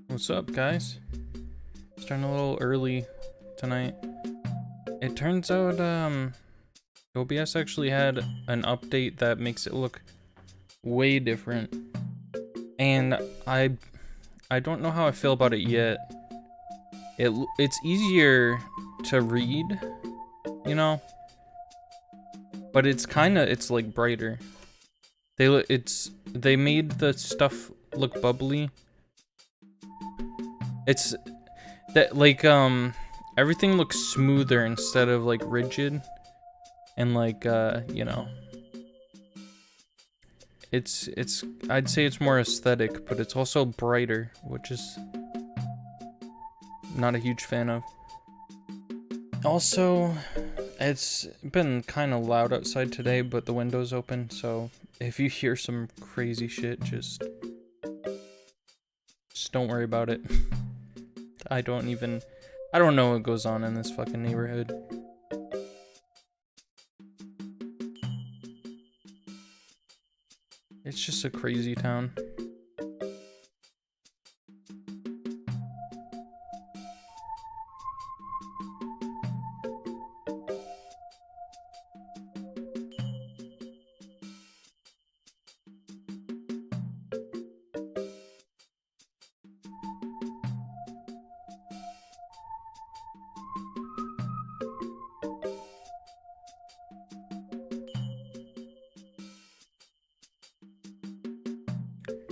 What's up, guys? Starting a little early tonight. It turns out OBS actually had an update that makes it look way different, and I don't know how I feel about it yet. It's easier to read, you know, but it's like brighter. They made the stuff look bubbly. It's that like everything looks smoother instead of like rigid, and like you know, it's I'd say it's more aesthetic, but it's also brighter, which is not a huge fan of. Also, it's been kind of loud outside today, but the window's open, so if you hear some crazy shit, just don't worry about it. I don't know what goes on in this fucking neighborhood. It's just a crazy town.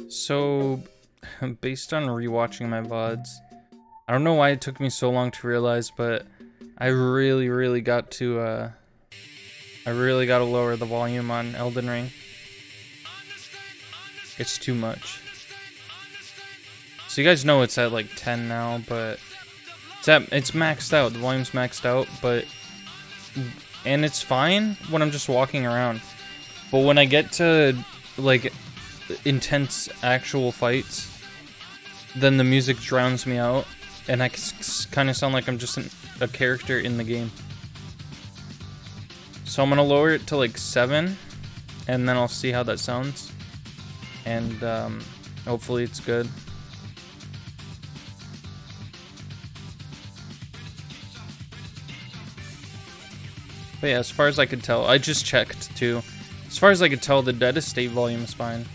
So, based on rewatching my VODs, I don't know why it took me so long to realize, but I really got to lower the volume on Elden Ring. It's too much. So you guys know it's at like 10 now, but it's maxed out. The volume's maxed out, and it's fine when I'm just walking around. But when I get to like intense actual fights, then the music drowns me out, and I kind of sound like I'm just a character in the game. So I'm gonna lower it to like 7, and then I'll see how that sounds, and hopefully it's good. But yeah, as far as I could tell, I just checked too. As far as I could tell, the Dead Estate volume is fine.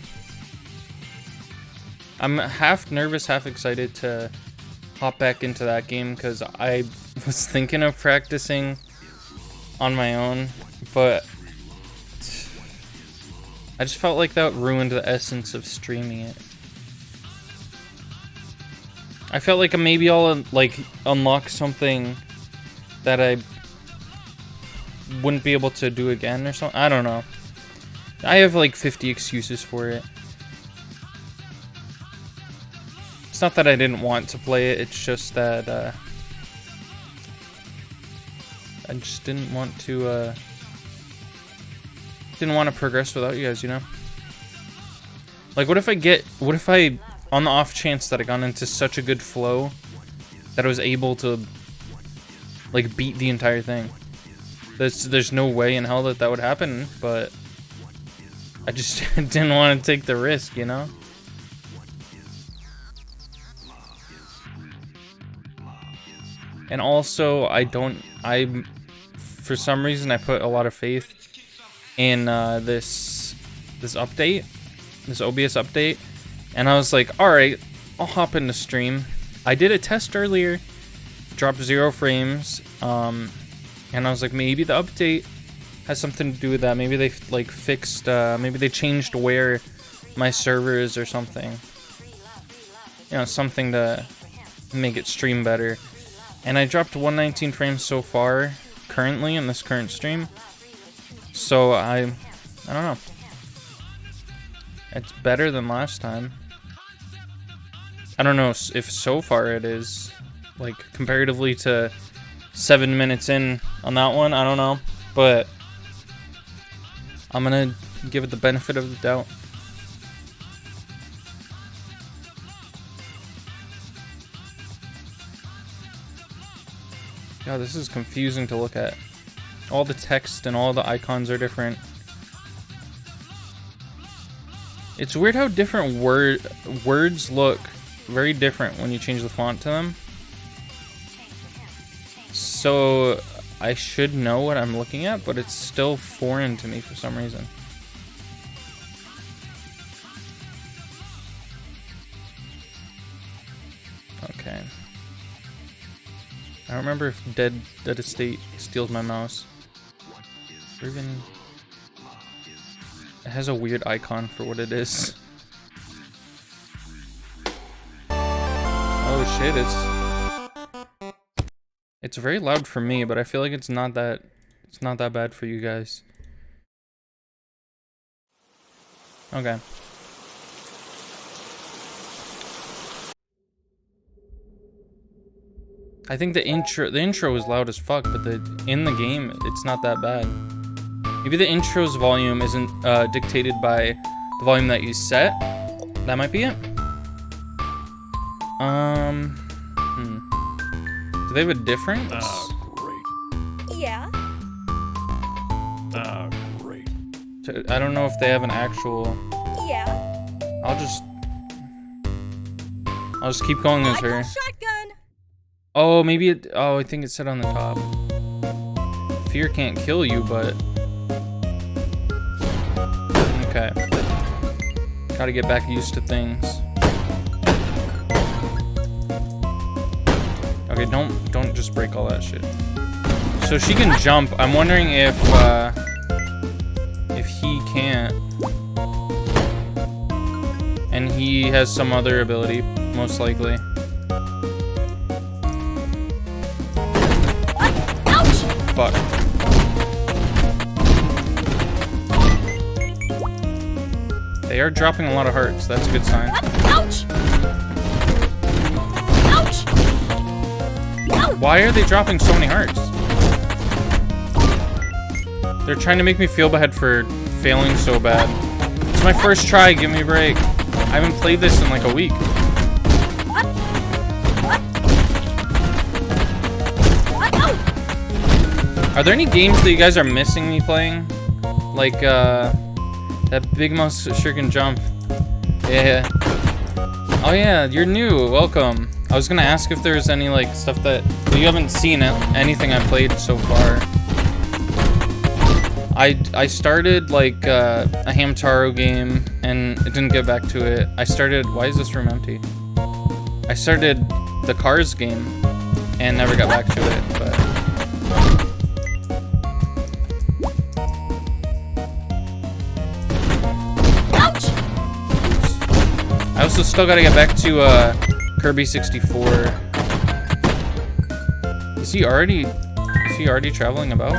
I'm half nervous, half excited to hop back into that game, because I was thinking of practicing on my own, but I just felt like that ruined the essence of streaming it. I felt like maybe I'll like unlock something that I wouldn't be able to do again or something. I don't know. I have like 50 excuses for it. It's not that I didn't want to play it, it's just that I just didn't want to progress without you guys, you know? Like, what if I on the off chance that I got into such a good flow that I was able to like beat the entire thing? There's no way in hell that would happen, but I just didn't want to take the risk, you know? And also, for some reason, I put a lot of faith in this update, this OBS update, And I was like, alright, I'll hop into stream. I did a test earlier, dropped 0 frames, and I was like, maybe the update has something to do with that. Maybe they like fixed, maybe they changed where my server is or something. You know, something to make it stream better. And I dropped 119 frames so far, currently, in this current stream. So I don't know. It's better than last time. I don't know if so far it is, like, comparatively to 7 minutes in on that one, I don't know. But I'm gonna give it the benefit of the doubt. God, this is confusing to look at. All the text and all the icons are different. It's weird how different words look very different when you change the font to them. So I should know what I'm looking at, but it's still foreign to me for some reason. Okay. I don't remember if Dead Estate steals my mouse. Or even... It has a weird icon for what it is. Oh shit, it's very loud for me, but I feel like it's not that bad for you guys. Okay. I think the intro is loud as fuck, but in the game it's not that bad. Maybe the intro's volume isn't dictated by the volume that you set. That might be it. Do they have a difference? Great. Yeah. Great. I don't know if they have an actual... Yeah. I'll just keep going as her. Shotgun. Oh, maybe it... Oh, I think it said on the top. Fear can't kill you, but... Okay. Gotta get back used to things. Okay, don't just break all that shit. So she can jump. I'm wondering if he can't. And he has some other ability, most likely. Ouch! Fuck. They are dropping a lot of hearts. That's a good sign. Ouch! Ouch! Why are they dropping so many hearts? They're trying to make me feel bad for failing so bad. It's my first try, give me a break. I haven't played this in like a week. Are there any games that you guys are missing me playing? Like, that Big Mouse sure can jump. Yeah. Oh yeah, you're new, welcome. I was gonna ask if there's any like stuff that you haven't seen anything I played so far. I started like a Hamtaro game and it didn't get back to it. I started, why is this room empty? I started the Cars game and never got back to it, but. Ouch! I also still gotta get back to Kirby 64. Is he already traveling about?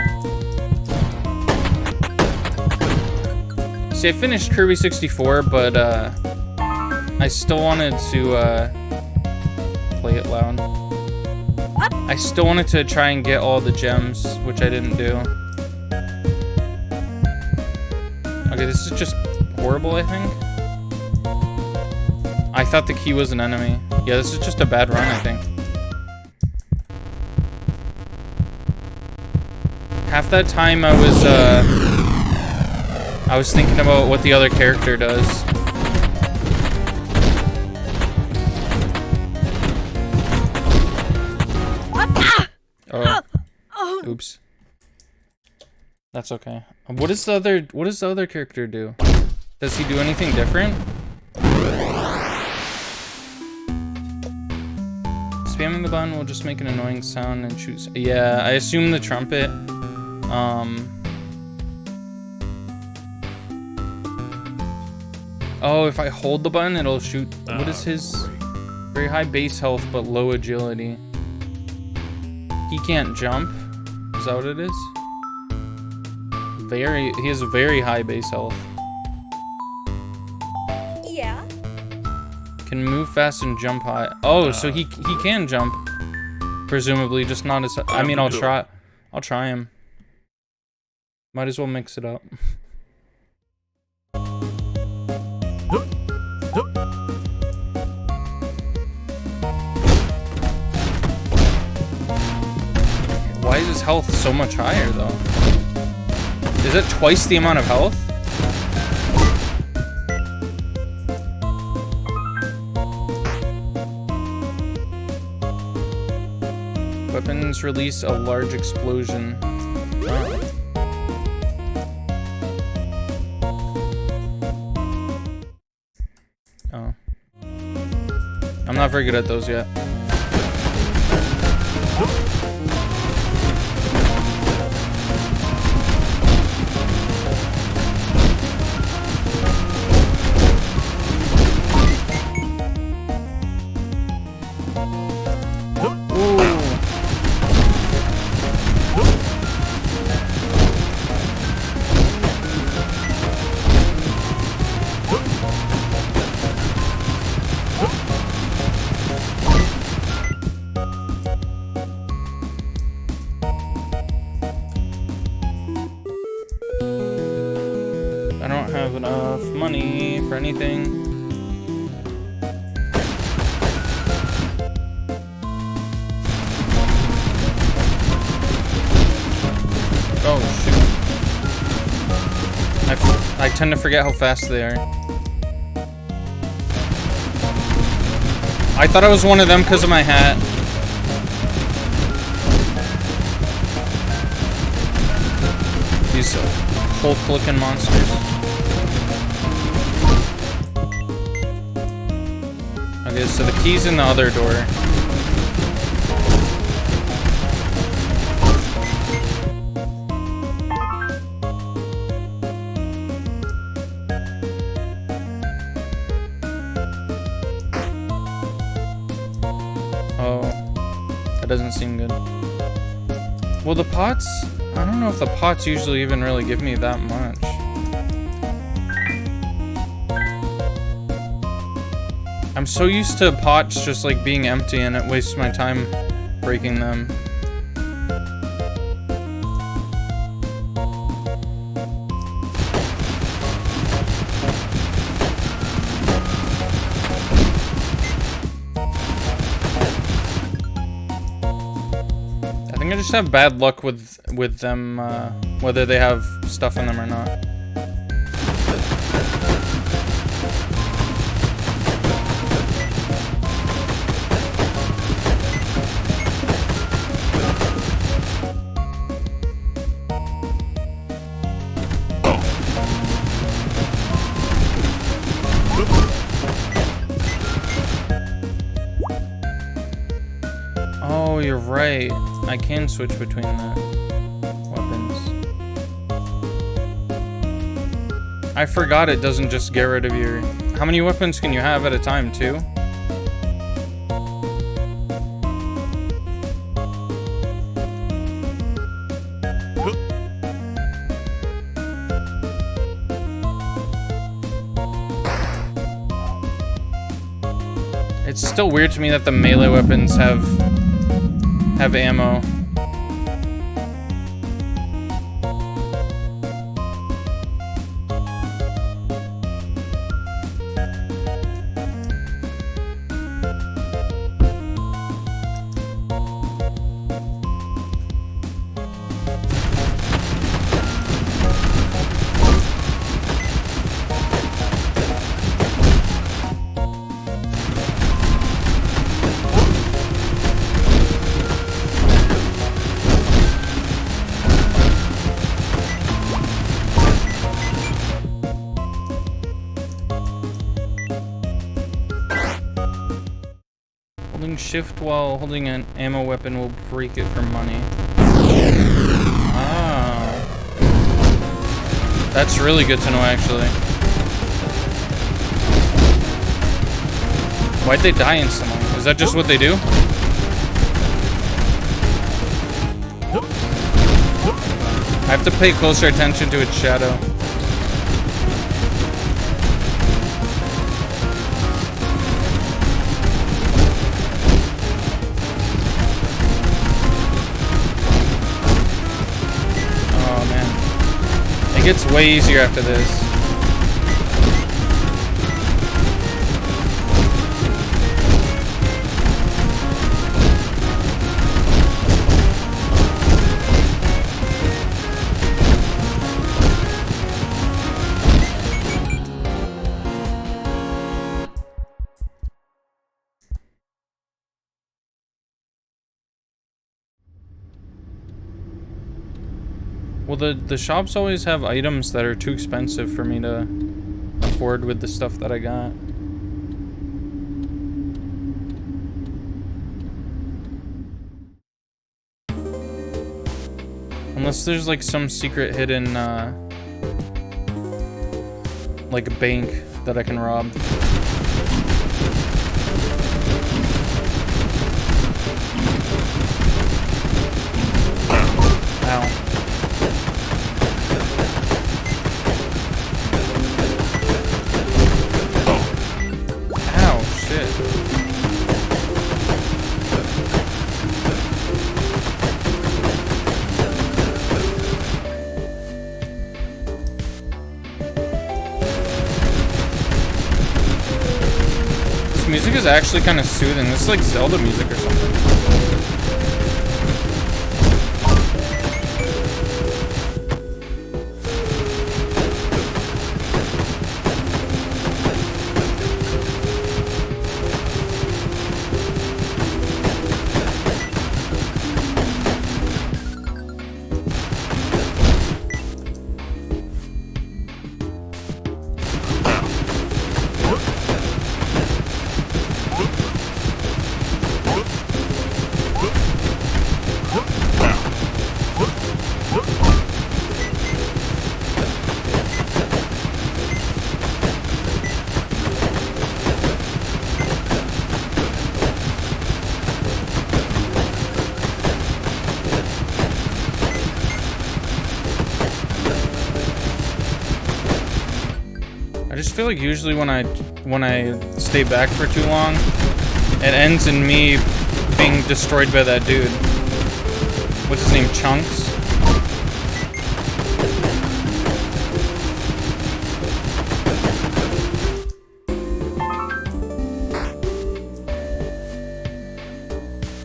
See, I finished Kirby 64, but I still wanted to play it loud. I still wanted to try and get all the gems, which I didn't do. Okay, this is just horrible, I think. I thought the key was an enemy. Yeah, this is just a bad run, I think. Half that time I was thinking about what the other character does. Oh. Oops. That's okay. What does the other character do? Does he do anything different? Spamming the button will just make an annoying sound and shoot. Yeah, I assume the trumpet. Oh, if I hold the button, it'll shoot. What is his? Very high base health, but low agility. He can't jump. Is that what it is? He has a very high base health. Yeah. Can move fast and jump high. Oh, so he can jump. Presumably, just not as. I mean, I'll try him. Might as well mix it up. Why is his health so much higher, though? Is it twice the amount of health? Weapons release a large explosion. Oh. I'm not very good at those yet. I don't have enough money for anything. Oh shoot. I tend to forget how fast they are. I thought I was one of them because of my hat. These Hulk-looking monsters. Okay, so the key's in the other door. Oh, that doesn't seem good. Well, the pots, I don't know if the pots usually even really give me that much. I'm so used to pots just like being empty and it wastes my time breaking them. I think I just have bad luck with them, whether they have stuff in them or not. Oh, you're right. I can switch between the weapons. I forgot it doesn't just get rid of your... How many weapons can you have at a time, too? It's still weird to me that the melee weapons have ammo. Holding shift while holding an ammo weapon will break it for money. Oh. That's really good to know, actually. Why'd they die instantly? Is that just what they do? I have to pay closer attention to its shadow. Oh man. It gets way easier after this. Well, the shops always have items that are too expensive for me to afford with the stuff that I got. Unless there's like some secret hidden like a bank that I can rob. Ow. Music is actually kind of soothing. This is like Zelda music or something. I just feel like usually when I stay back for too long, it ends in me being destroyed by that dude. What's his name? Chunks?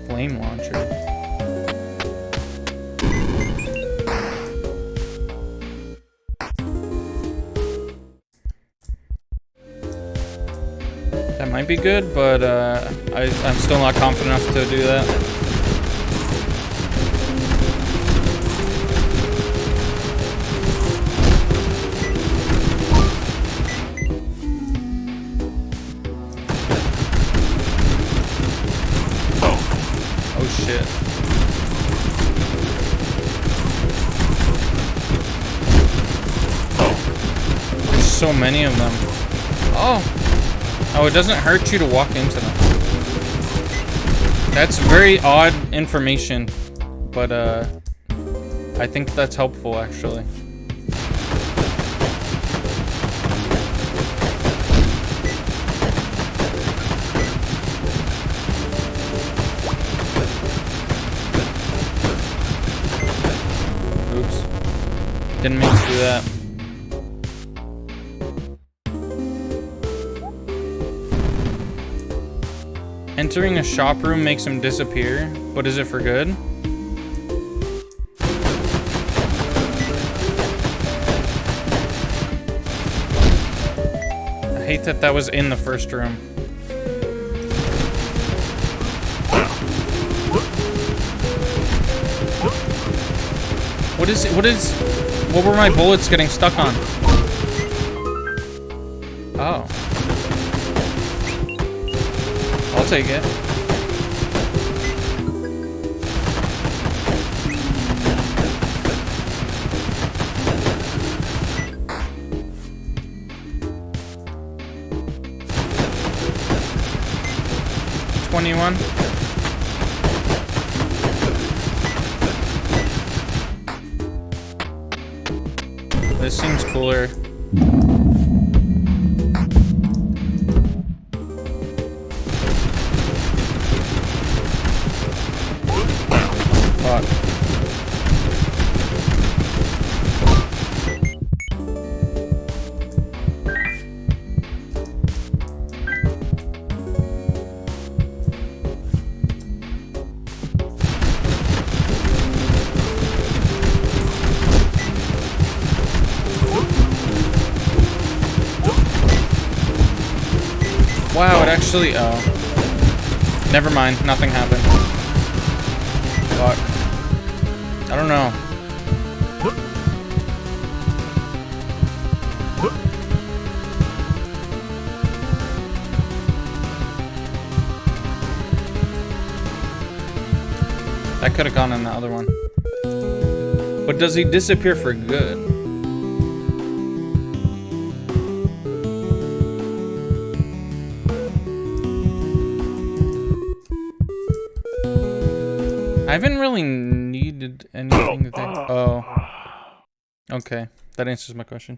Flame launcher. That might be good, but I'm still not confident enough to do that. Oh shit. There's so many of them. Oh! Oh, it doesn't hurt you to walk into them. That's very odd information, but I think that's helpful actually. Oops. Didn't mean to do that. Entering a shop room makes him disappear, but is it for good? I hate that that was in the first room. What is it? What were my bullets getting stuck on? Oh. I'll take it. 21. This seems cooler. Fuck. Wow, it actually, oh. Never mind, nothing happened. Fuck. I don't know. That could have gone in the other one. But does he disappear for good? I haven't really needed anything that they... Oh. Okay. That answers my question.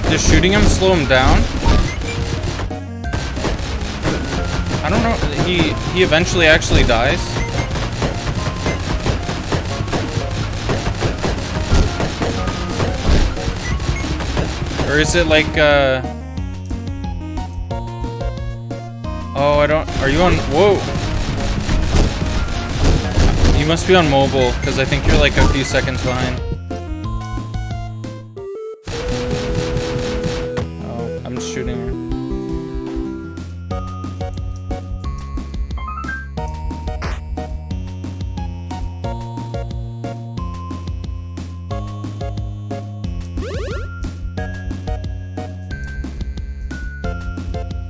Does shooting him slow him down? I don't know. He eventually actually dies. Or is it like oh, I don't... Are you on... Whoa. You must be on mobile, because I think you're like a few seconds behind. Shooting her.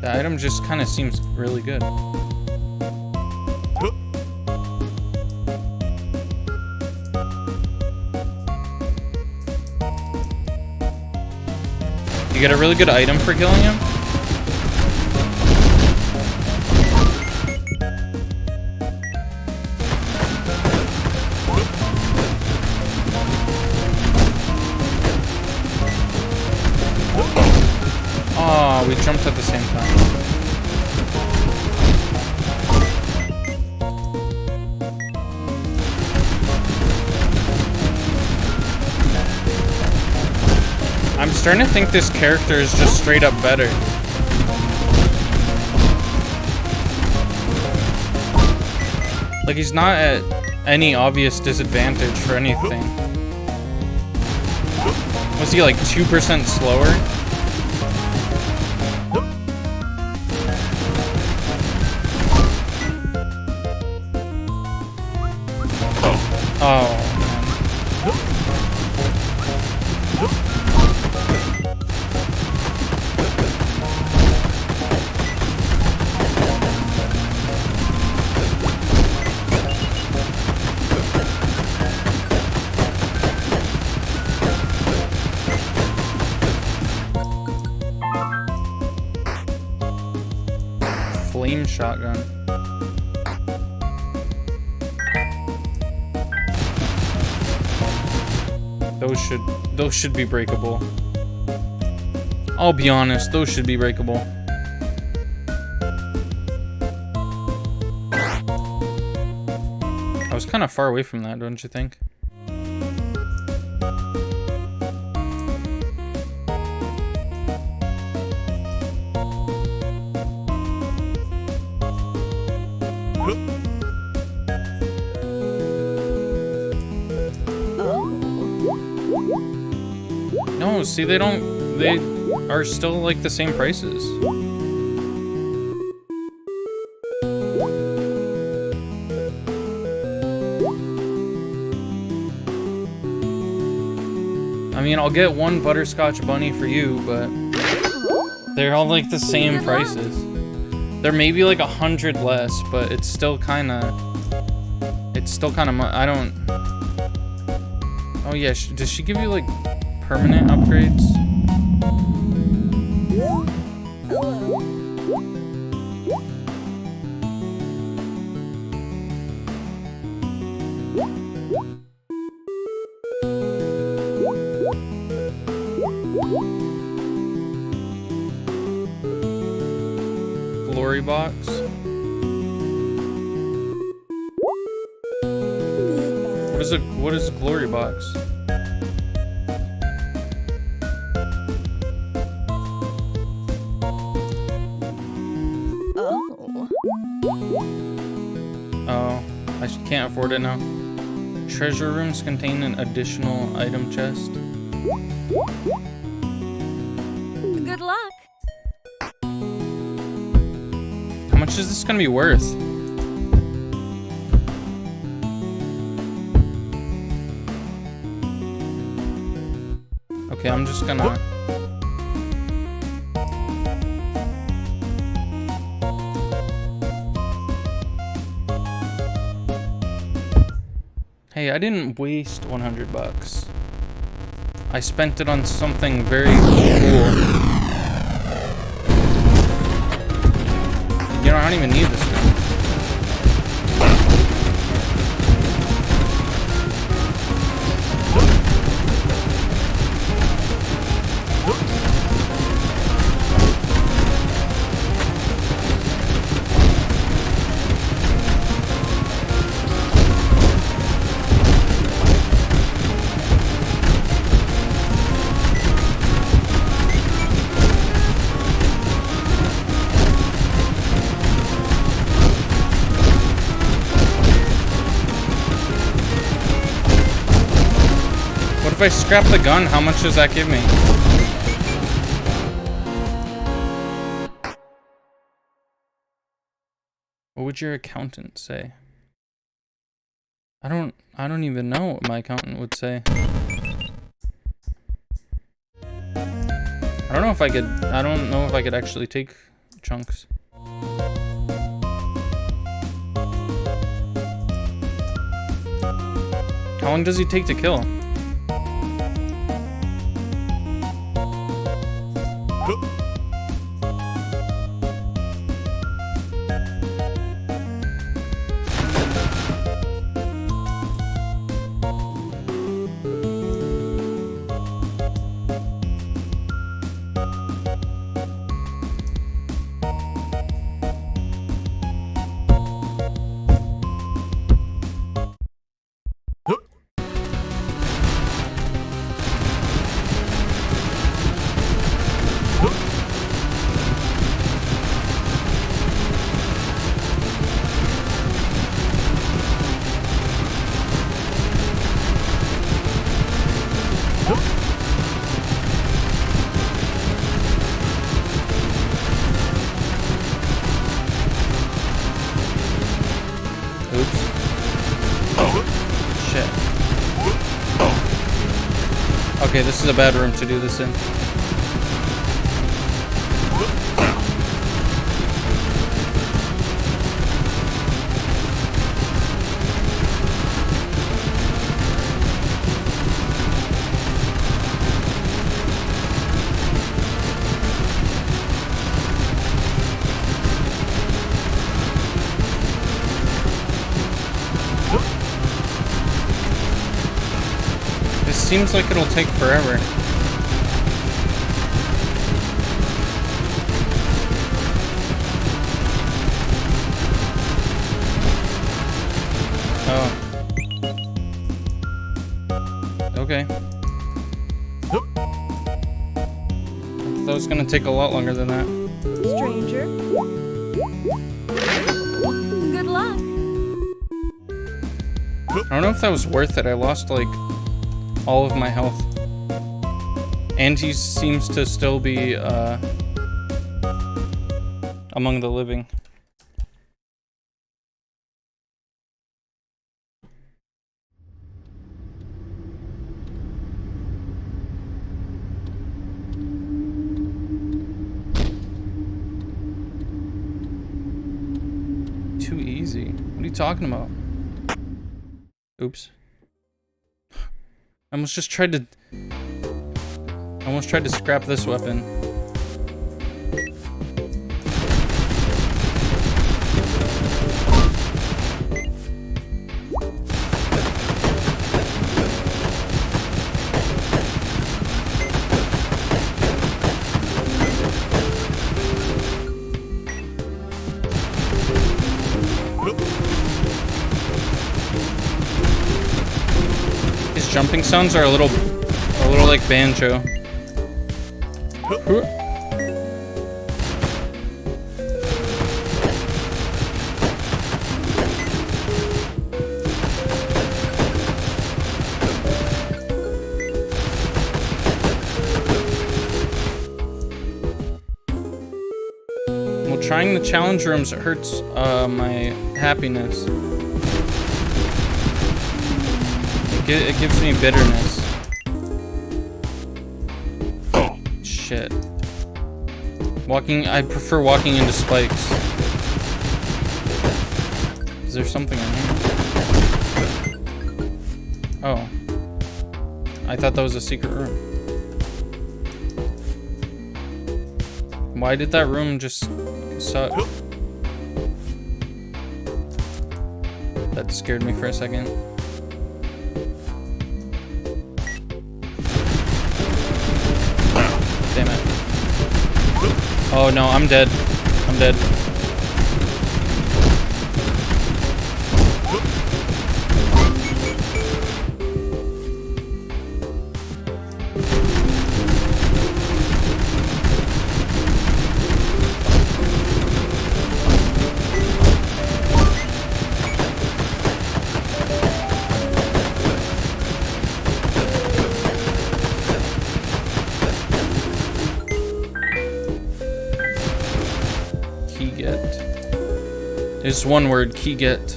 The item just kind of seems really good. You get a really good item for killing him? Oh, we jumped at the same time. I'm starting to think this character is just straight up better. Like, he's not at any obvious disadvantage for anything. Was he like 2% slower? Oh. Flame shotgun. Those should be breakable. I'll be honest, those should be breakable. I was kind of far away from that, don't you think? No, see, they are still like the same prices. I mean, I'll get one butterscotch bunny for you, but they're all like the same prices. They're maybe like 100 less, but it's still kind of I don't. Oh yeah, does she give you like permanent upgrades? Glory box. What is a glory box? Oh, I can't afford it now. Treasure rooms contain an additional item chest. Good luck. How much is this gonna be worth? Okay, I'm just gonna... Hey, I didn't waste 100 bucks. I spent it on something very cool. You know, I don't even need this gun. If I scrap the gun, how much does that give me? What would your accountant say? I don't even know what my accountant would say. I don't know if I could actually take chunks. How long does he take to kill? Okay, this is a bad room to do this in. Seems like it'll take forever. Oh. Okay. I thought it was gonna take a lot longer than that. Stranger. Good luck. I don't know if that was worth it. I lost like all of my health. And he seems to still be among the living. Too easy. What are you talking about? Oops. I almost tried to scrap this weapon. His jumping sounds are a little like banjo. Well, trying the challenge rooms hurts my happiness. It gives me bitterness. Shit. I prefer walking into spikes. Is there something in here? Oh. I thought that was a secret room. Why did that room just suck? That scared me for a second. Damn it. Oh no, I'm dead. I'm dead. It's one word, key get.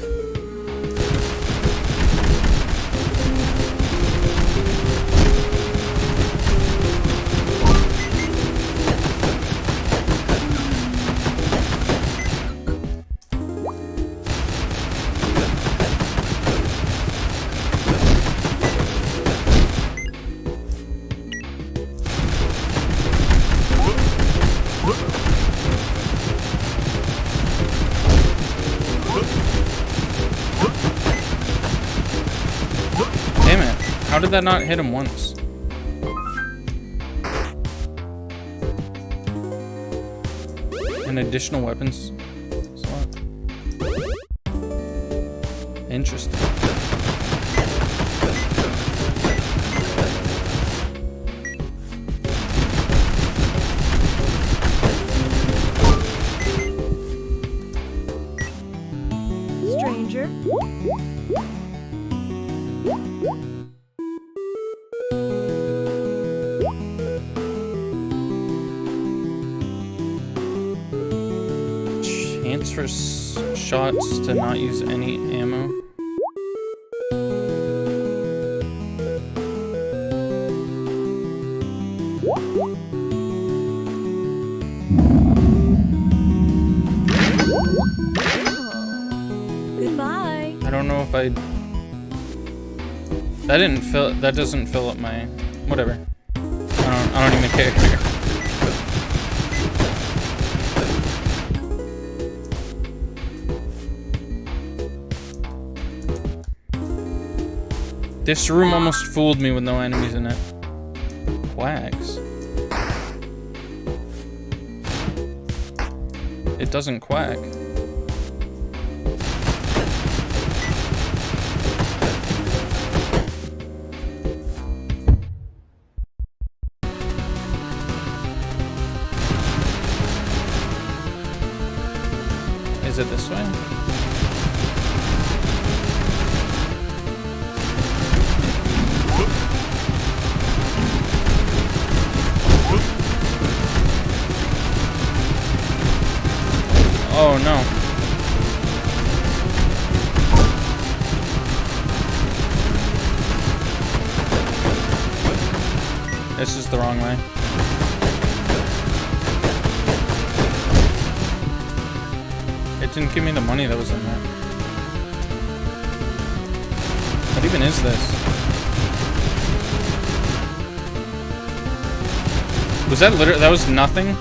How did that not hit him once? An additional weapons slot. Interesting. Stranger. For shots to not use any ammo. Goodbye. I don't know if that doesn't fill up my whatever. I don't even care. This room almost fooled me with no enemies in it. Quacks. It doesn't quack. Is it this way? no. This is the wrong way. It didn't give me the money that was in there. What even is this? Was that literally, that was nothing?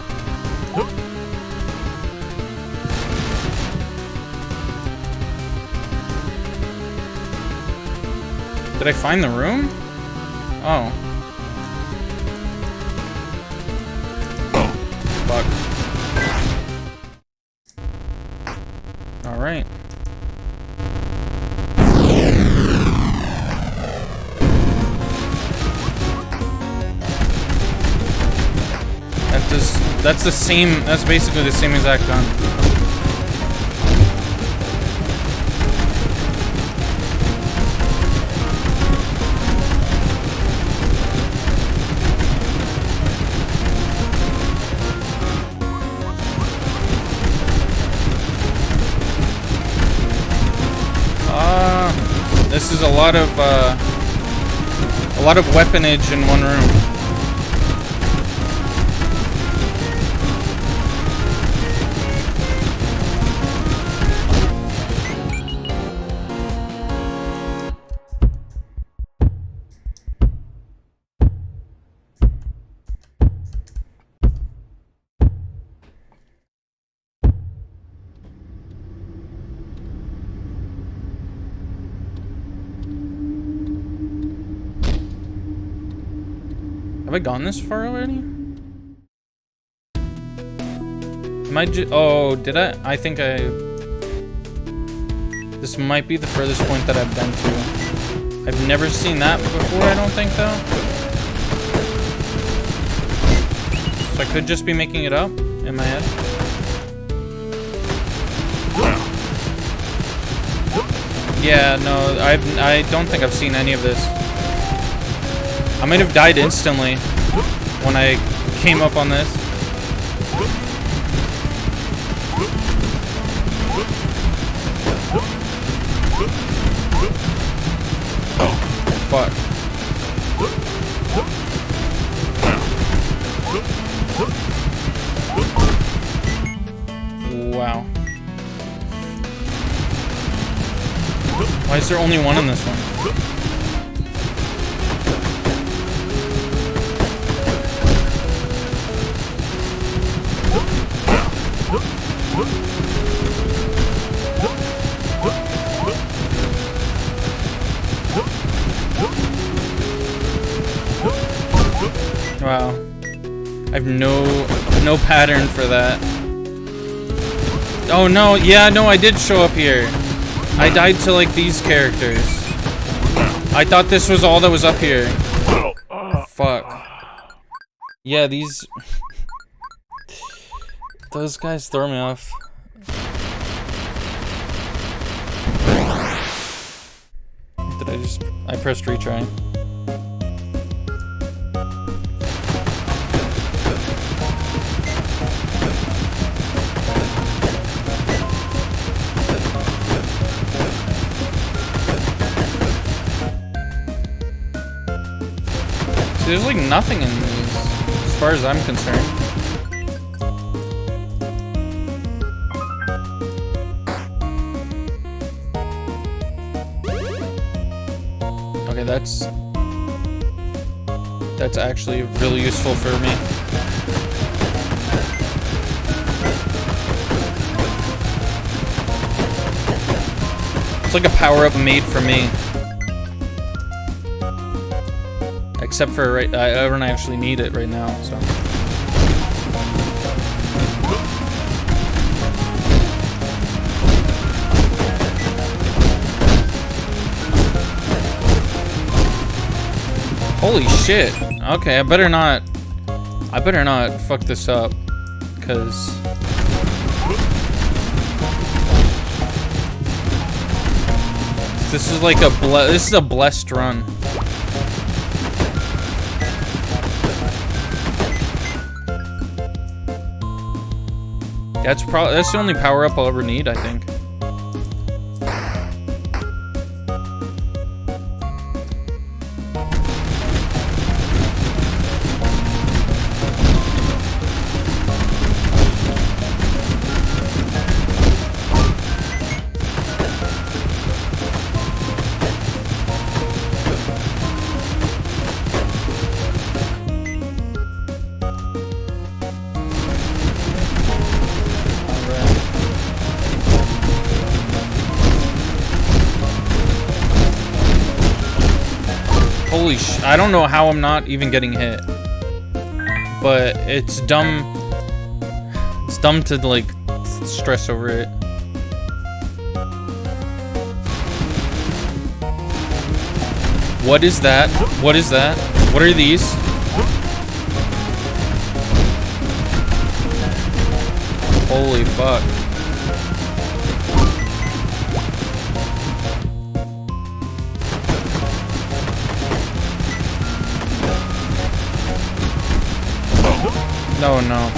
Did I find the room? Oh. Fuck. Alright. That's the same, that's basically the same exact gun. This is a lot of weaponage in one room. Have I gone this far already? Am I oh, did I? I think I... This might be the furthest point that I've been to. I've never seen that before, I don't think, though. So I could just be making it up in my head. Yeah, no, I don't think I've seen any of this. I might have died instantly when I came up on this. Oh, fuck. Wow. Why is there only one in this one? Wow. I have no pattern for that. Oh no, yeah, no, I did show up here. I died to like these characters. I thought this was all that was up here. Fuck. Yeah, these... Those guys throw me off. Did I just... I pressed retry. There's like nothing in these, as far as I'm concerned. Okay, that's actually really useful for me. It's like a power-up made for me. Except for I don't actually need it right now, so. Holy shit. Okay, I better not fuck this up, cause this is like this is a blessed run. That's the only power up I'll ever need, I think. Holy sh! I don't know how I'm not even getting hit. But it's dumb. It's dumb to, like, stress over it. What is that? What is that? What are these? Holy fuck. No, no.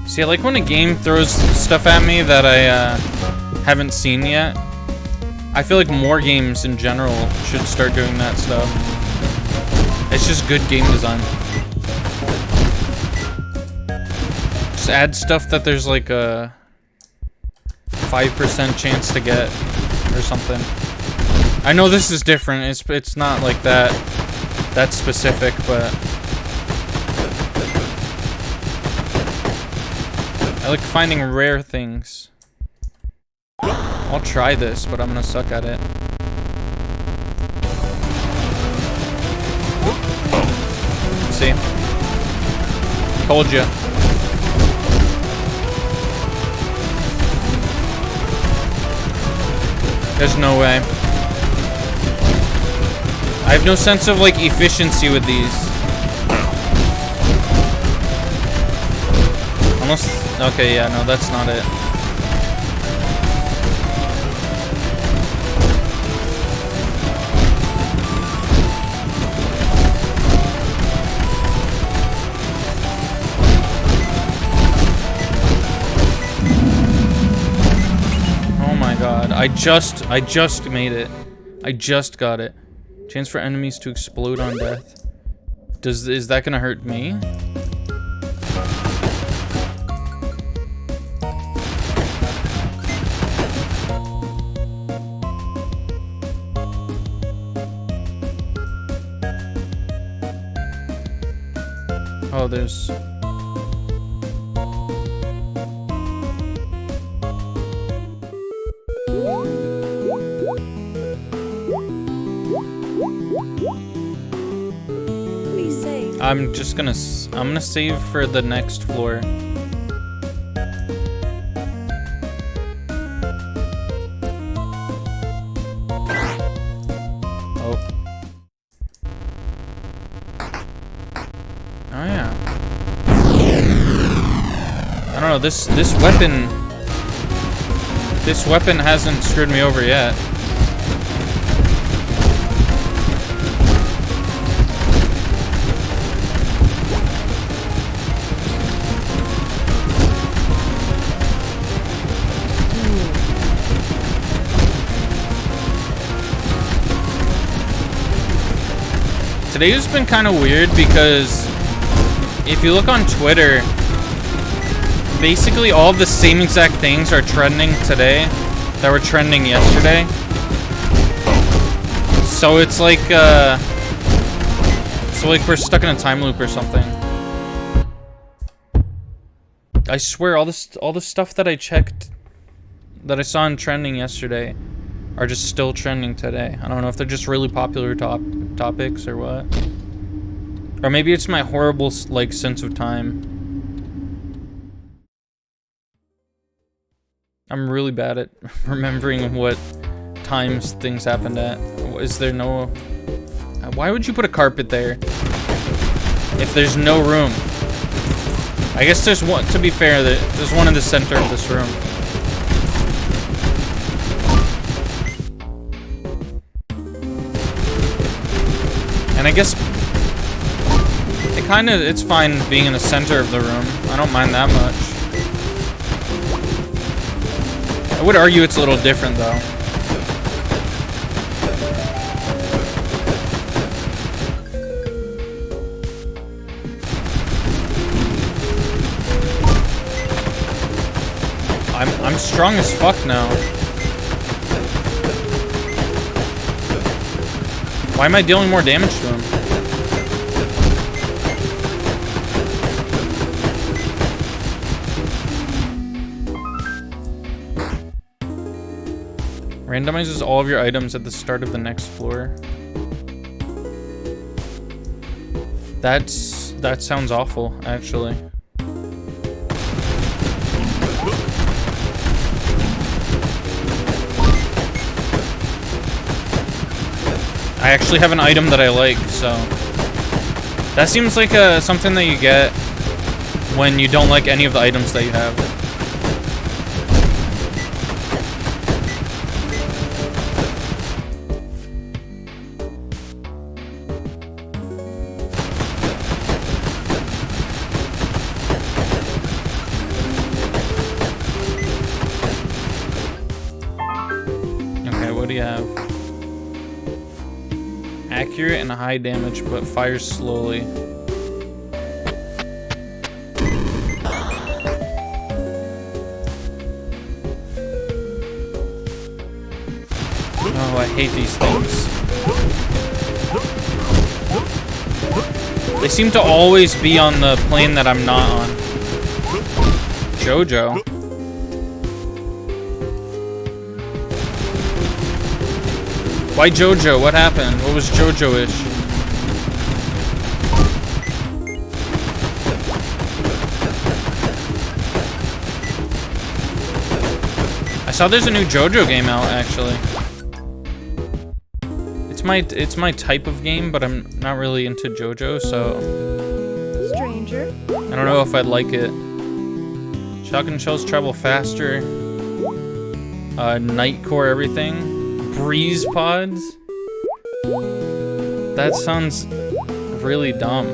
See, I like when a game throws stuff at me that I haven't seen yet. I feel like more games in general should start doing that stuff. It's just good game design. Just add stuff that there's like a 5% chance to get or something. I know this is different. It's not like that specific, but I like finding rare things. I'll try this, but I'm gonna suck at it. See? Told ya. There's no way. I have no sense of, like, efficiency with these. Unless... Okay, yeah, no, that's not it. Oh my god, I just made it. I just got it. Chance for enemies to explode on death. Is that gonna hurt me? Oh, there's... I'm gonna save for the next floor. Oh. Oh yeah. I don't know, this weapon hasn't screwed me over yet. Today has been kind of weird because if you look on Twitter, basically all the same exact things are trending today that were trending yesterday. So it's like we're stuck in a time loop or something. I swear all the stuff that I checked that I saw in trending yesterday are just still trending today. I don't know if they're just really popular topics or what. Or maybe it's my horrible, like, sense of time. I'm really bad at remembering what times things happened at. Is there no... Why would you put a carpet there if there's no room? I guess there's one, to be fair, there's one in the center of this room. And I guess it's fine being in the center of the room. I don't mind that much. I would argue it's a little different though. I'm strong as fuck now. Why am I dealing more damage to him? Randomizes all of your items at the start of the next floor. That sounds awful, actually. I actually have an item that I like, so that seems like something that you get when you don't like any of the items that you have. Okay, what do you have? Accurate and high damage, but fires slowly. Oh, I hate these things. They seem to always be on the plane that I'm not on. Jojo. Why Jojo? What happened? What was Jojo-ish? I saw there's a new JoJo game out, actually. It's my type of game, but I'm not really into JoJo, so Stranger. I don't know if I'd like it. Shotgun shells travel faster. Nightcore everything. Breeze pods? That sounds really dumb.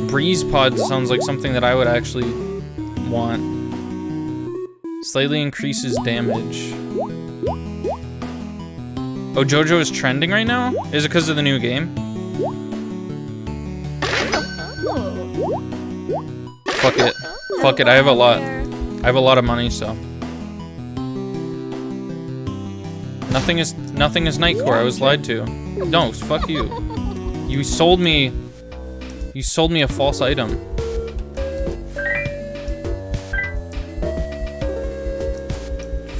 Breeze pods sounds like something that I would actually want. Slightly increases damage. Oh, JoJo is trending right now? Is it because of the new game? Fuck it. Fuck it, I have a lot. I have a lot of money, so. Nothing is Nightcore. I was lied to. No, fuck you. You sold me a false item.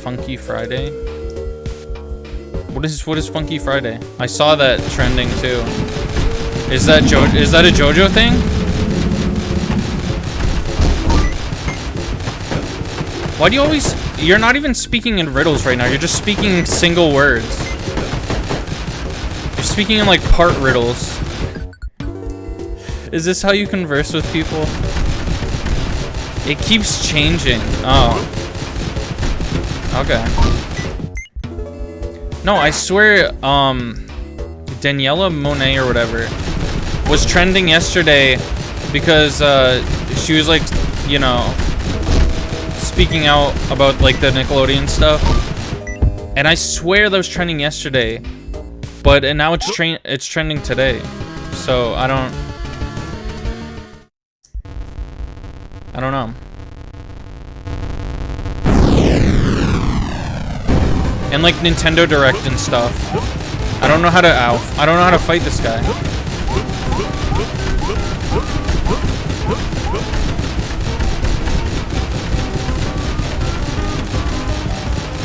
Funky Friday. What is Funky Friday? I saw that trending too. Is that a JoJo thing? Why do you always... You're not even speaking in riddles right now. You're just speaking single words. You're speaking in like part riddles. Is this how you converse with people? It keeps changing. Oh. Okay. No, I swear, Daniela Monet or whatever was trending yesterday because she was like, you know, speaking out about like the Nickelodeon stuff, and I swear that was trending yesterday, but now it's trending today, so I don't know. And like Nintendo Direct and stuff. I don't know how to fight this guy.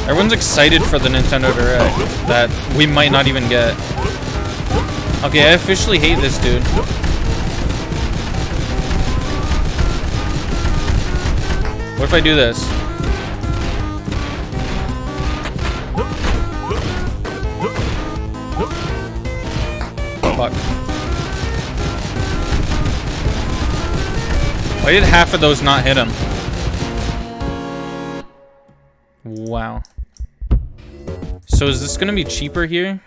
Everyone's excited for the Nintendo Direct that we might not even get. Okay, I officially hate this dude. What if I do this? Fuck. Why did half of those not hit him? Wow. So is this gonna be cheaper here?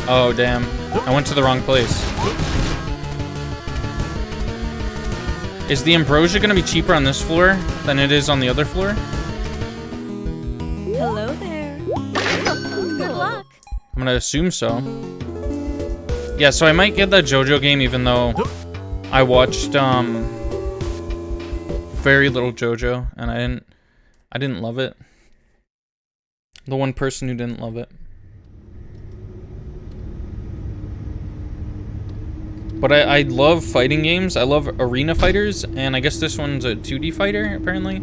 Oh, damn. I went to the wrong place. Is the ambrosia gonna be cheaper on this floor than it is on the other floor? Hello there. Good luck. I'm gonna assume so. Yeah, so I might get that JoJo game even though I watched very little JoJo and I didn't love it. The one person who didn't love it. But I love fighting games. I love arena fighters, and I guess this one's a 2D fighter, apparently.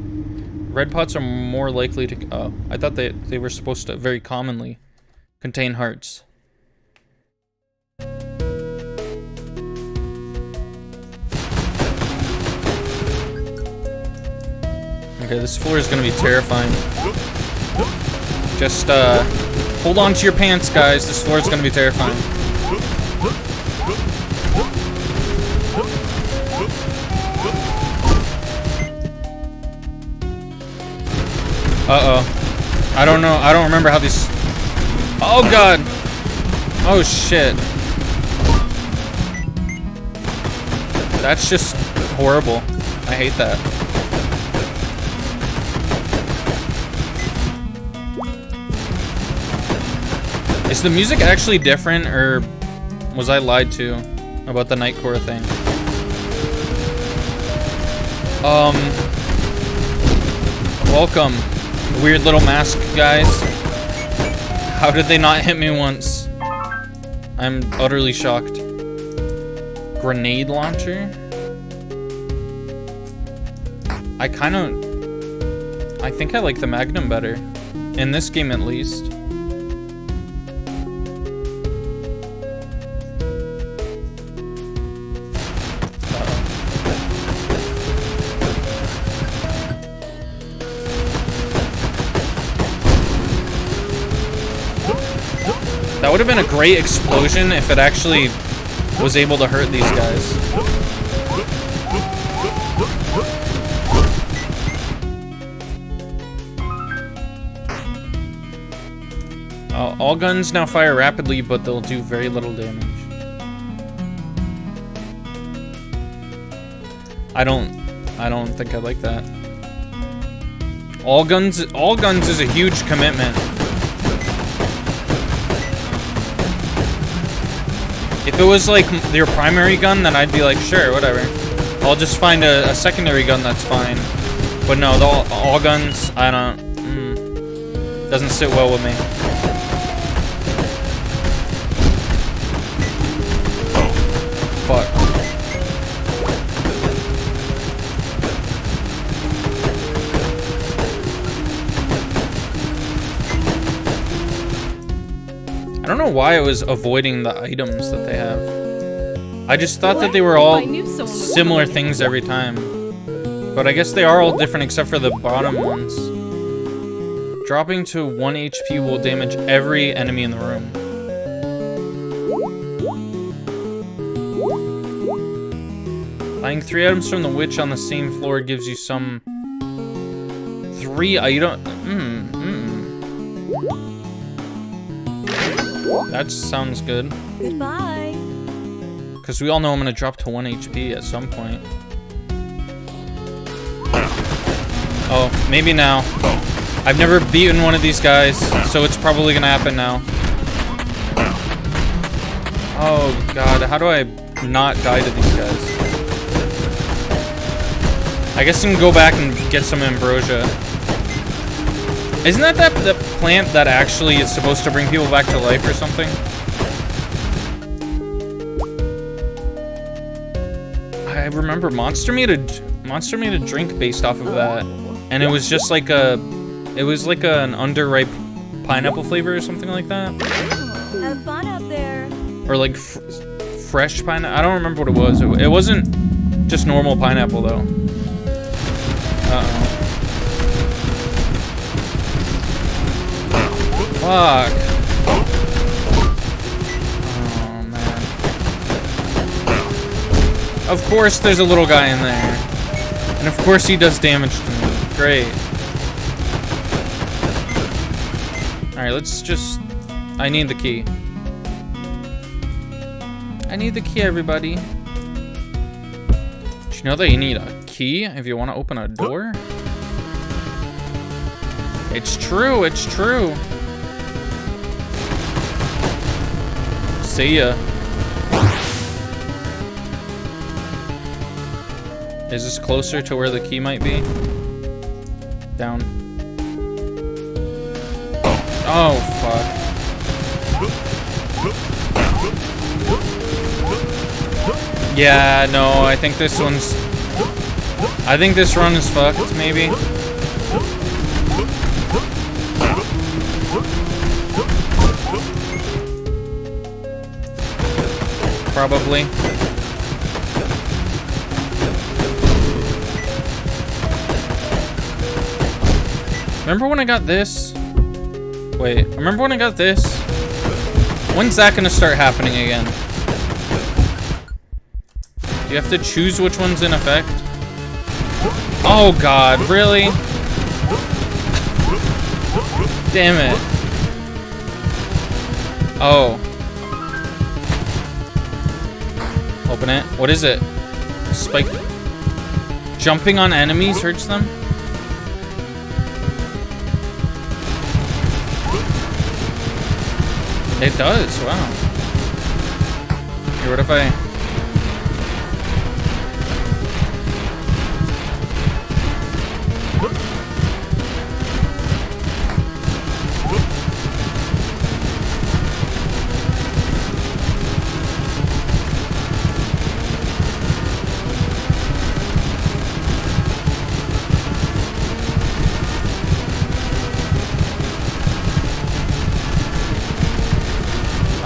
Red pots are more likely to... Oh, I thought they were supposed to very commonly contain hearts. Okay, this floor is gonna be terrifying. Just, hold on to your pants, guys. This floor is gonna be terrifying. Uh-oh. I don't know. I don't remember how these... Oh, God. Oh, shit. That's just horrible. I hate that. Is the music actually different, or was I lied to about the Nightcore thing? Welcome, weird little mask guys. How did they not hit me once? I'm utterly shocked. Grenade launcher? I think I like the Magnum better. In this game, at least. That would have been a great explosion if it actually was able to hurt these guys. All guns now fire rapidly, but they'll do very little damage. I don't think I like that. All guns is a huge commitment. If it was like your primary gun, then I'd be like, sure, whatever. I'll just find a secondary gun that's fine. But no, all guns, I don't, doesn't sit well with me. Fuck. I don't know why I was avoiding the items that they have. I just thought that they were all similar things every time. But I guess they are all different except for the bottom ones. Dropping to 1 HP will damage every enemy in the room. Buying 3 items from the witch on the same floor gives you some 3 items. That sounds good. Goodbye. Because we all know I'm gonna drop to 1 HP at some point. Oh, maybe now. I've never beaten one of these guys, so it's probably gonna happen now. Oh god, how do I not die to these guys? I guess I can go back and get some ambrosia. Isn't that the plant that actually is supposed to bring people back to life or something? I remember Monster made a drink based off of that, and it was just like an underripe pineapple flavor or something like that. Have fun out there. Or like fresh pineapple. I don't remember what it was. It wasn't just normal pineapple though. Uh-oh. Fuck. Oh, man. Of course there's a little guy in there. And of course he does damage to me. Great. Alright, let's just... I need the key. I need the key, everybody. Did you know that you need a key if you want to open a door? It's true, it's true. See ya. Is this closer to where the key might be? Down. Oh, fuck. Yeah, no, I think this one's... I think this run is fucked, maybe. Probably. Remember when I got this? Wait, remember when I got this? When's that gonna start happening again? Do you have to choose which one's in effect? Oh god, really? Damn it. Oh. Open it. What is it? Spike. Jumping on enemies hurts them? It does, wow. Here, what if I...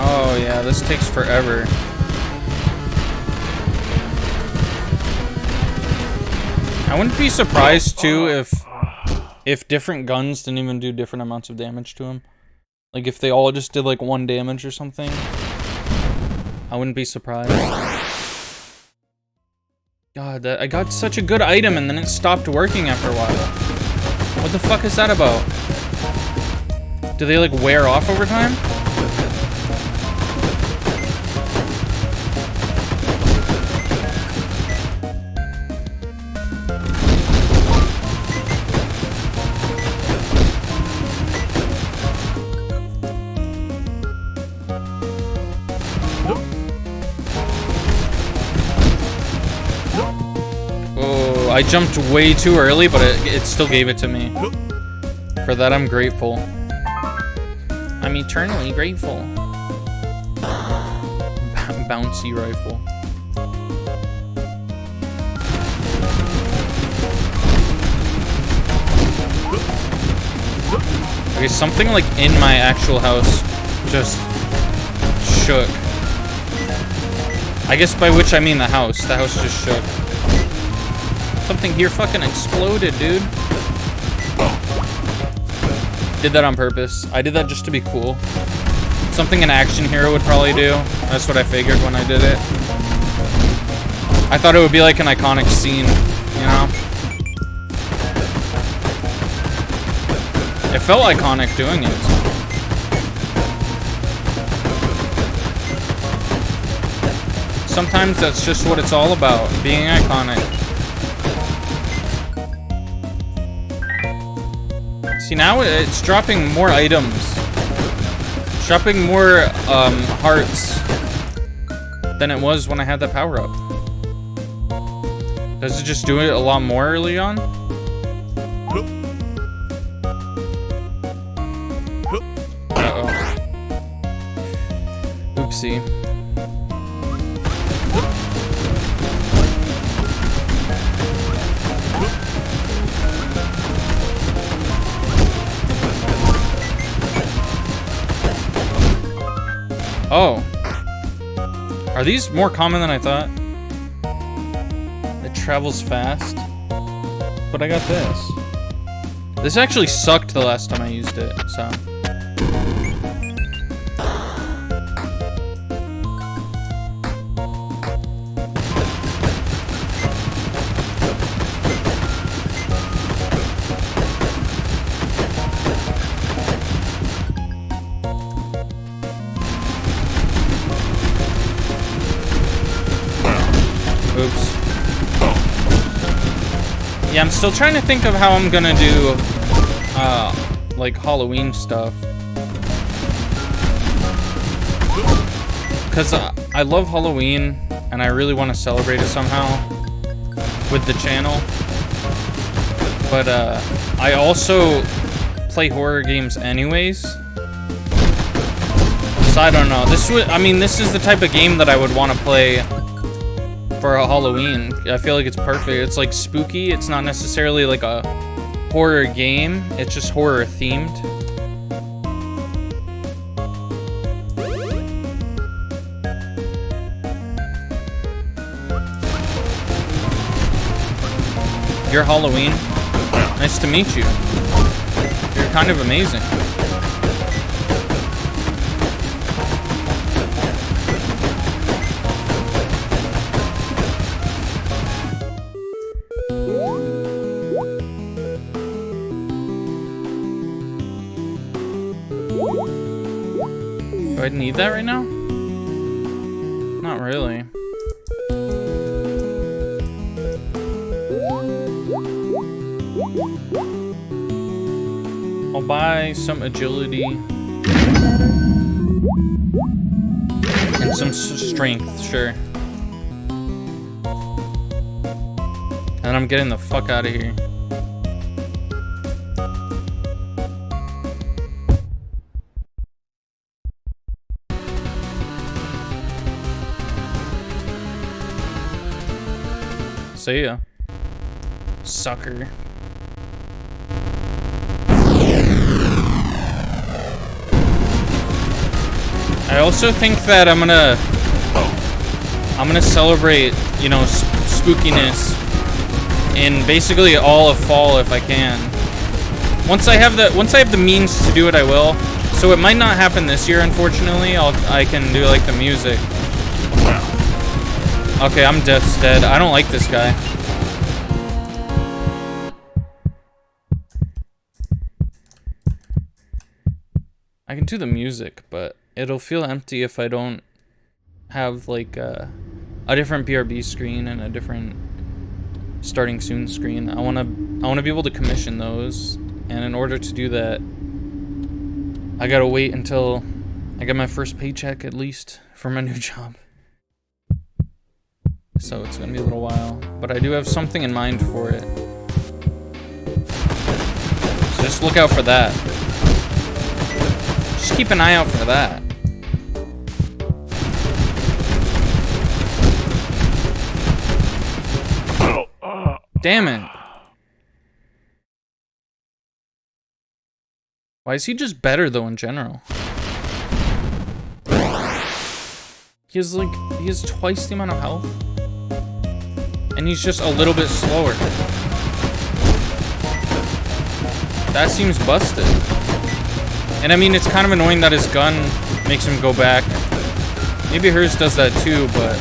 Oh yeah, this takes forever. I wouldn't be surprised too if different guns didn't even do different amounts of damage to him. Like if they all just did like 1 damage or something. I wouldn't be surprised. God, I got such a good item and then it stopped working after a while. What the fuck is that about? Do they like wear off over time? I jumped way too early, but it still gave it to me. For that, I'm grateful. I'm eternally grateful. Bouncy rifle. Okay, something like in my actual house just shook. I guess by which I mean the house. The house just shook. Something here fucking exploded, dude. Did that on purpose. I did that just to be cool. Something an action hero would probably do. That's what I figured when I did it. I thought it would be like an iconic scene, you know? It felt iconic doing it. Sometimes that's just what it's all about, being iconic. See, now it's dropping more items. It's dropping more hearts than it was when I had that power up. Does it just do it a lot more early on? Uh-oh. Oopsie. Oh. Are these more common than I thought? It travels fast. But I got this. This actually sucked the last time I used it, so. Yeah, I'm still trying to think of how I'm gonna do, like, Halloween stuff. Because I love Halloween, and I really want to celebrate it somehow with the channel. But, I also play horror games anyways. So I don't know. This is the type of game that I would want to play for a Halloween. I feel like it's perfect. It's like spooky. It's not necessarily like a horror game. It's just horror themed. You're Halloween. Nice to meet you. You're kind of amazing. Do I need that right now? Not really. I'll buy some agility and some strength, sure. And I'm getting the fuck out of here. See ya, sucker. I also think that I'm gonna celebrate, you know, spookiness in basically all of fall if I can. Once I have the means to do it, I will. So it might not happen this year, unfortunately. I can do like the music. Okay, I'm death's dead. I don't like this guy. I can do the music, but it'll feel empty if I don't have like a different BRB screen and a different starting soon screen. I wanna be able to commission those, and in order to do that, I gotta wait until I get my first paycheck at least for my new job. So it's gonna be a little while, but I do have something in mind for it. So just look out for that. Just keep an eye out for that. Damn it. Why is he just better though in general? He has twice the amount of health. And he's just a little bit slower. That seems busted. And I mean, it's kind of annoying that his gun makes him go back. Maybe hers does that too, but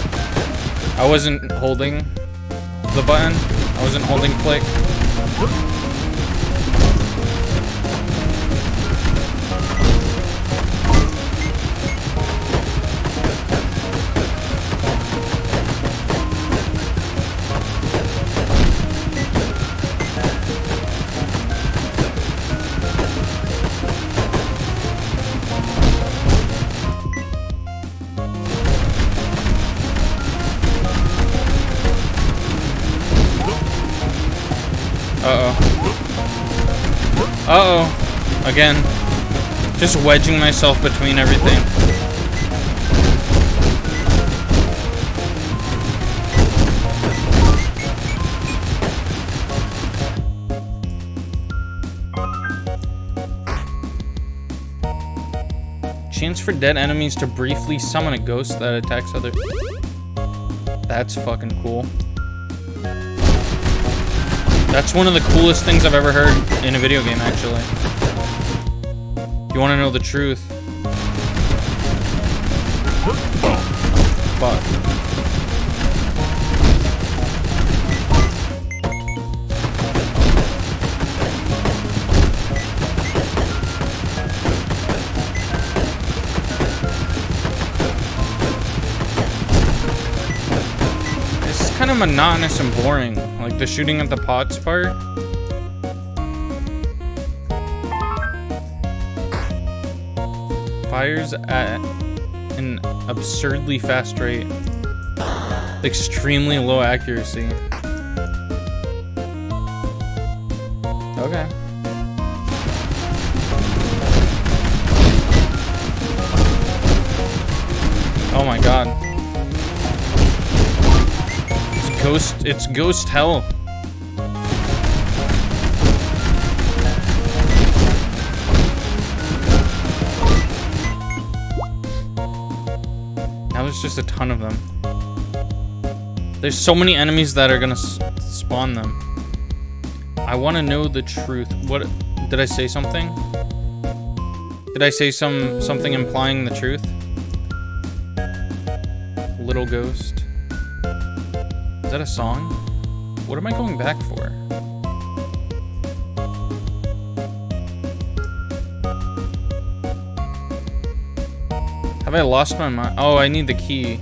I wasn't holding the button. I wasn't holding click. Uh-oh. Again. Just wedging myself between everything. Chance for dead enemies to briefly summon a ghost that attacks other... That's fucking cool. That's one of the coolest things I've ever heard in a video game, actually. You want to know the truth? Fuck. This is kind of monotonous and boring. Like the shooting at the pots part. Fires at an absurdly fast rate. Extremely low accuracy. Okay. Oh my god. It's ghost hell. Now there's just a ton of them. There's so many enemies that are gonna spawn them. I want to know the truth. What did I say something? Did I say something implying the truth? Little ghost. Is that a song? What am I going back for? Have I lost my mind? Oh, I need the key.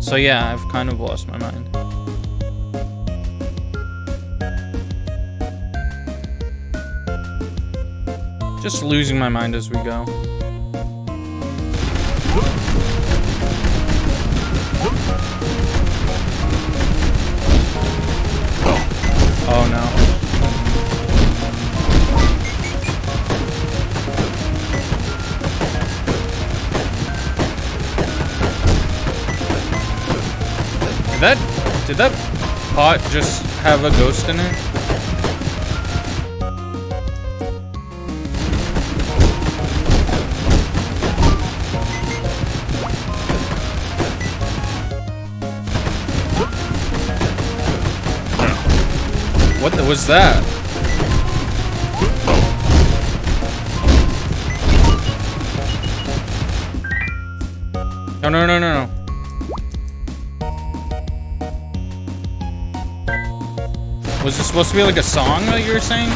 So yeah, I've kind of lost my mind. Just losing my mind as we go. Oh no. Did that pot just have a ghost in it? What was that? No, no, no, no, no. Was this supposed to be like a song that you were saying?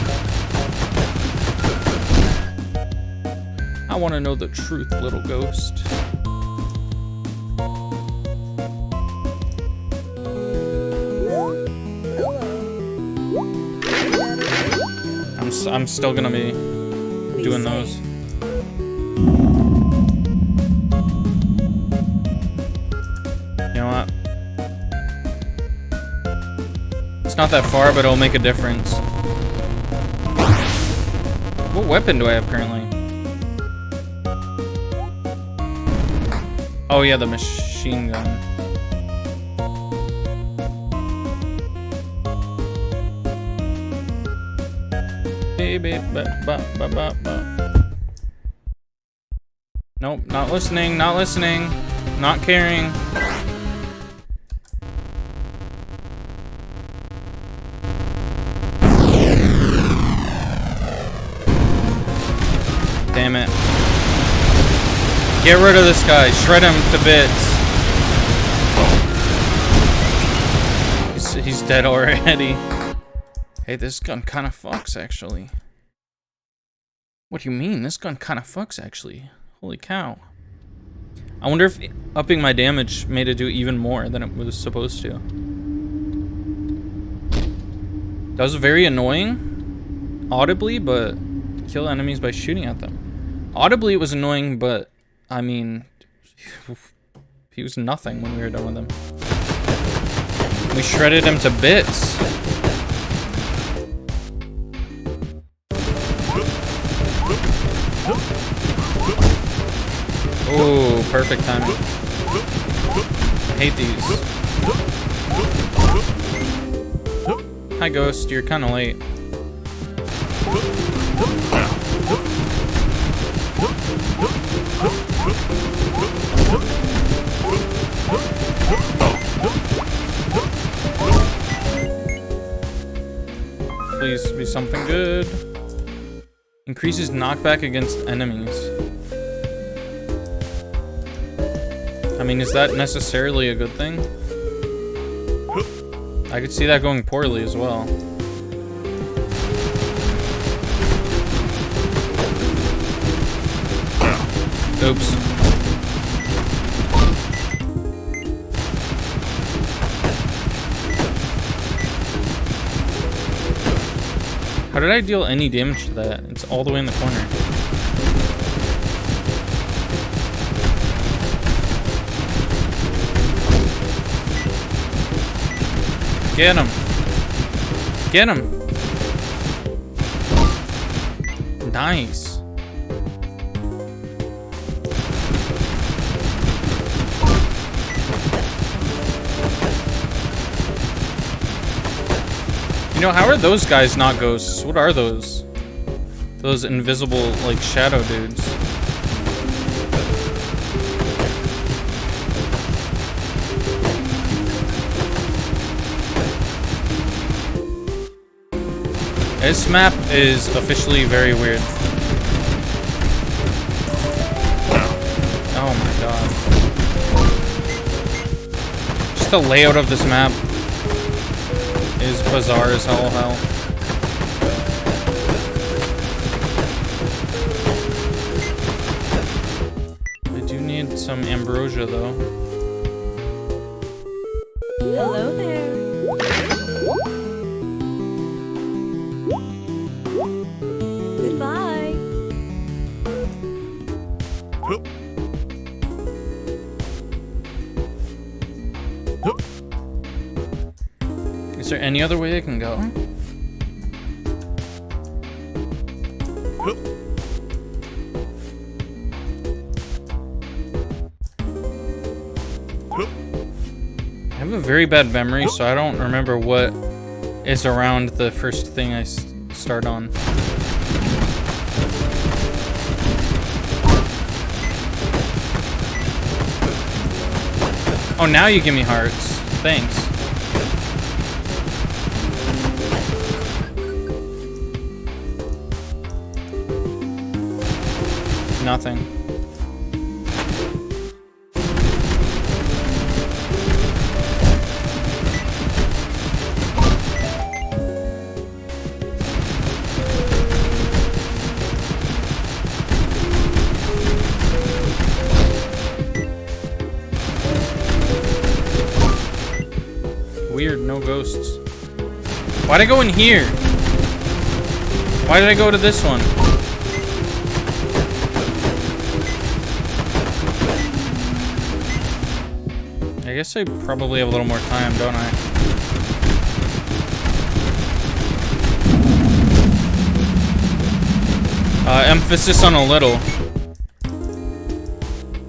I want to know the truth, little ghost. I'm still gonna be doing those. You know what? It's not that far, but it'll make a difference. What weapon do I have currently? Oh yeah, the machine gun. Nope, not listening, not listening, not caring. Damn it. Get rid of this guy, shred him to bits. He's dead already. Hey, this gun kind of fucks, actually. What do you mean? This gun kind of fucks, actually. Holy cow. I wonder if upping my damage made it do even more than it was supposed to. That was very annoying, audibly, but kill enemies by shooting at them. Audibly, it was annoying, but, I mean, he was nothing when we were done with him. We shredded him to bits. Oh, perfect timing. I hate these. Hi, Ghost. You're kind of late. Please be something good. Increases knockback against enemies. I mean, is that necessarily a good thing? I could see that going poorly as well. Oops. How did I deal any damage to that? It's all the way in the corner. Get him. Get him. Nice. You know, how are those guys not ghosts? What are those? Those invisible, like, shadow dudes. This map is officially very weird. Oh my god. Just the layout of this map is bizarre as hell. I do need some ambrosia though. Hello there. Goodbye. Is there any other way I can go? I have a very bad memory, so I don't remember what is around the first thing I start on. Oh, now you give me hearts. Thanks. Nothing. Weird, no ghosts. Why'd I go in here? Why did I go to this one? I guess I probably have a little more time, don't I? Emphasis on a little.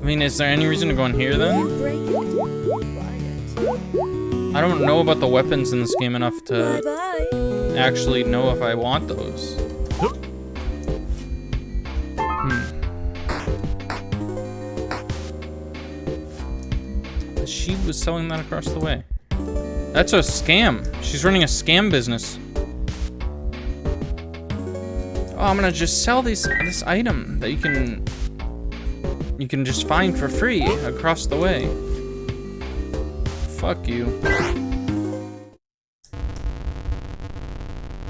I mean, is there any reason to go in here then? I don't know about the weapons in this game enough to actually know if I want those. She was selling that across the way. That's a scam. She's running a scam business. Oh, I'm gonna just sell this item that you can just find for free across the way. Fuck you.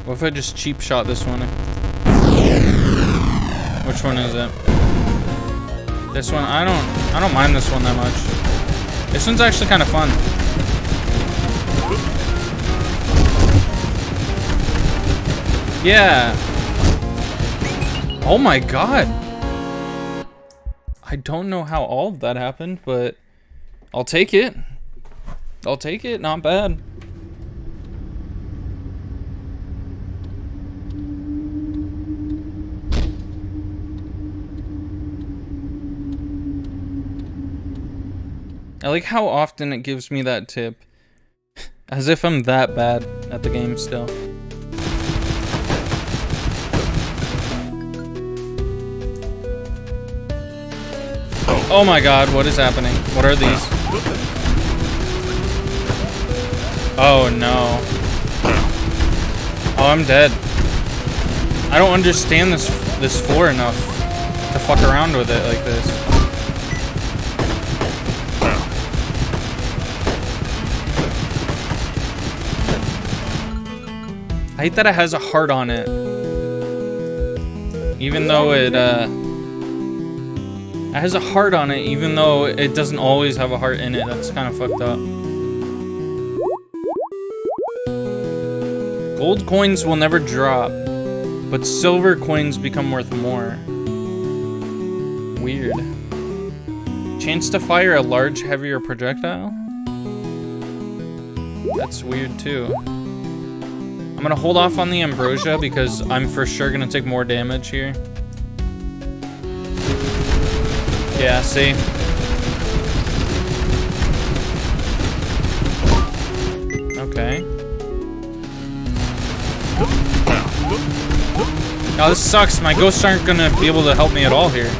What if I just cheap shot this one? Which one is it? This one? I don't mind this one that much. This one's actually kind of fun. Yeah. Oh my god. I don't know how all of that happened, but I'll take it. I'll take it. Not bad. I like how often it gives me that tip. As if I'm that bad at the game still. Oh my god, what is happening? What are these? Oh no. Oh, I'm dead. I don't understand this floor enough to fuck around with it like this. I hate that it has a heart on it. Even though it has a heart on it, even though it doesn't always have a heart in it. That's kind of fucked up. Gold coins will never drop. But silver coins become worth more. Weird. Chance to fire a large, heavier projectile? That's weird too. I'm gonna hold off on the ambrosia because I'm for sure gonna take more damage here. Yeah, see? Okay. Oh, this sucks. My ghosts aren't gonna be able to help me at all here.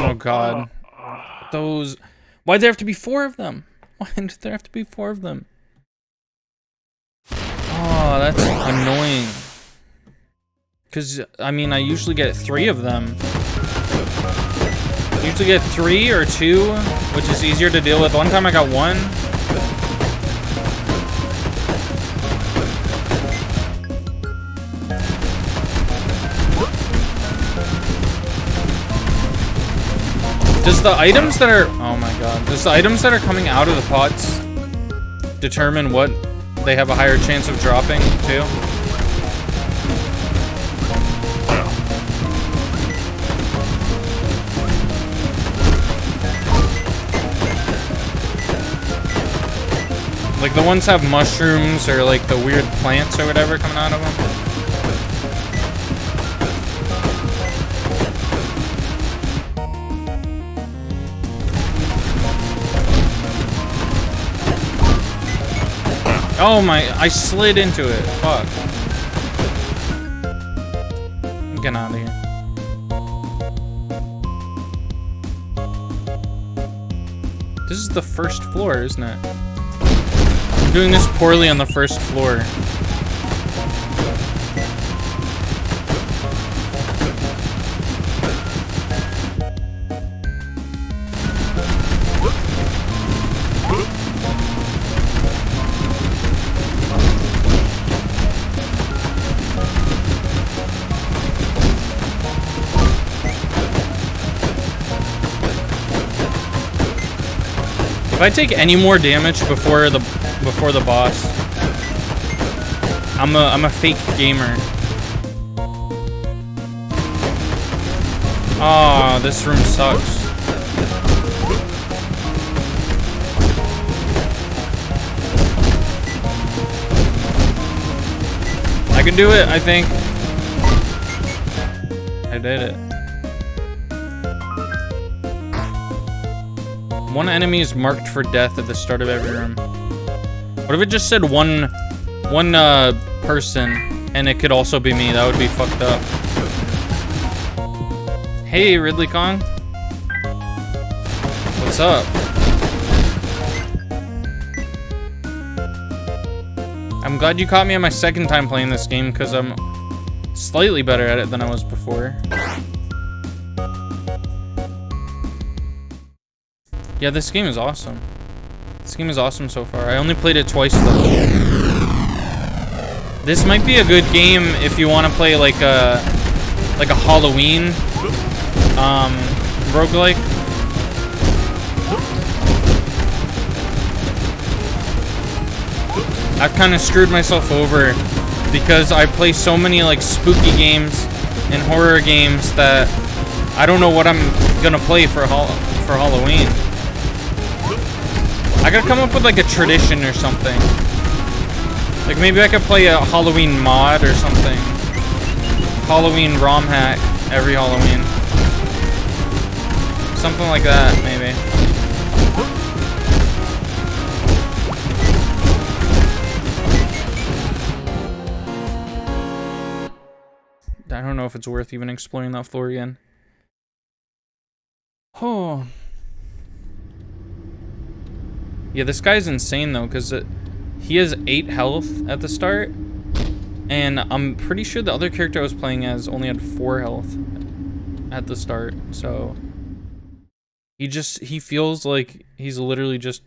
Oh god. Those... Why'd there have to be 4 of them? Why did there have to be 4 of them? Oh, that's annoying. Because, I mean, I usually get 3 of them. I usually get 3 or 2, which is easier to deal with. One time I got 1. Does the items that are... Oh my god. Does the items that are coming out of the pots determine what they have a higher chance of dropping, too? Like the ones have mushrooms or like the weird plants or whatever coming out of them? Oh my, I slid into it. Fuck. I'm getting out of here. This is the first floor, isn't it? I'm doing this poorly on the first floor. If I take any more damage before the boss, I'm a fake gamer. Oh, this room sucks. I can do it, I think. I did it. One enemy is marked for death at the start of every room. What if it just said one person, and it could also be me? That would be fucked up. Hey, Ridley Kong. What's up? I'm glad you caught me on my second time playing this game, because I'm slightly better at it than I was before. Yeah, this game is awesome. This game is awesome so far. I only played it twice though. This might be a good game if you want to play like a Halloween roguelike. I've kind of screwed myself over because I play so many like spooky games and horror games that I don't know what I'm gonna play for Halloween. I gotta come up with like a tradition or something. Like maybe I could play a Halloween mod or something. Halloween ROM hack every Halloween. Something like that, maybe. I don't know if it's worth even exploring that floor again. Oh. Yeah, this guy's insane though, because he has 8 health at the start, and I'm pretty sure the other character I was playing as only had 4 health at the start, so he feels like he's literally just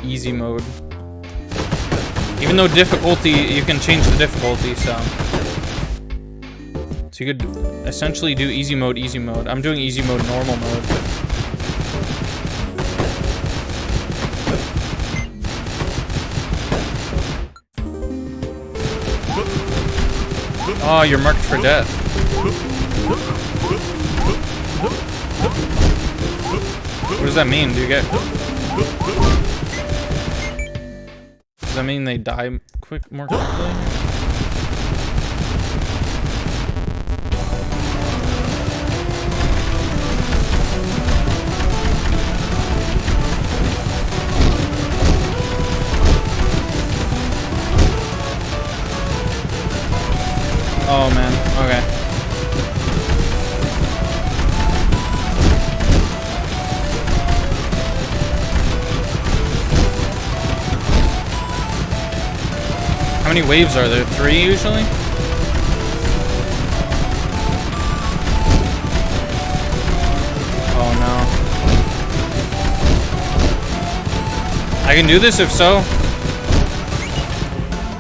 easy mode. Even though difficulty, you can change the difficulty, so you could essentially do easy mode, easy mode. I'm doing easy mode, normal mode. Oh, you're marked for death. What does that mean? Do you get... Does that mean they die more quickly? Oh man, okay. How many waves are there? 3 usually? Oh no. I can do this if so.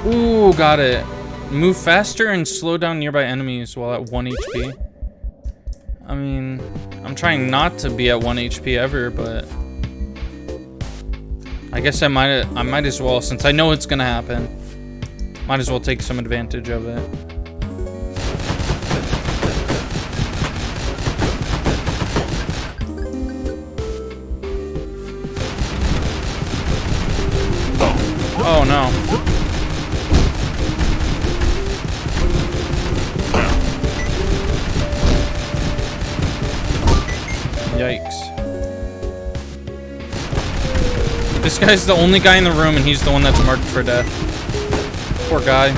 Ooh, got it. Move faster and slow down nearby enemies while at 1 HP. I mean, I'm trying not to be at 1 HP ever, but I guess I might as well, since I know it's gonna happen. Might as well take some advantage of it. Oh no. Yikes. This guy's the only guy in the room and he's the one that's marked for death. Poor guy.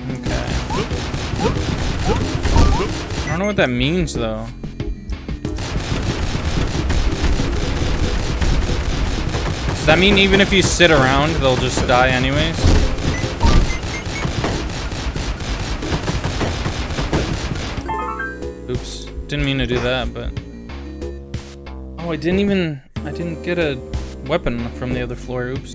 Okay. I don't know what that means though. Does that mean even if you sit around, they'll just die anyways? Oops. Didn't mean to do that, but... Oh, I didn't get a weapon from the other floor. Oops.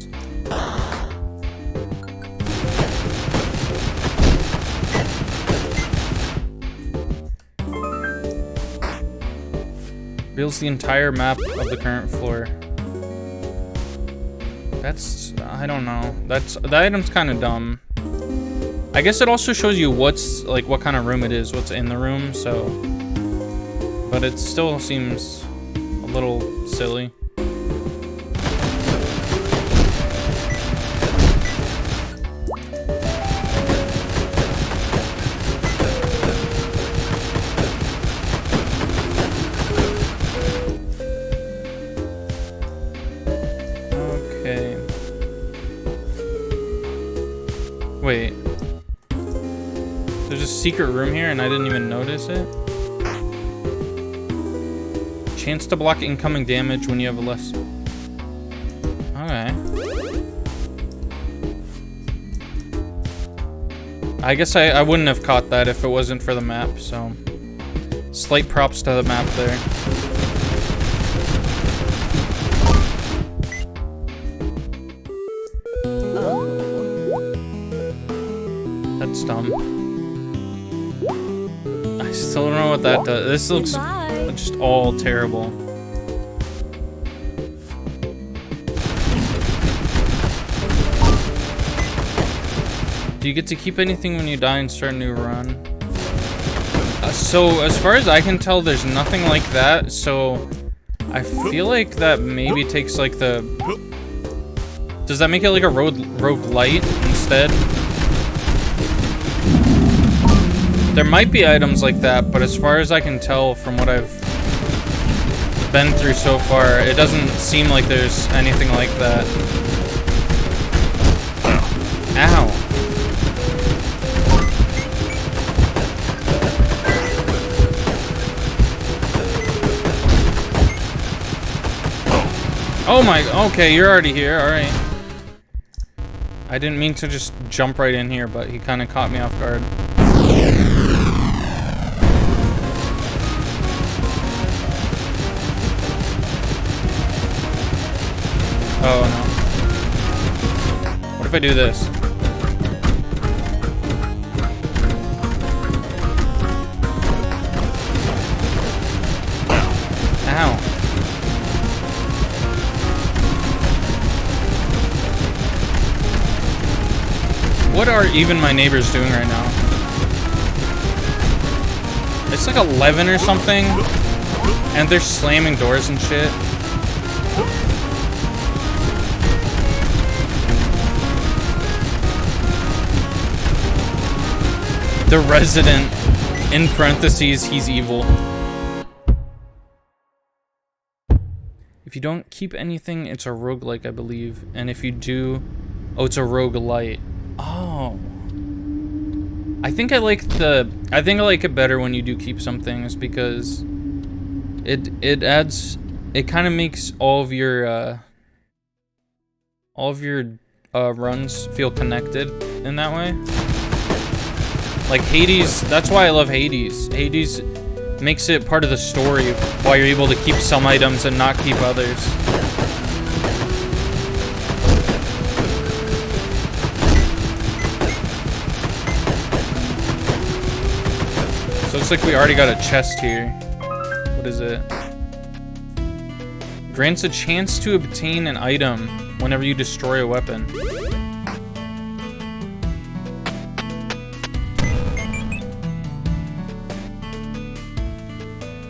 Reveals the entire map of the current floor. That's, I don't know. The item's kind of dumb. I guess it also shows you what's, like, what kind of room it is, what's in the room, so. But it still seems a little silly. Wait. There's a secret room here and I didn't even notice it? Chance to block incoming damage when you have a less... Okay. I guess I wouldn't have caught that if it wasn't for the map, so... Slight props to the map there. That's dumb. I still don't know what that does. This looks just all terrible. Do you get to keep anything when you die and start a new run? So, as far as I can tell, there's nothing like that, so I feel like that maybe takes like the... Does that make it like a roguelite instead? There might be items like that, but as far as I can tell from what I've been through so far, it doesn't seem like there's anything like that. Ow. Oh my, okay, you're already here, alright. I didn't mean to just jump right in here, but he kind of caught me off guard. Oh no. What if I do this? What are even my neighbors doing right now? It's like 11 or something, and they're slamming doors and shit. The resident, in parentheses, he's evil. If you don't keep anything, it's a roguelike, I believe. And if you do... Oh, it's a roguelite. Oh. I think I like it better when you do keep some things, because it adds... It kind of makes all of your runs feel connected in that way. Like Hades, that's why I love Hades. Hades makes it part of the story while you're able to keep some items and not keep others. So it looks like we already got a chest here. What is it? Grants a chance to obtain an item whenever you destroy a weapon.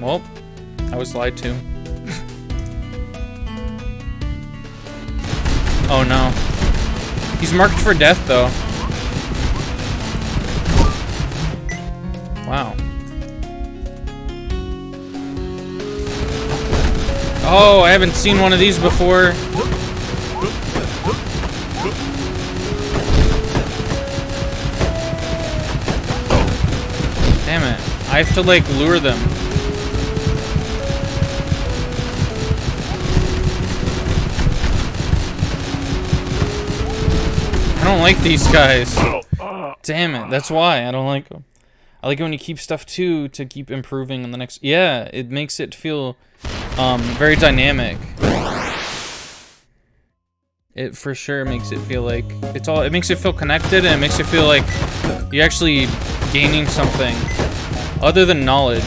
Well, I was lied to. Oh no. He's marked for death though. Wow. Oh, I haven't seen one of these before. Damn it. I have to like lure them. I don't like these guys. Damn it, that's why I don't like them. I like it when you keep stuff too to keep improving in the next... Yeah, it makes it feel very dynamic. It for sure makes it feel like it makes it feel connected, and it makes it feel like you're actually gaining something other than knowledge.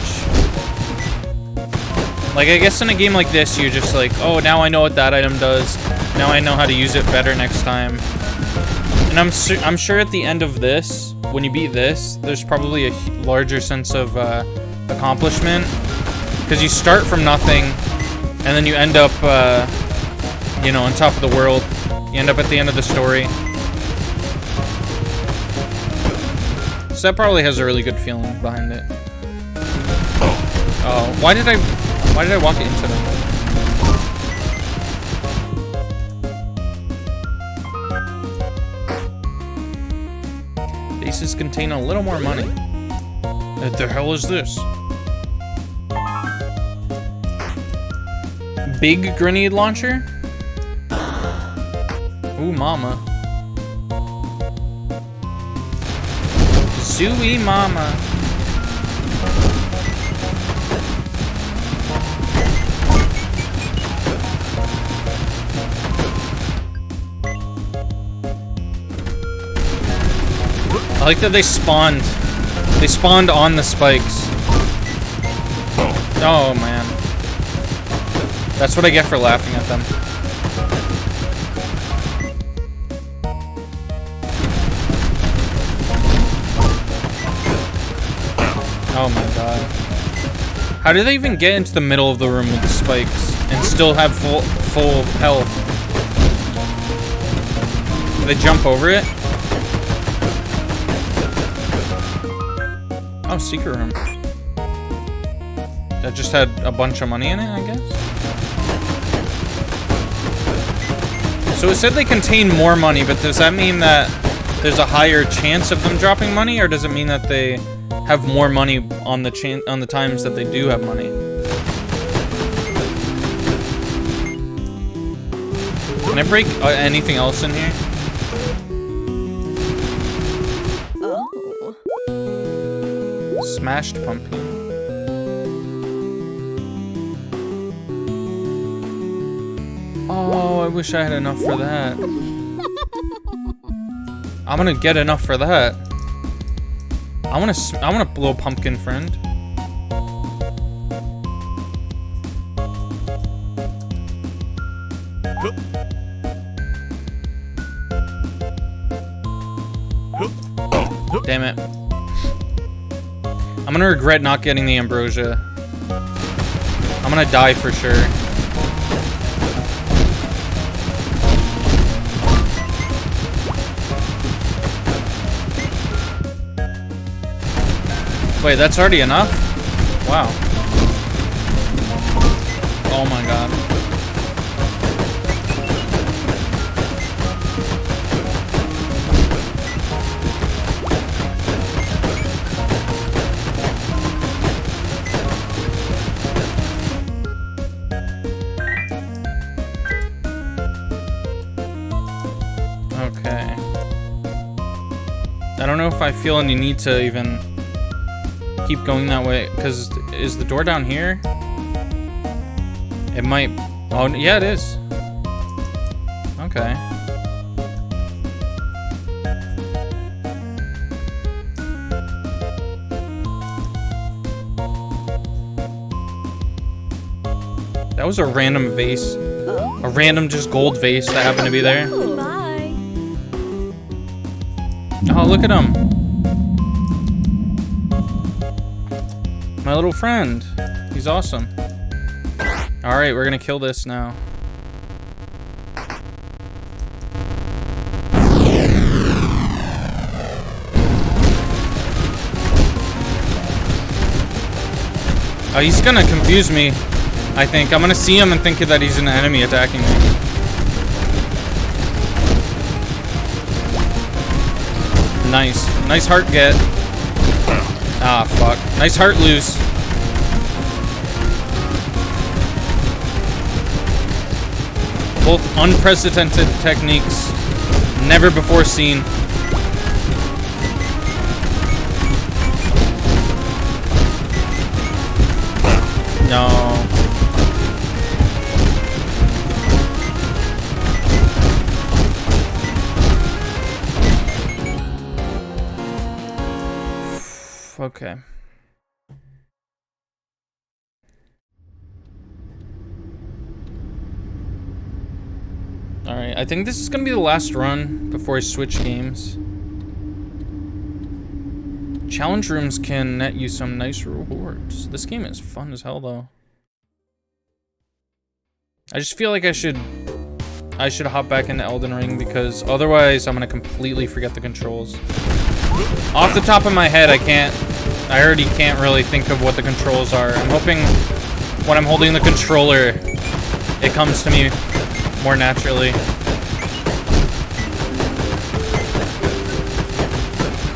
Like, I guess in a game like this, you're just like, oh, now I know what that item does. Now I know how to use it better next time. And I'm sure at the end of this, when you beat this, there's probably a larger sense of accomplishment. Because you start from nothing, and then you end up, you know, on top of the world. You end up at the end of the story. So that probably has a really good feeling behind it. Oh, why did I walk into them? Bases contain a little more money. What the hell is this? Big grenade launcher? Ooh, mama. Zooey mama. I like that they spawned. They spawned on the spikes. Oh, man. That's what I get for laughing at them. Oh my god. How do they even get into the middle of the room with the spikes and still have full health? Do they jump over it? Oh, secret room. That just had a bunch of money in it, I guess? So it said they contain more money, but does that mean that there's a higher chance of them dropping money, or does it mean that they have more money on the times that they do have money? Can I break anything else in here? Oh. Smashed pumpkin. Oh, I wish I had enough for that. I'm gonna get enough for that. I want a little pumpkin friend. I'm gonna regret not getting the ambrosia. I'm gonna die for sure. Wait, that's already enough? Wow. Oh my god. Okay. I don't know if I feel any need to even keep going that way, because is the door down here? It might. Oh, yeah, it is. Okay. That was a random vase. A random just gold vase that happened to be there. Bye. Oh, look at him. My little friend. He's awesome. Alright, we're gonna kill this now. Oh, he's gonna confuse me, I think. I'm gonna see him and think that he's an enemy attacking me. Nice. Nice heart get. Ah, fuck. Nice heart lose. Both unprecedented techniques, never before seen. No. Okay. Alright, I think this is gonna be the last run before I switch games. Challenge rooms can net you some nice rewards. This game is fun as hell, though. I just feel like I should hop back into Elden Ring, because otherwise I'm gonna completely forget the controls. Off the top of my head, I already can't really think of what the controls are. I'm hoping when I'm holding the controller, it comes to me more naturally.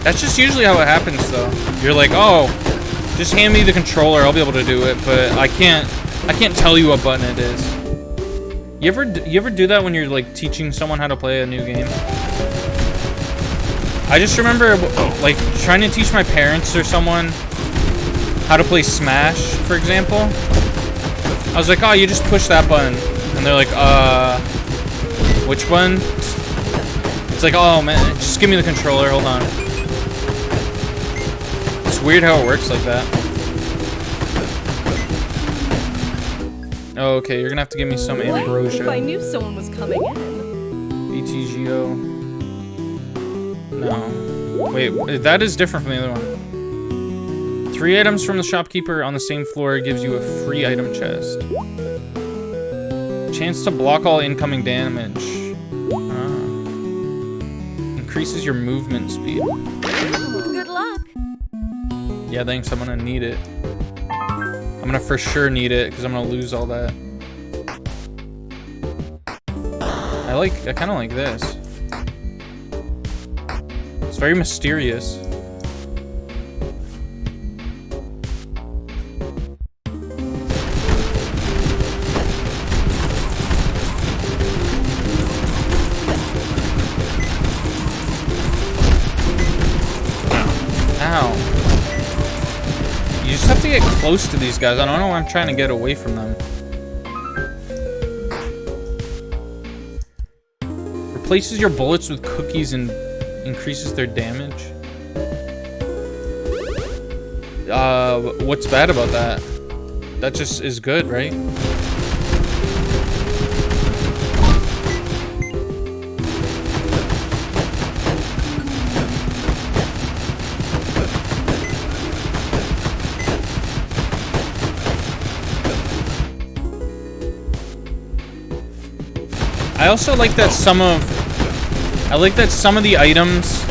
That's just usually how it happens, though. You're like, oh, just hand me the controller, I'll be able to do it, but I can't tell you what button it is. You ever do that when you're like teaching someone how to play a new game? I just remember like trying to teach my parents or someone how to play Smash, for example. I was like, oh, you just push that button. And they're like, which one? It's like, oh man, just give me the controller, hold on. It's weird how it works like that. Oh, okay, you're gonna have to give me some ambrosia. If I knew someone was coming in. BTGO. No. Wait, that is different from the other one. 3 items from the shopkeeper on the same floor gives you a free item chest. Chance to block all incoming damage. Increases your movement speed. Good luck. Yeah, thanks. I'm gonna need it. I'm gonna for sure need it because I'm gonna lose all that. I kind of like this. It's very mysterious. Ow. You just have to get close to these guys. I don't know why I'm trying to get away from them. Replaces your bullets with cookies and increases their damage. What's bad about that? That just is good, right? I also like that some of the items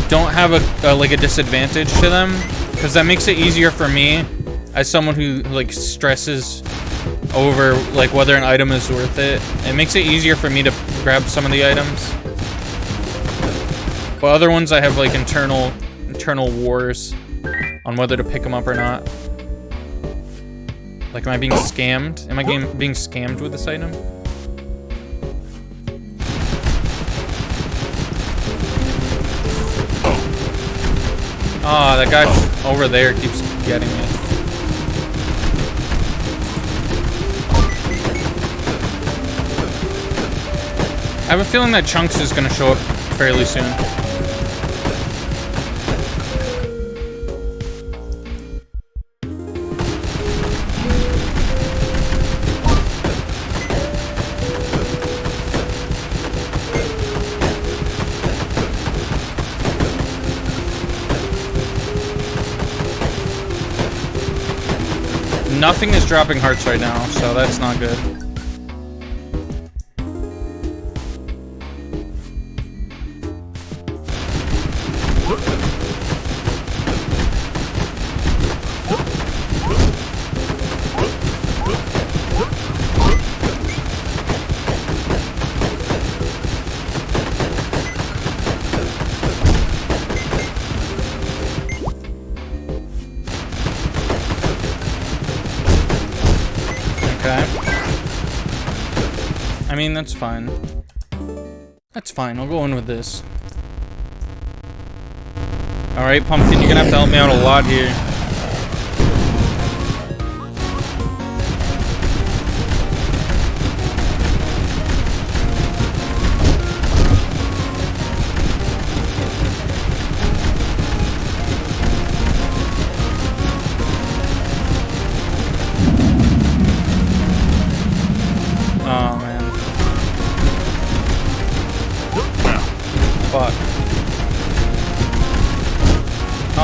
don't have a like a disadvantage to them, because that makes it easier for me as someone who like stresses over like whether an item is worth it. It makes it easier for me to grab some of the items. But other ones I have like internal wars on whether to pick them up or not. Like, am I being scammed? Am I being scammed with this item? Ah, that guy over there keeps getting me. I have a feeling that Chunks is gonna show up fairly soon. Nothing is dropping hearts right now, so that's not good. I mean, that's fine. That's fine, I'll go in with this. Alright, Pumpkin, you're gonna have to help me out a lot here.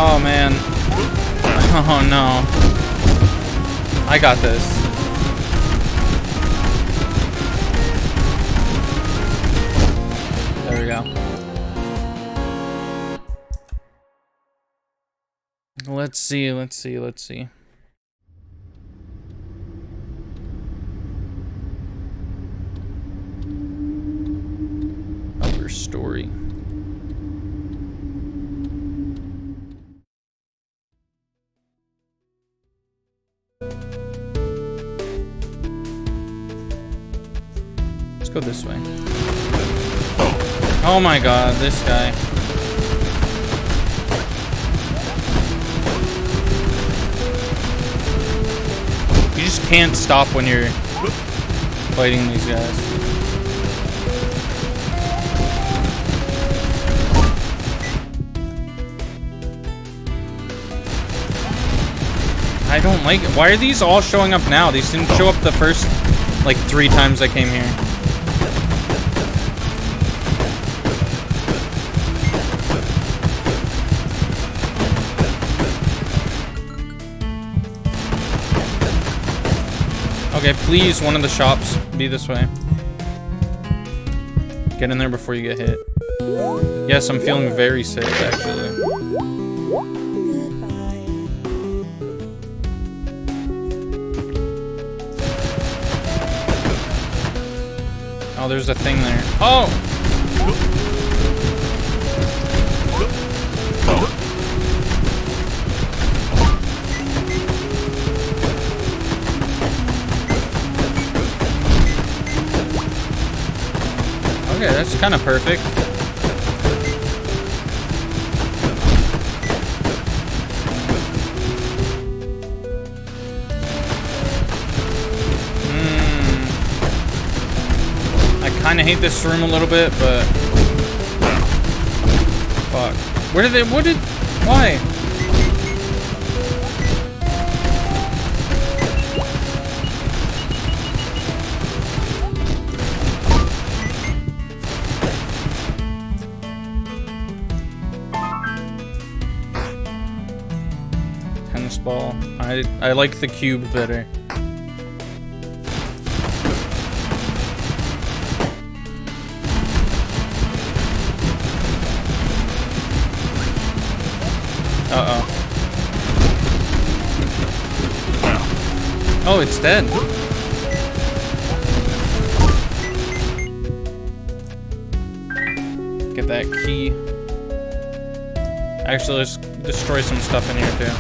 Oh man. Oh no. I got this. There we go. Let's see. Upper story. Let's go this way. Oh my god, this guy. You just can't stop when you're fighting these guys. I don't like it. Why are these all showing up now? These didn't show up the first, like, 3 times I came here. Okay, please, one of the shops be this way. Get in there before you get hit. Yes, I'm feeling very sick, actually. Oh, there's a thing there. Oh! Okay, that's kind of perfect. I kind of hate this room a little bit, but fuck. Why? Tennis ball. I like the cube better. Uh-oh. Oh, it's dead. Get that key. Actually, let's destroy some stuff in here too.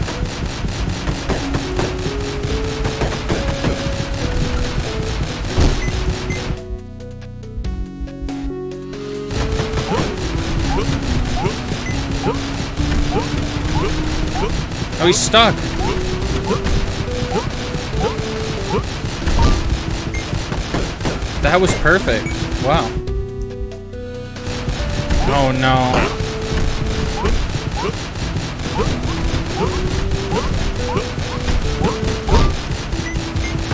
Oh, he's stuck. That was perfect. Wow. Oh no.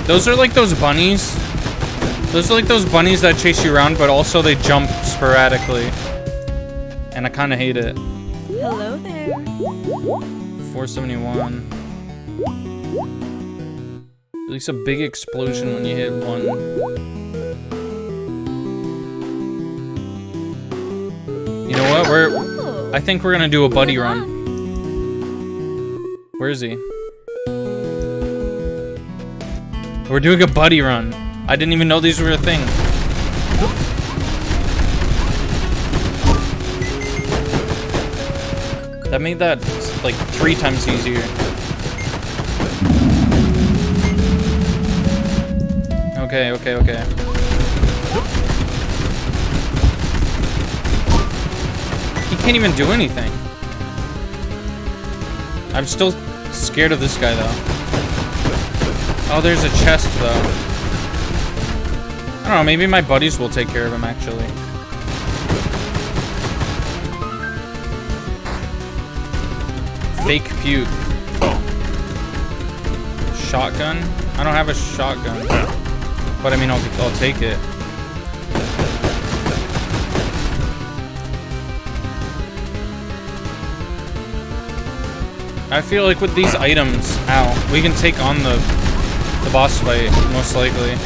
Those are like those bunnies. Those are like those bunnies that chase you around, but also they jump sporadically. And I kind of hate it. Hello there. 471. At least a big explosion when you hit one. You know what? I think we're gonna do a buddy run. Where is he? We're doing a buddy run. I didn't even know these were a thing. That made that like 3 times easier. Okay. He can't even do anything. I'm still scared of this guy though. Oh, there's a chest though. I don't know, maybe my buddies will take care of him actually. Fake puke. Shotgun? I don't have a shotgun. But I mean, I'll take it. I feel like with these items, ow, we can take on the boss fight, most likely.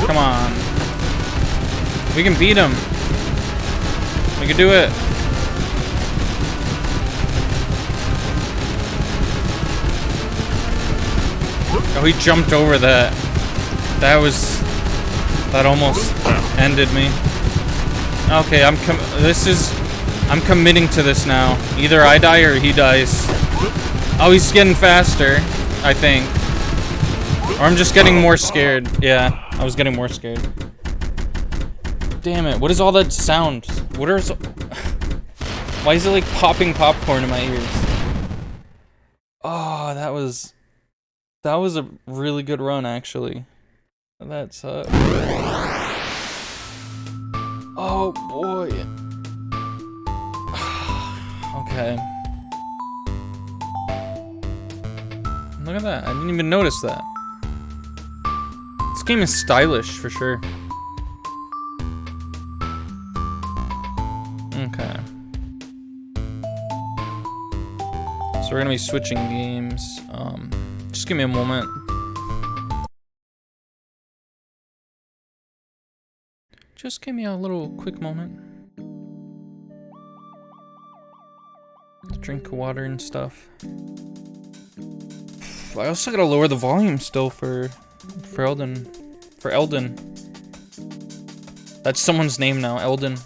Come on. We can beat him. We can do it. Oh, he jumped over that. That almost ended me. Okay, I'm committing to this now. Either I die or he dies. Oh, he's getting faster, I think. Or I'm just getting more scared. Yeah, I was getting more scared. Damn it, what is all that sound? Why is it like popping popcorn in my ears? Oh, that was a really good run, actually. That sucked. Oh, boy. Okay. Look at that, I didn't even notice that. This game is stylish, for sure. Okay. So we're gonna be switching games. Just give me a moment. Just give me a little quick moment. Drink water and stuff. I also gotta lower the volume still for Elden. For Elden. That's someone's name now, Elden.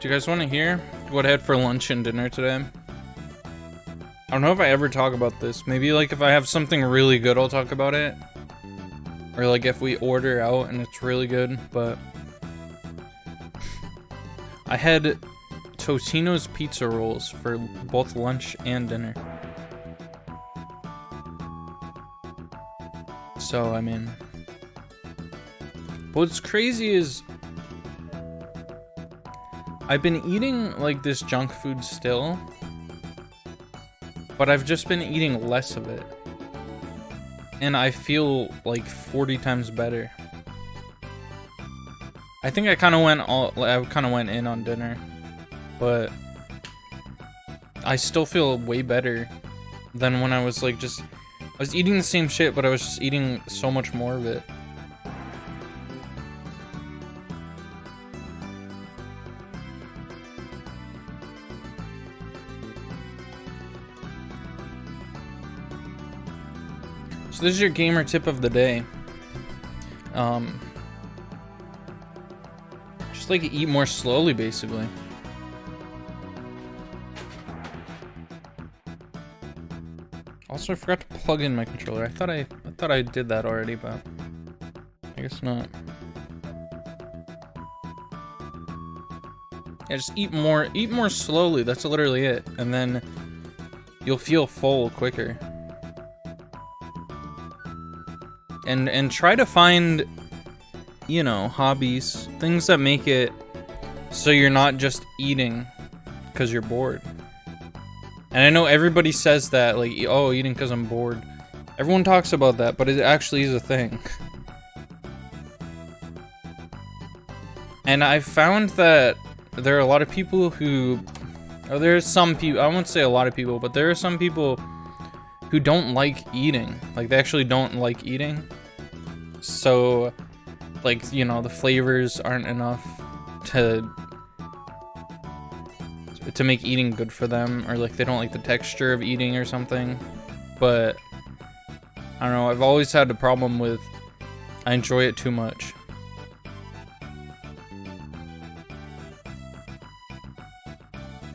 Do you guys want to hear what I had for lunch and dinner today? I don't know if I ever talk about this. Maybe like if I have something really good, I'll talk about it. Or like if we order out and it's really good, but I had Totino's pizza rolls for both lunch and dinner. So, I mean, what's crazy is I've been eating like this junk food still, but I've just been eating less of it. And I feel like 40 times better. I think I kind of went in on dinner, but I still feel way better than when I was like I was eating the same shit, but I was just eating so much more of it. So this is your gamer tip of the day. Just like eat more slowly, basically. Also, I forgot to plug in my controller. I thought I did that already, but I guess not. Yeah, just eat more slowly. That's literally it, and then you'll feel full quicker. And try to find, you know, hobbies, things that make it so you're not just eating because you're bored. And I know everybody says that, like, oh, eating because I'm bored. Everyone talks about that, but it actually is a thing. And I've found that there are a lot of people who, or there's some people, I won't say a lot of people, but there are some people who don't like eating. Like, they actually don't like eating. So, like, you know, the flavors aren't enough to make eating good for them, or like they don't like the texture of eating or something. But I don't know, I've always had a problem with I enjoy it too much.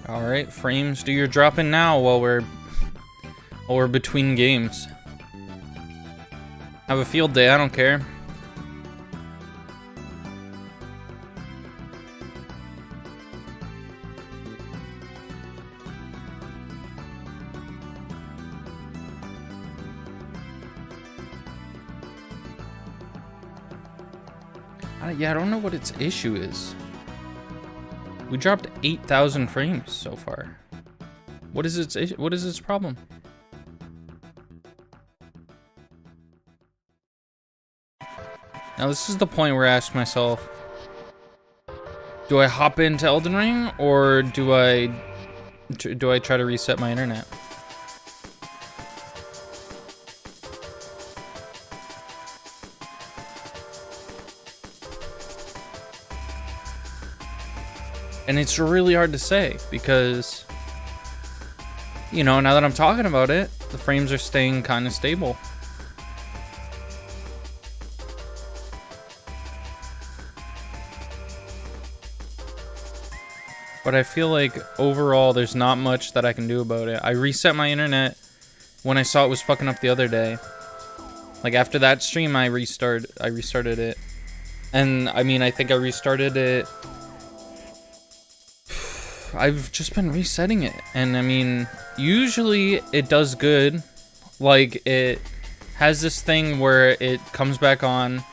Alright, frames, do your dropping now while we're between games. Have a field day, I don't care. Yeah, I don't know what its issue is. We dropped 8,000 frames so far. What is its issue? What is its problem? Now this is the point where I ask myself, do I hop into Elden Ring or do I try to reset my internet? And it's really hard to say because, you know, now that I'm talking about it, the frames are staying kind of stable. But I feel like overall there's not much that I can do about it. I reset my internet when I saw it was fucking up the other day. Like after that stream I restarted it. And I mean, I think I restarted it. I've just been resetting it, and I mean, usually it does good. Like, it has this thing where it comes back on,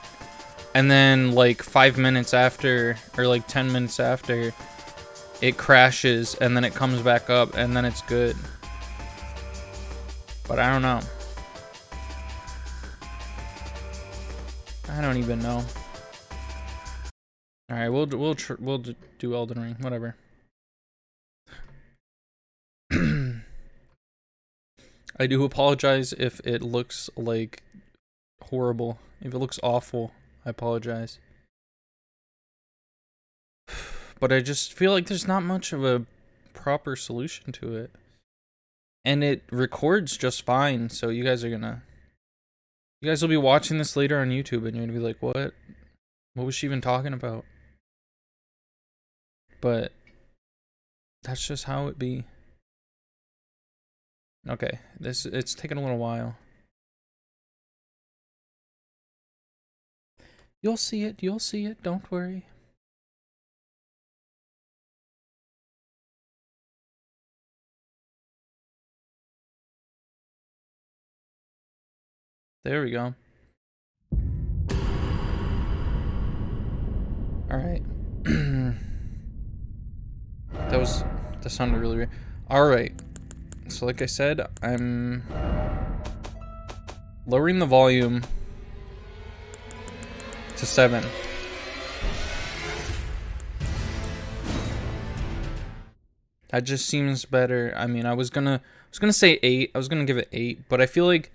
and then like 5 minutes after, or like 10 minutes after, it crashes, and then it comes back up, and then it's good. but I don't know. I don't even know. All right, we'll do Elden Ring, whatever. I do apologize if it looks like horrible. If it looks awful, I apologize. But I just feel like there's not much of a proper solution to it. And it records just fine, so you guys will be watching this later on YouTube and you're gonna be like, what was she even talking about? But that's just how it be. Okay, it's taking a little while. You'll see it, don't worry. There we go. Alright. That sounded really weird. Alright. So like I said, I'm lowering the volume to 7. That just seems better. I mean, I was gonna say 8. I was gonna give it 8, but I feel like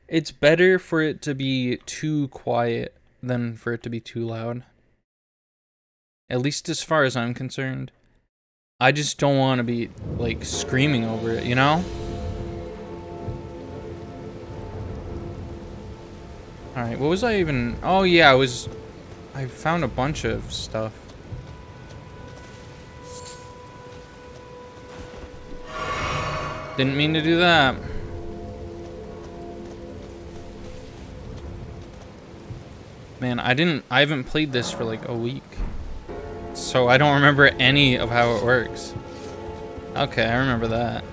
it's better for it to be too quiet than for it to be too loud. At least as far as I'm concerned. I just don't want to be, like, screaming over it, you know? Alright, what was I even... Oh, yeah, I found a bunch of stuff. Didn't mean to do that. Man, I haven't played this for, like, a week. So I don't remember any of how it works. Okay, I remember that.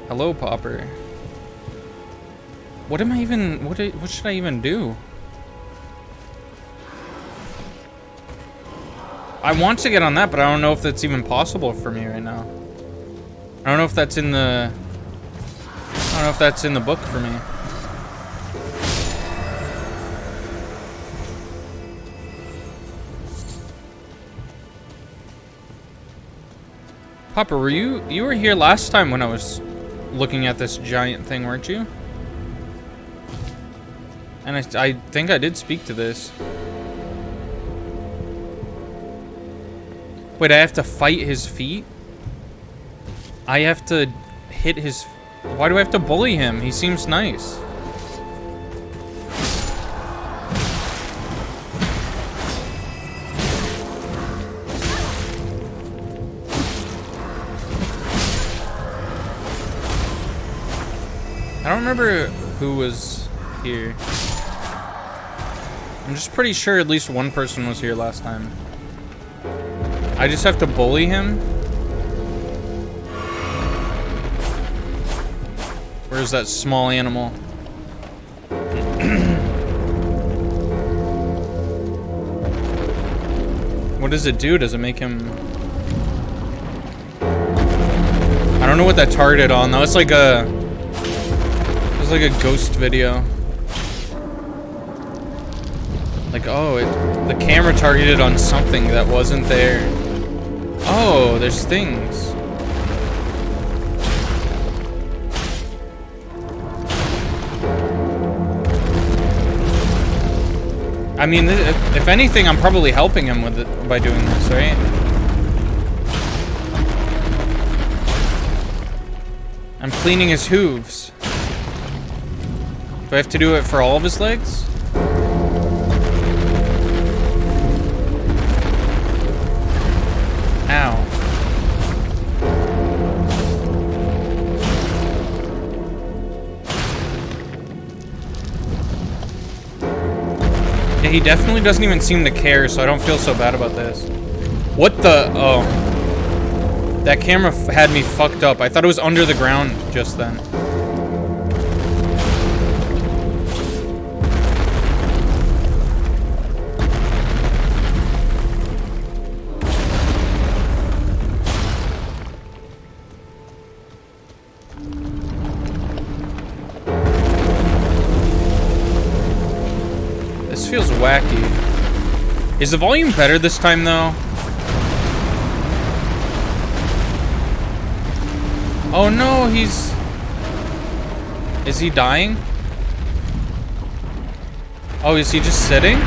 Hello, Popper. What am I even... What should I even do? I want to get on that, but I don't know if that's even possible for me right now. I don't know if that's in the... I don't know if that's in the book for me. Papa, you were here last time when I was looking at this giant thing, weren't you? And I think I did speak to this. Wait, I have to fight his feet? I have to hit his... Why do I have to bully him? He seems nice. I don't remember who was here. I'm just pretty sure at least one person was here last time. I just have to bully him? Where's that small animal? What does it do? Does it make him... I don't know what that targeted on. That was like a... It was like a ghost video. Like, oh, the camera targeted on something that wasn't there. Oh, there's things. I mean, if anything, I'm probably helping him with it by doing this, right? I'm cleaning his hooves. Do I have to do it for all of his legs? Ow. Yeah, he definitely doesn't even seem to care, so I don't feel so bad about this. What the... Oh. That camera had me fucked up. I thought it was under the ground just then. This feels wacky. Is the volume better this time, though? Oh no, he's... Is he dying? Oh, is he just sitting?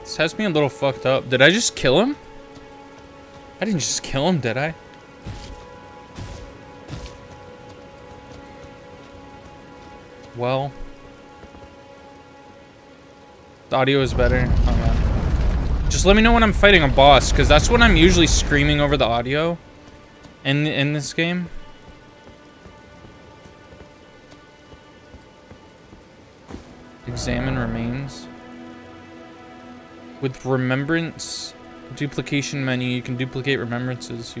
This has me a little fucked up. Did I just kill him? I didn't just kill him, did I? Well... The audio is better. Oh, yeah. Just let me know when I'm fighting a boss, because that's when I'm usually screaming over the audio in this game. Examine remains. With remembrance duplication menu, you can duplicate remembrances.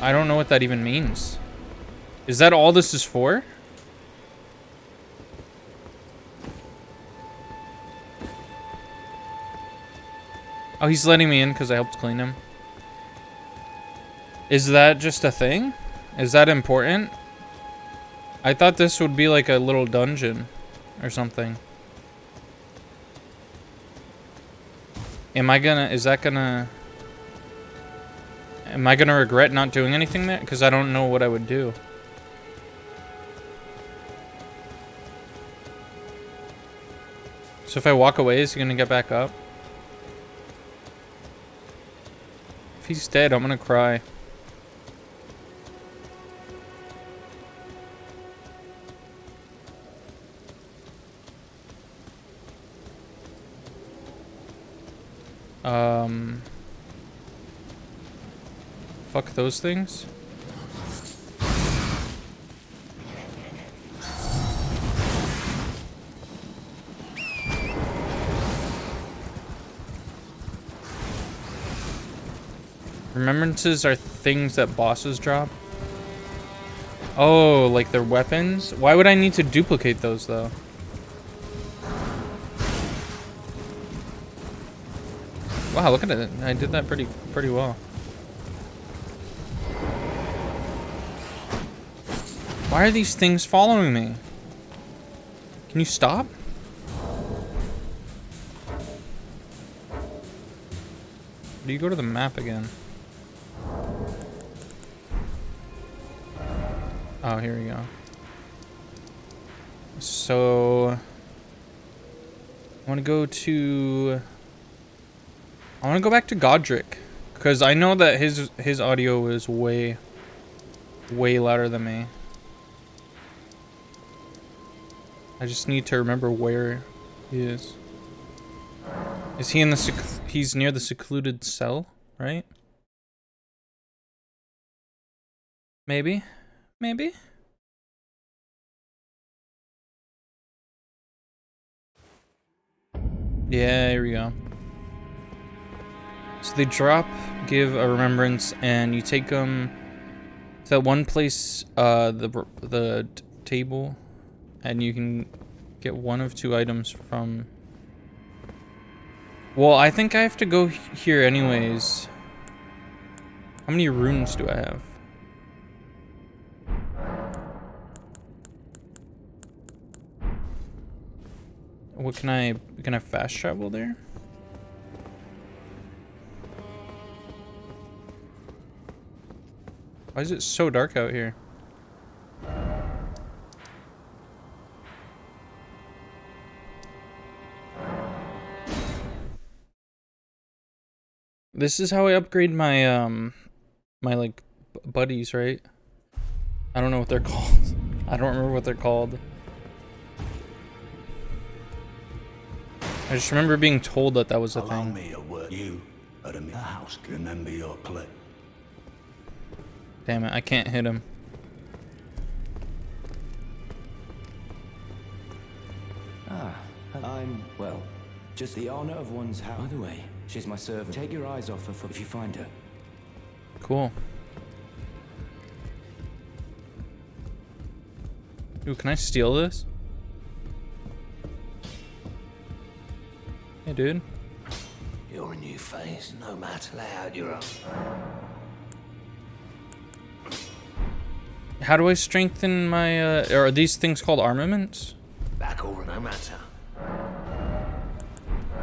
I don't know what that even means. Is that all this is for? Oh, he's letting me in because I helped clean him. Is that just a thing? Is that important? I thought this would be like a little dungeon or something. Am I gonna regret not doing anything there? Because I don't know what I would do. So if I walk away, is he gonna get back up? If he's dead, I'm gonna cry. Fuck those things. Remembrances are things that bosses drop. Oh, like their weapons? Why would I need to duplicate those though? Wow, look at it. I did that pretty well. Why are these things following me? Can you stop? Do you go to the map again? Oh, here we go. So I want to go back to Godrick because I know that his audio is way louder than me. I just need to remember where he is. Is he in the he's near the secluded cell, right? Maybe. Yeah, here we go. So they drop, give a remembrance, and you take them to that one place, the table, and you can get one of two items from. Well, I think I have to go here anyways. How many runes do I have? What can I fast travel there? Why is it so dark out here? This is how I upgrade my my like buddies, right? I don't know what they're called. I don't remember what they're called. I just remember being told that was a thing. Damn it, I can't hit him. I'm, well, just the honor of one's house. By the way, she's my servant. Take your eyes off her if you find her. Cool. Ooh, can I steal this? Hey, dude. You're a new face, no matter how you're up. How do I strengthen my, are these things called armaments? Back over, no matter.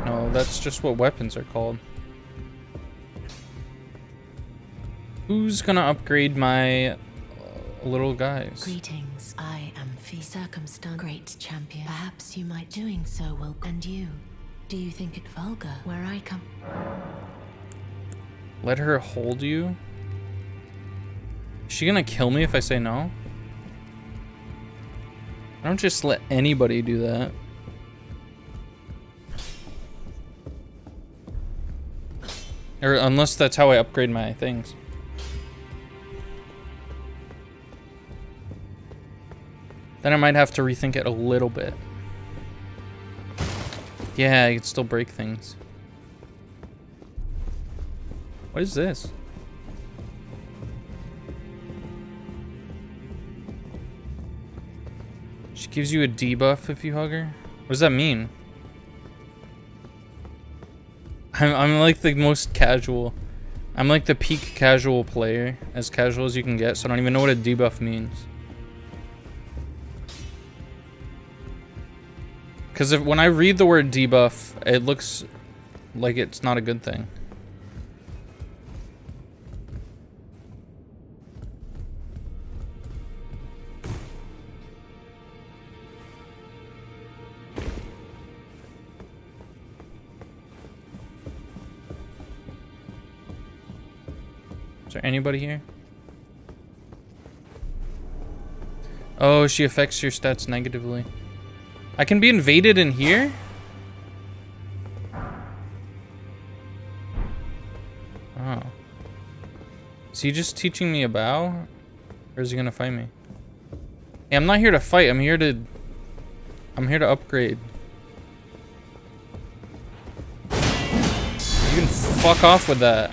No, that's just what weapons are called. Who's gonna upgrade my little guys? Greetings, I am Fee Circumstant, great champion. Perhaps you might doing so will. And you, do you think it vulgar where I come? Let her hold you? Is she gonna kill me if I say no? I don't just let anybody do that. Or unless that's how I upgrade my things. Then I might have to rethink it a little bit. Yeah, I can still break things. What is this? She gives you a debuff if you hug her? What does that mean? I'm like the most casual. I'm like the peak casual player. As casual as you can get, so I don't even know what a debuff means. Because when I read the word debuff, it looks like it's not a good thing. Is there anybody here? Oh, she affects your stats negatively. I can be invaded in here? Oh. Is he just teaching me a bow? Or is he gonna fight me? Hey, I'm not here to fight, I'm here to upgrade. You can fuck off with that.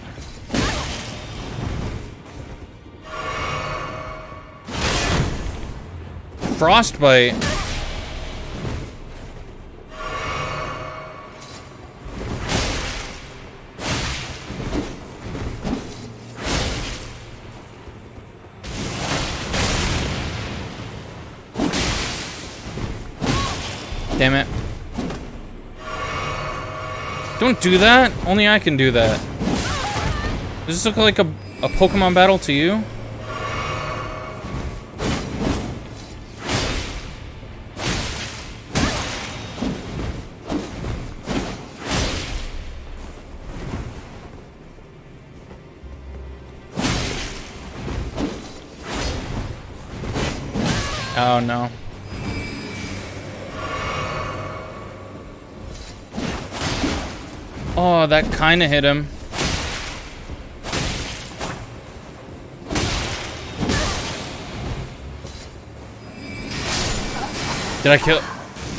Frostbite. Damn it. Don't do that. Only I can do that. Does this look like a Pokemon battle to you? Oh no. Oh, that kind of hit him. Did I kill?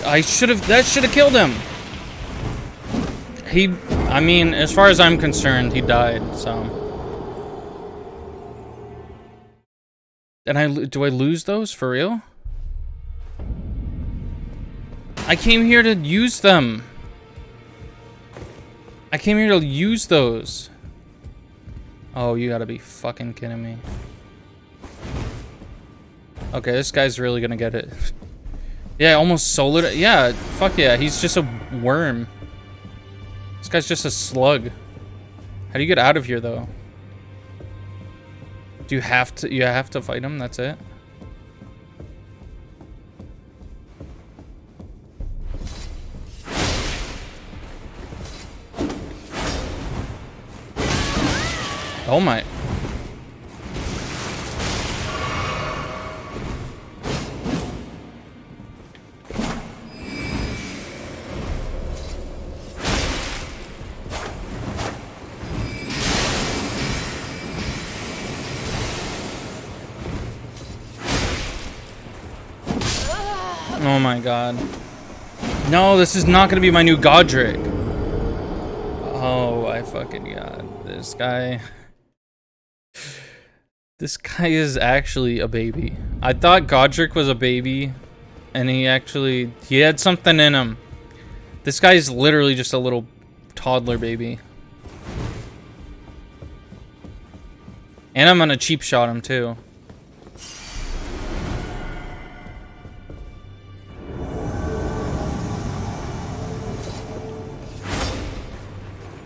I should have. That should have killed him. I mean, as far as I'm concerned, he died. So. And do I lose those for real? I came here to use them. I came here to use those. Oh, you gotta be fucking kidding me. Okay, this guy's really gonna get it. Yeah, I almost soloed it. Yeah, fuck yeah, he's just a worm. This guy's just a slug. How do you get out of here, though? Do you have to fight him? That's it? Oh my. Oh my god. No, this is not gonna be my new Godrick. Oh, I fucking god. This guy. This guy is actually a baby. I thought Godrick was a baby, and he had something in him. This guy's literally just a little toddler baby. And I'm gonna cheap shot him too.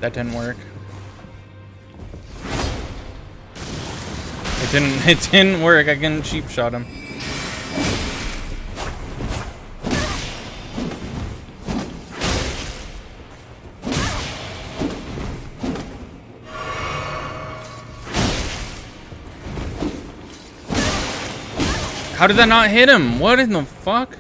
That didn't work. It didn't work. I can cheap shot him. How did that not hit him? What in the fuck?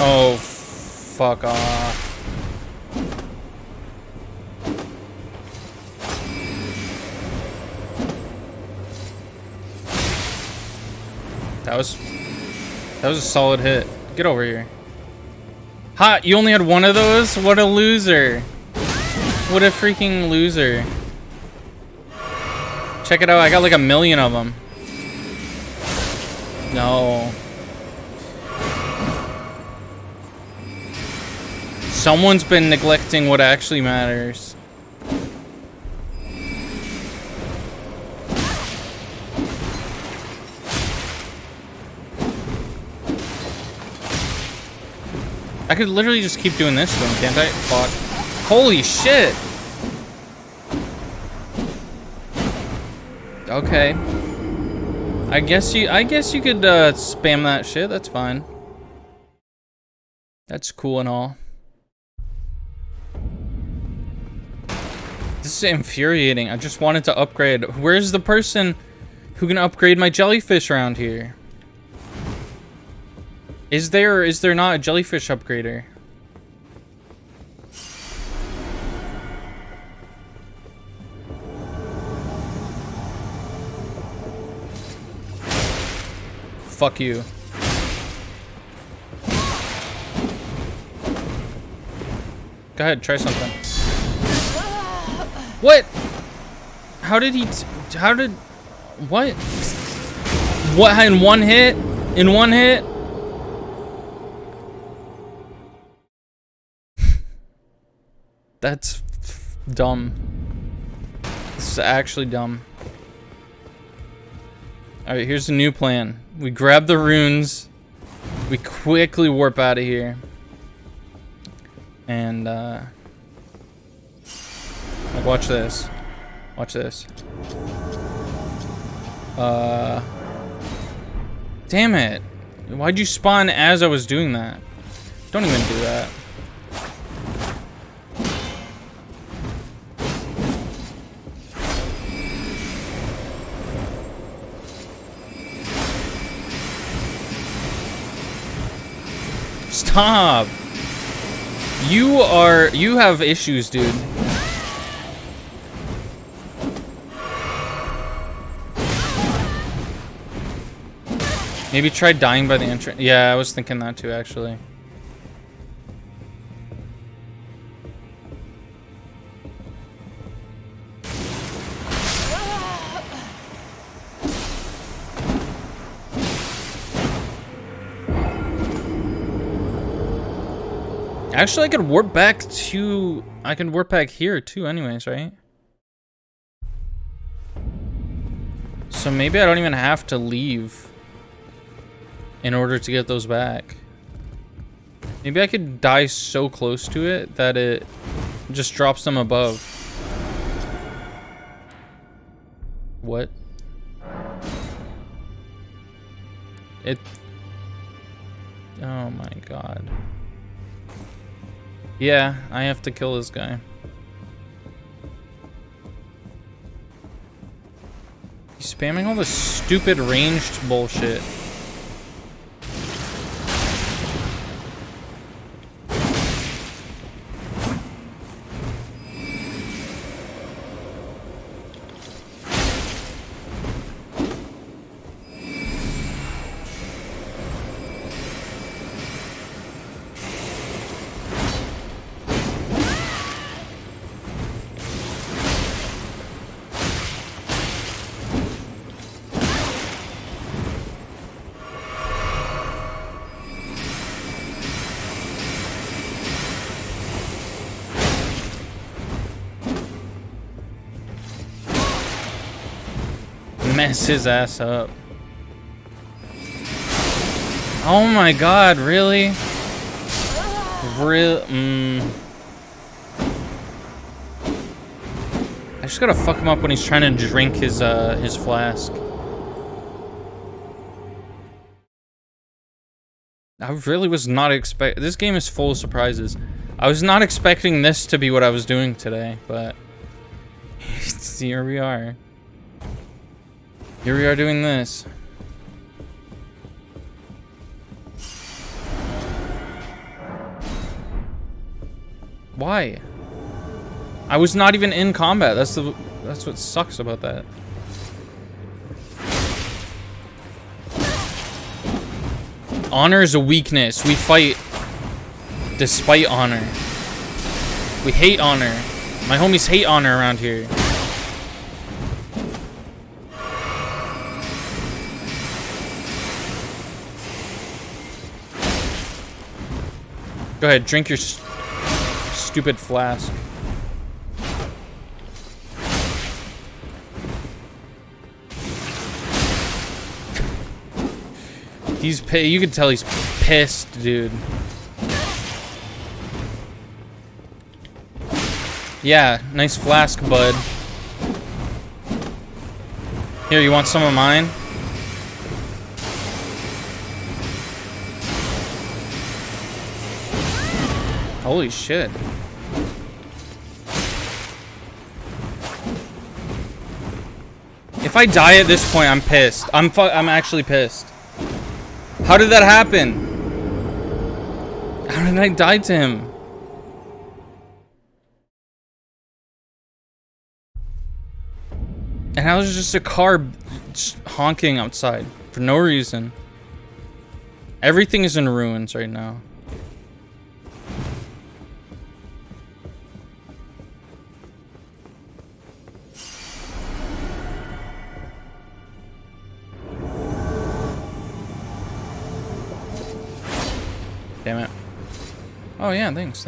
Oh, fuck off. That was a solid hit. Get over here. Ha! You only had one of those? What a loser. What a freaking loser. Check it out. I got like 1,000,000 of them. No. Someone's been neglecting what actually matters. I could literally just keep doing this to him, can't I? Fuck. Holy shit! Okay. I guess you could spam that shit. That's fine. That's cool and all. This is infuriating. I just wanted to upgrade. Where's the person who can upgrade my jellyfish around here? Is there or is there not a jellyfish upgrader? Fuck you. Go ahead, try something. What? How did he? What? What? In one hit? In one hit? That's dumb. This is actually dumb. Alright, here's the new plan. We grab the runes. We quickly warp out of here. And, like, watch this. Watch this. Damn it. Why'd you spawn as I was doing that? Don't even do that. Stop! You have issues, dude. Maybe try dying by the entrance. Yeah, I was thinking that too, actually. Actually, I could warp back to... I can warp back here too anyways, right? So maybe I don't even have to leave in order to get those back. Maybe I could die so close to it that it just drops them above. What? It... Oh my god. Yeah, I have to kill this guy. He's spamming all this stupid ranged bullshit. mess his ass up. Oh my god, really? I just gotta fuck him up when he's trying to drink his flask. I really was not this game is full of surprises. I was not expecting this to be what I was doing today, but here we are. Here we are doing this. Why? I was not even in combat. That's what sucks about that. Honor is a weakness. We fight despite honor. We hate honor. My homies hate honor around here. Go ahead, drink your stupid flask. You can tell he's pissed, dude. Yeah, nice flask, bud. Here, you want some of mine? Holy shit. If I die at this point, I'm pissed. I'm actually pissed. How did that happen? How did I die to him? And how was just a car just honking outside for no reason? Everything is in ruins right now. Damn it. Oh yeah, thanks.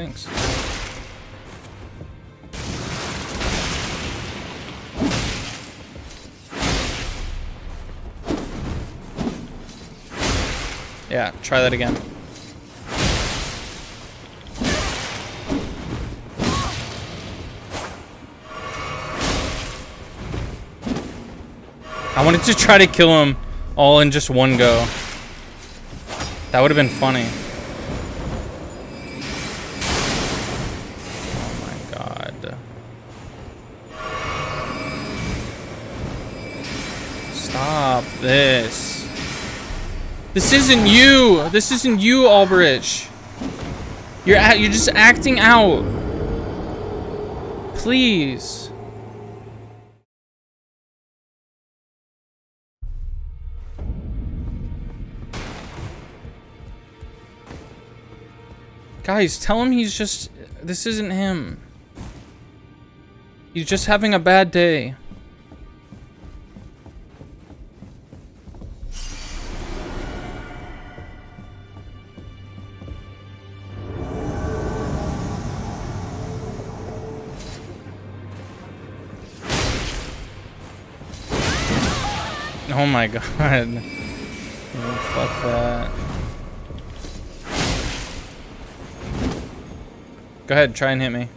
Yeah, try that again. I wanted to try to kill him all in just one go. That would have been funny. Stop this. This isn't you. This isn't you, Albrecht. You're just acting out. Please. Guys, tell him this isn't him. He's just having a bad day. Oh my god. Oh, fuck that. Go ahead, try and hit me.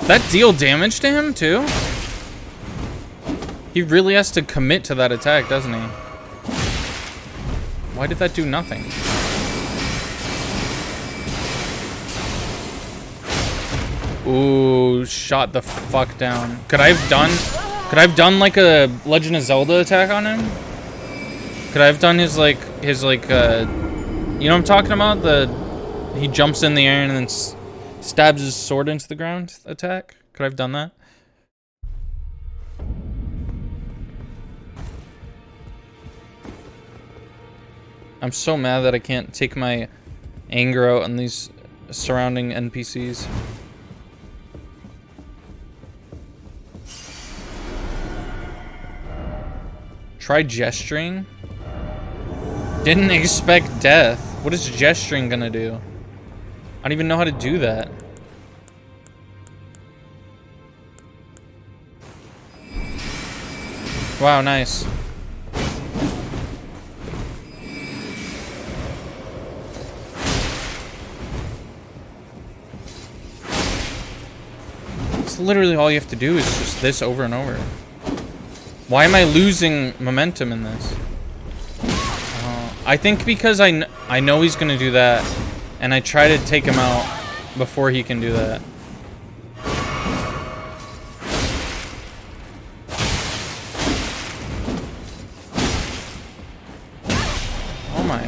That deal damage to him, too? He really has to commit to that attack, doesn't he? Why did that do nothing? Ooh, shot the fuck down. Could I have done like a Legend of Zelda attack on him? Could I have done his you know what I'm talking about? He jumps in the air and then stabs his sword into the ground attack? Could I have done that? I'm so mad that I can't take my anger out on these surrounding NPCs. Try gesturing? Didn't expect death. What is gesturing gonna do? I don't even know how to do that. Wow, nice. It's literally all you have to do is just this over and over. Why am I losing momentum in this? I think because I know he's gonna do that, and I try to take him out before he can do that. Oh my.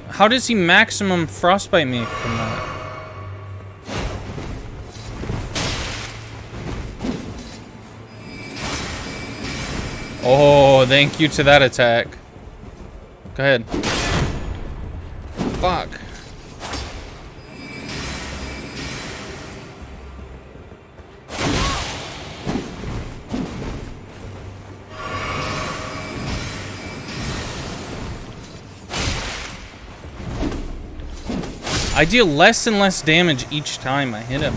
How does he maximum frostbite me from that? Oh, thank you to that attack. Go ahead. Fuck. I deal less and less damage each time I hit him.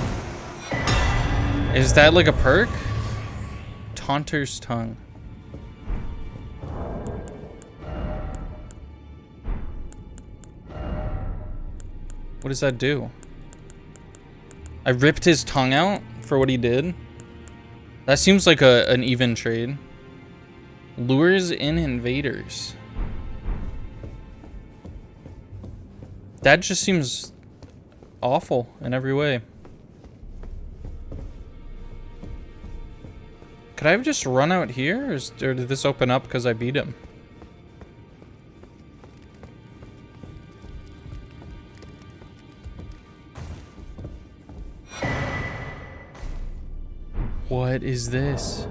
Is that like a perk? Taunter's Tongue. What does that do? I ripped his tongue out for what he did. That seems like an even trade. Lures in invaders. That just seems awful in every way. Could I have just run out here? Or did this open up because I beat him? What is this?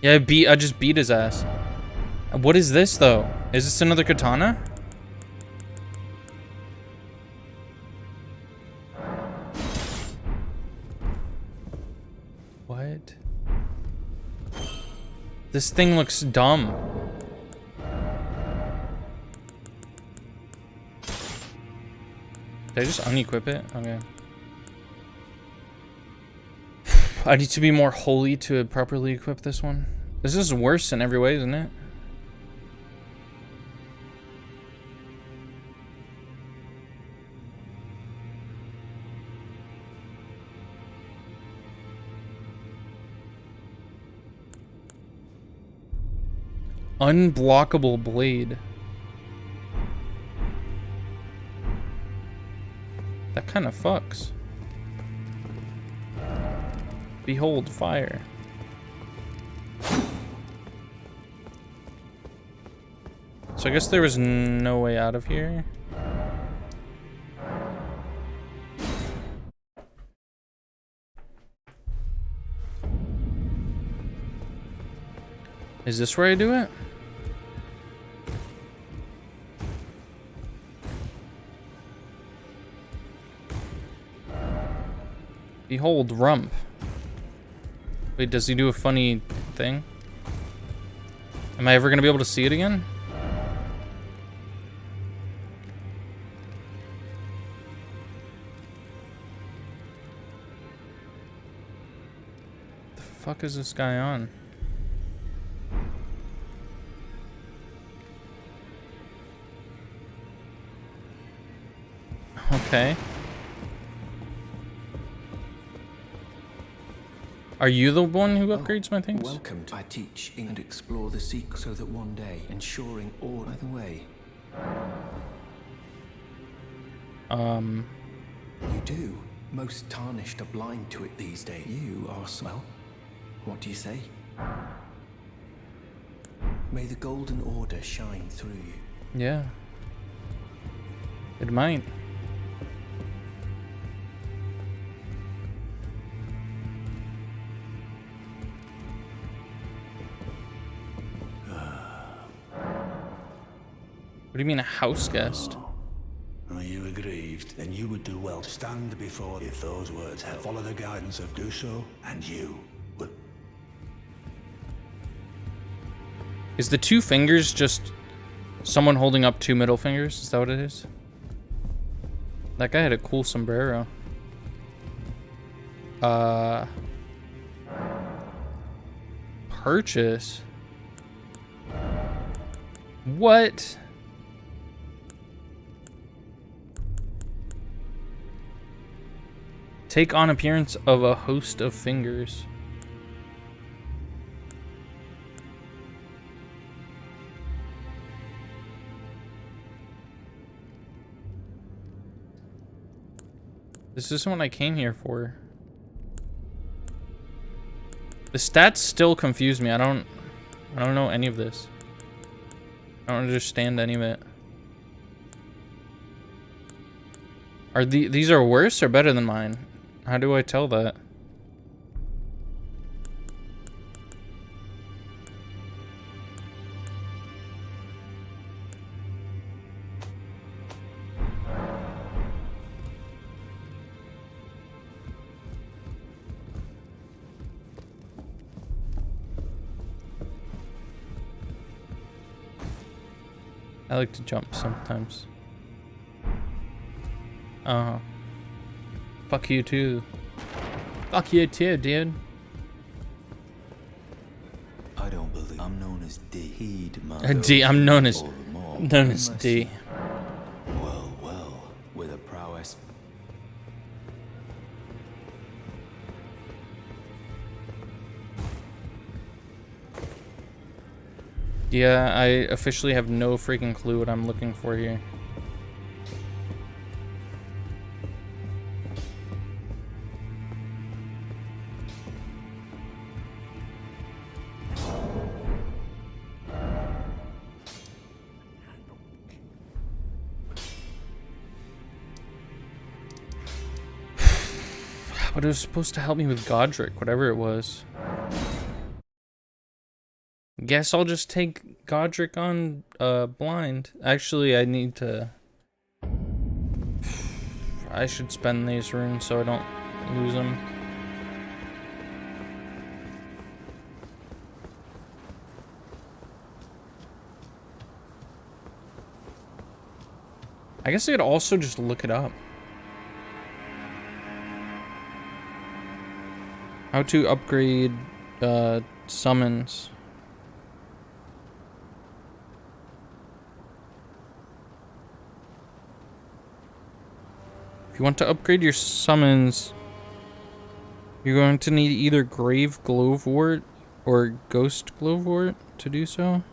Yeah, I just beat his ass. What is this though? Is this another katana? What? This thing looks dumb. Did I just unequip it? Okay. I need to be more holy to properly equip this one. This is worse in every way, isn't it? Unblockable blade. That kind of fucks. Behold fire. So I guess there was no way out of here. Is this where I do it? Behold rump. Wait, does he do a funny thing? Am I ever gonna be able to see it again? The fuck is this guy on? Okay. Are you the one who upgrades my things? Welcome. I teach and explore the secret so that one day, ensuring all by the way. You do. Most tarnished are blind to it these days. You are well. What do you say? May the golden order shine through you. Yeah. It might. What do you mean a house guest? Are you aggrieved? Then you would do well to stand before if those words help. Follow the guidance of do so, and you would. Is the two fingers just someone holding up two middle fingers? Is that what it is? That guy had a cool sombrero. purchase? What? Take on appearance of a host of fingers. This isn't what I came here for. The stats still confuse me. I don't know any of this. I don't understand any of it. Are these are worse or better than mine? How do I tell that? I like to jump sometimes. Fuck you too. Fuck you too, dude. I don't believe I'm known as D. Heed my D. I'm known as all the more. D. Well, with a prowess. Yeah, I officially have no freaking clue what I'm looking for here. But it was supposed to help me with Godrick, whatever it was. Guess I'll just take Godrick on blind. Actually, I need to... I should spend these runes so I don't lose them. I guess I could also just look it up. How to upgrade summons. If you want to upgrade your summons, you're going to need either Grave Glowwort or Ghost Glowwort to do so.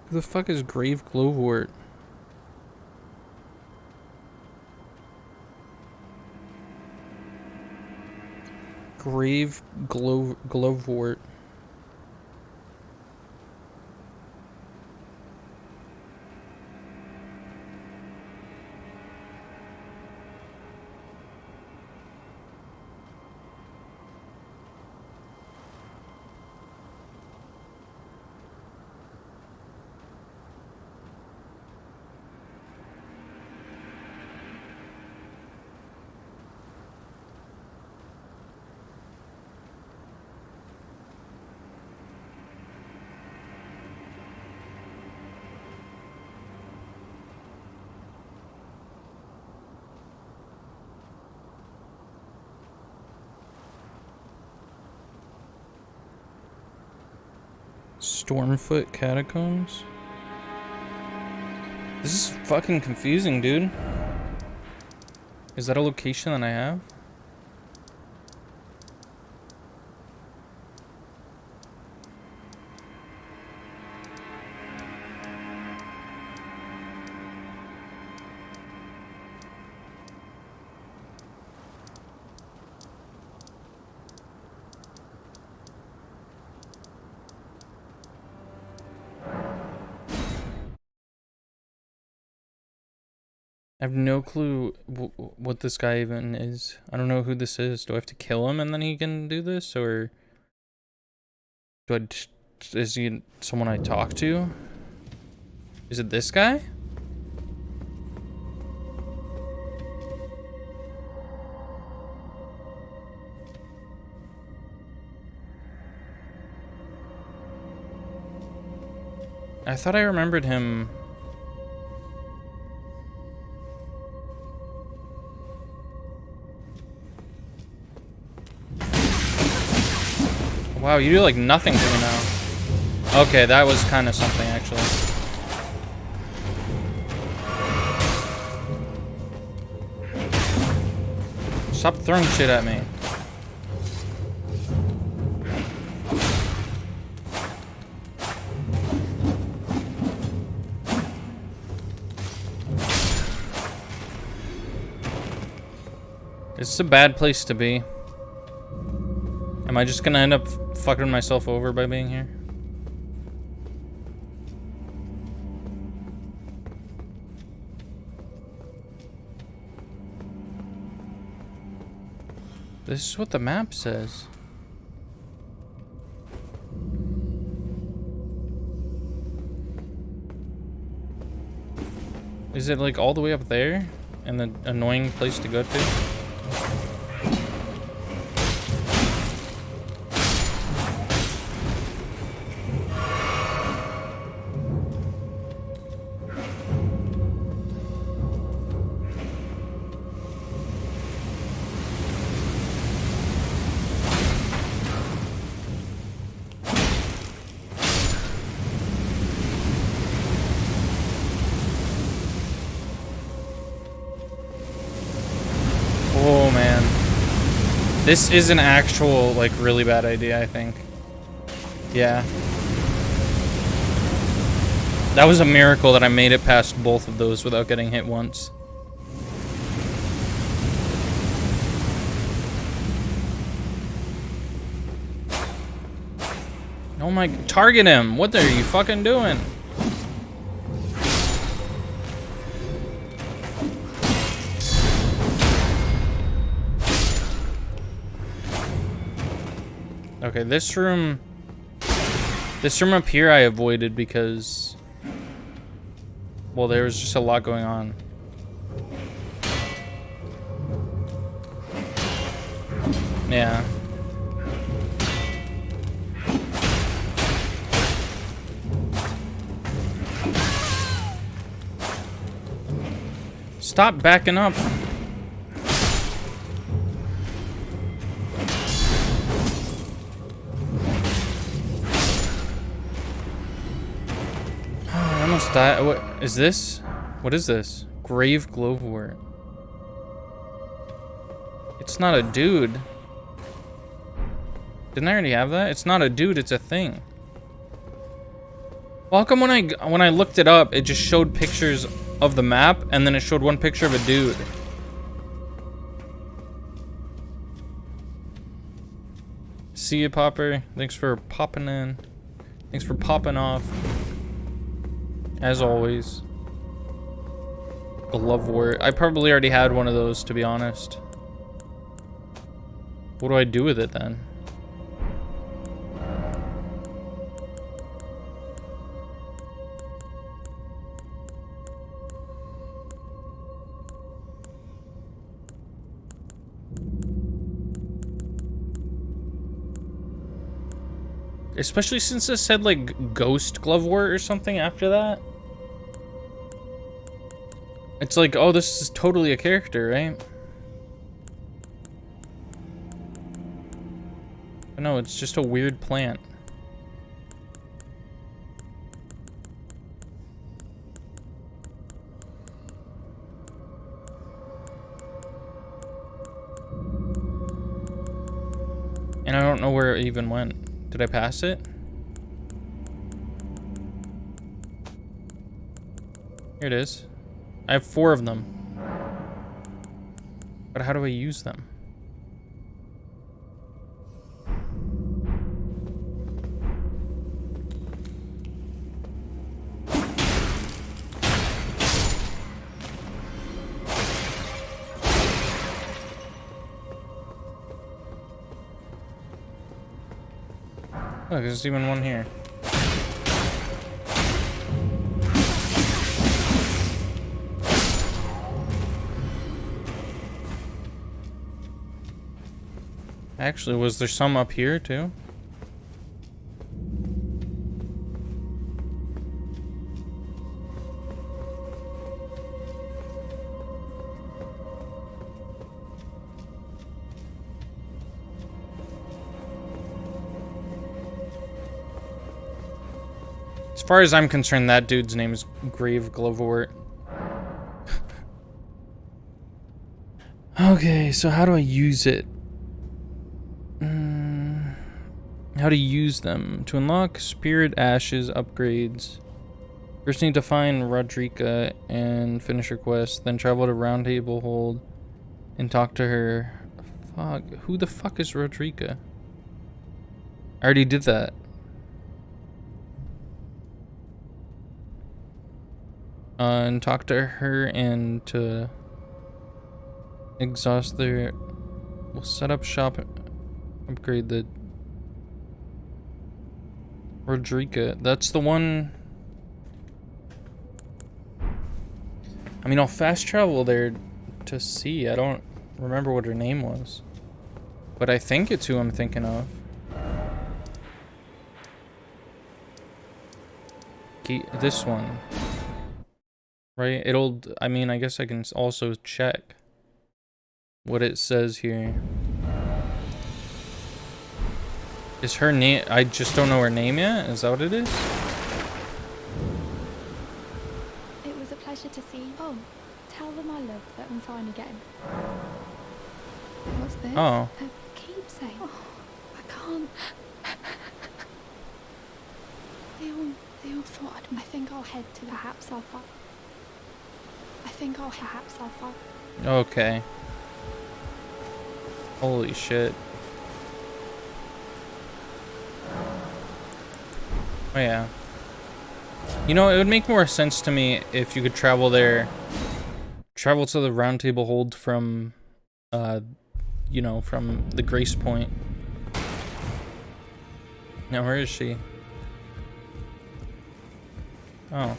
Who the fuck is Grave Glowwort? Grave Glowwort. Stormfoot Catacombs? This is fucking confusing, dude. Is that a location that I have? I have no clue what this guy even is. I don't know who this is. Do I have to kill him and then he can do this? Or is he someone I talk to? Is it this guy? I thought I remembered him Wow, you do like nothing to me now. Okay, that was kind of something actually. Stop throwing shit at me. This is a bad place to be. Am I just gonna end up fucking myself over by being here? This is what the map says. Is it like all the way up there? And the annoying place to go to? Oh man. This is an actual, like, really bad idea, I think. Yeah. That was a miracle that I made it past both of those without getting hit once. Oh my, target him! What are you fucking doing? Okay, this room up here I avoided because, well, there was just a lot going on. Yeah. Stop backing up. I almost died. What is this? What is this? Grave glowwort. It's not a dude. Didn't I already have that? It's not a dude, it's a thing. Well, how come when I looked it up, it just showed pictures of the map, and then it showed one picture of a dude? See you, Popper. Thanks for popping in. Thanks for popping off. As always. Glowwort. I probably already had one of those, to be honest. What do I do with it then? Especially since it said like ghost glowwort or something after that. It's like, oh, this is totally a character, right? But no, it's just a weird plant. And I don't know where it even went. Did I pass it? Here it is. I have 4 of them. But how do I use them? Look, there's even one here. Actually, was there some up here too? As far as I'm concerned, that dude's name is Grave Glovewort. Okay, so how do I use it? How to use them. To unlock Spirit Ashes upgrades. First need to find Rodrika and finish her quest. Then travel to Round Table Hold and talk to her. Fuck, who the fuck is Rodrika? I already did that. And talk to her and to exhaust their... We'll set up shop, upgrade the... Rodrika, that's the one... I mean, I'll fast travel there to see. I don't remember what her name was. But I think it's who I'm thinking of. This one. Right? It'll... I mean, I guess I can also check what it says here. Is her name... I just don't know her name yet? Is that what it is? It was a pleasure to see you. Oh, tell them I love that I'm fine again. What's this? Oh. A keepsake. Oh, I can't. They all thought I think I'll head to the perhaps I'll find. Okay. Holy shit. Oh yeah. You know, it would make more sense to me if you could travel there. Travel to the Round Table Hold from, you know, from the Grace Point. Now, where is she? Oh.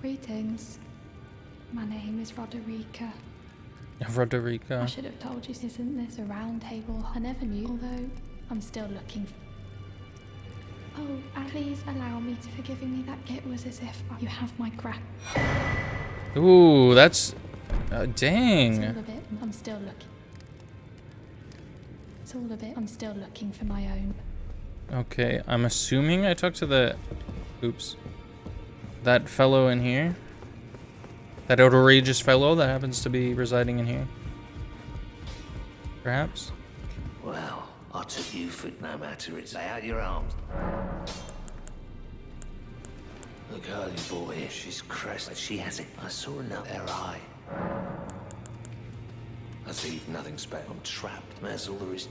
Greetings. My name is Rodrika. Rodrika. I should have told you, isn't this a round table? I never knew, although I'm still looking. Oh, please allow me to forgiving me. That it was as if you have my Ooh, that's... It's dang. all a bit, I'm still looking. It's all a bit, I'm still looking for my own. Okay, I'm assuming I talked to the... Oops. That fellow in here. That outrageous fellow that happens to be residing in here. Perhaps? Well, I took you for no matter it's lay out your arms. The girly boy, she's crested. She has it. I saw enough her eye. I see nothing special. I'm trapped. That's all there is.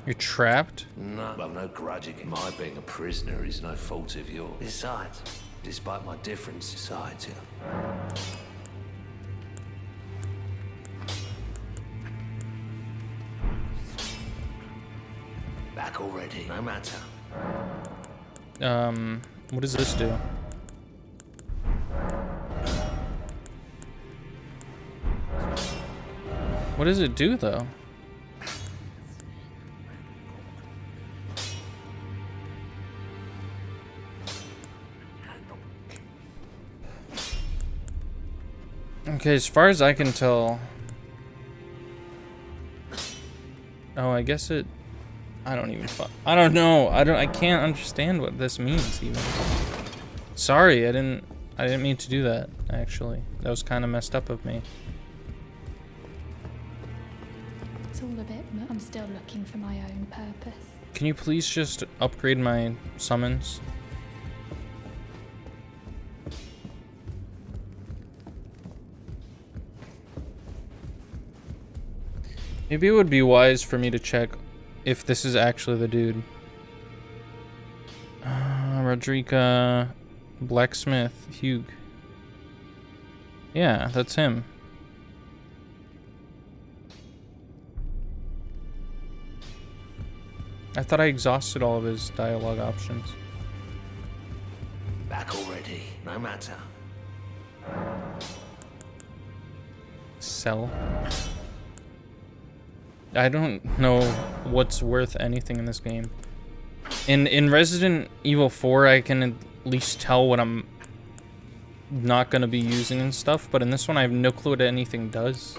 You're trapped? No, I've no grudge against my being a prisoner is no fault of yours. Besides, despite my different society. Back already, no matter. What does this do? What does it do, though? Okay, as far as I can tell... Oh, I guess it... I don't even... I don't know. I can't understand what this means, even. Sorry, I didn't mean to do that, actually. That was kind of messed up of me. It's all a bit, I'm still looking for my own purpose. Can you please just upgrade my summons? Maybe it would be wise for me to check if this is actually the dude. Rodrika, Blacksmith, Hugh. Yeah, that's him. I thought I exhausted all of his dialogue options. Back already, no matter. Sell. I don't know what's worth anything in this game. In Resident Evil 4, I can at least tell what I'm not gonna be using and stuff, but in this one, I have no clue what anything does.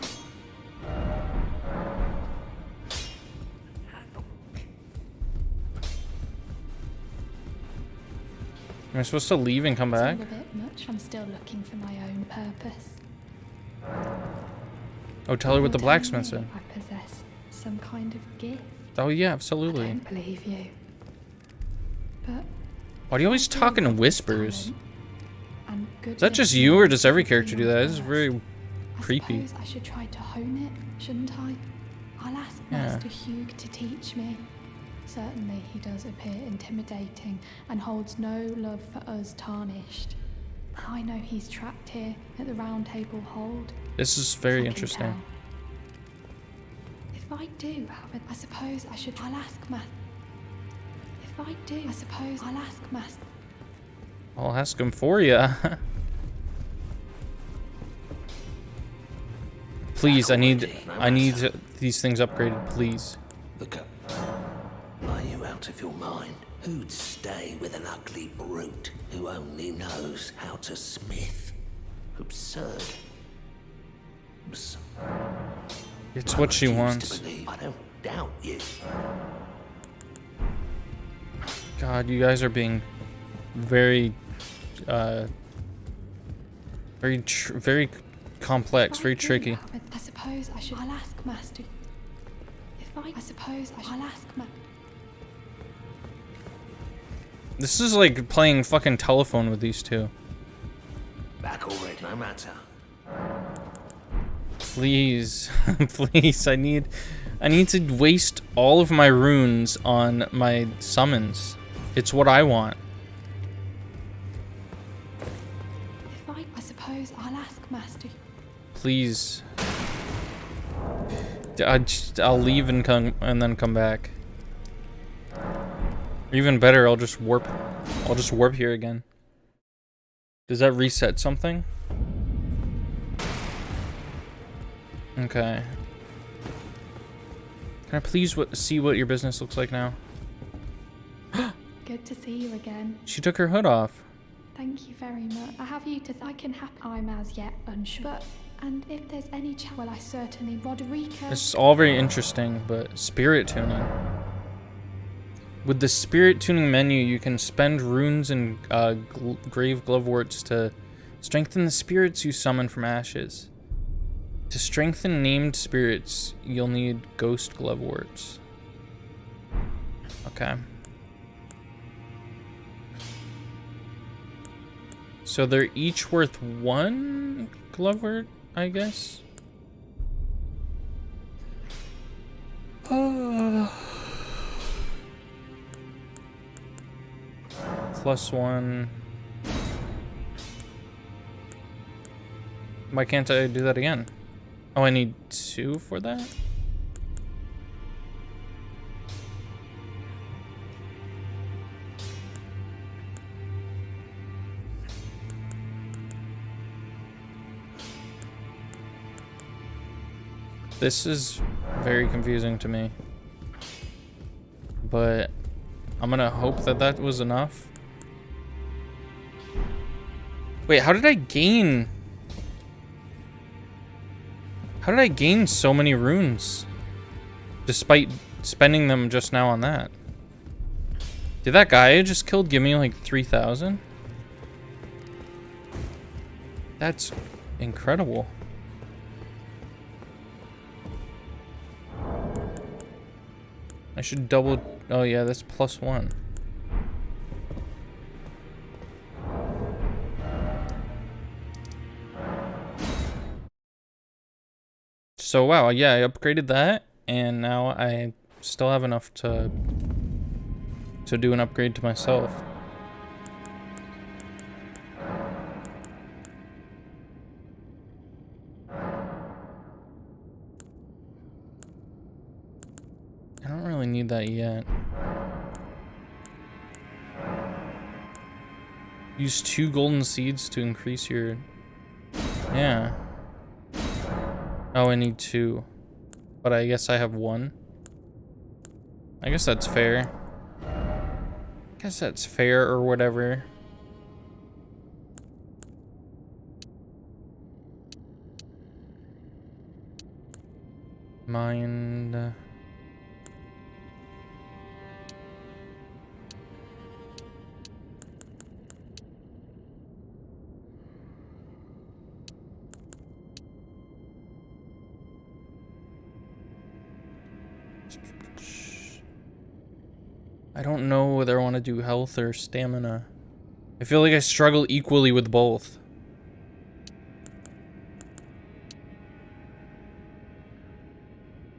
Am I supposed to leave and come back? It's all a bit much. I'm still looking for my own purpose. Oh, tell her what the You're blacksmith telling said. me I possess some kind of gift. Oh yeah, I absolutely. don't believe you. But Why do you always talk in whispers? is Is that just you, or does every character do that? This is very creepy. I suppose I should try to hone it, shouldn't I? I'll ask Yeah. Master Hugh to teach me. Certainly he does appear intimidating and holds no love for us tarnished. I know he's trapped here at the Round Table Hold. This is very I can interesting. tell. If I do have it, I suppose I should. I'll ask Master. If I do, I suppose I'll ask Master. I'll ask him for you. Please, I need these things upgraded, please. Look up. Are you out of your mind? Who'd stay with an ugly brute who only knows how to smith? Absurd. It's what she wants. I don't doubt you. God, you guys are being very, very complex, very tricky. I suppose I should. I'll ask Master. I suppose I'll ask Master. This is like playing fucking telephone with these two. Back already, no matter. Please, please, I need to waste all of my runes on my summons. It's what I want. I suppose I'll ask Master. Please. I'll leave and come and then come back. Or even better, I'll just warp here again. Does that reset something? Okay. Can I please see what your business looks like now? Good to see you again. She took her hood off. Thank you very much. I have you to. I can happen. I'm as yet unsure. But and if there's any chance, well, I certainly Roderica. This is all very interesting, but spirit tuning. With the spirit tuning menu, you can spend runes and grave gloveworts to strengthen the spirits you summon from ashes. To strengthen named spirits, you'll need ghost gloveworts. Okay. So they're each worth one glovewort, I guess. +1. Why can't I do that again? Oh, I need 2 for that? This is very confusing to me. But I'm gonna hope that that was enough. Wait, how did I gain... How did I gain so many runes? Despite spending them just now on that. Did that guy I just killed give me like 3,000? That's incredible. I should double... Oh yeah, that's +1. So wow, yeah, I upgraded that, and now I still have enough to do an upgrade to myself. I don't really need that yet. Use 2 golden seeds to increase your... Yeah. Oh, I need 2. But I guess I have 1. I guess that's fair. Guess that's fair or whatever. Mind... I don't know whether I want to do health or stamina. I feel like I struggle equally with both.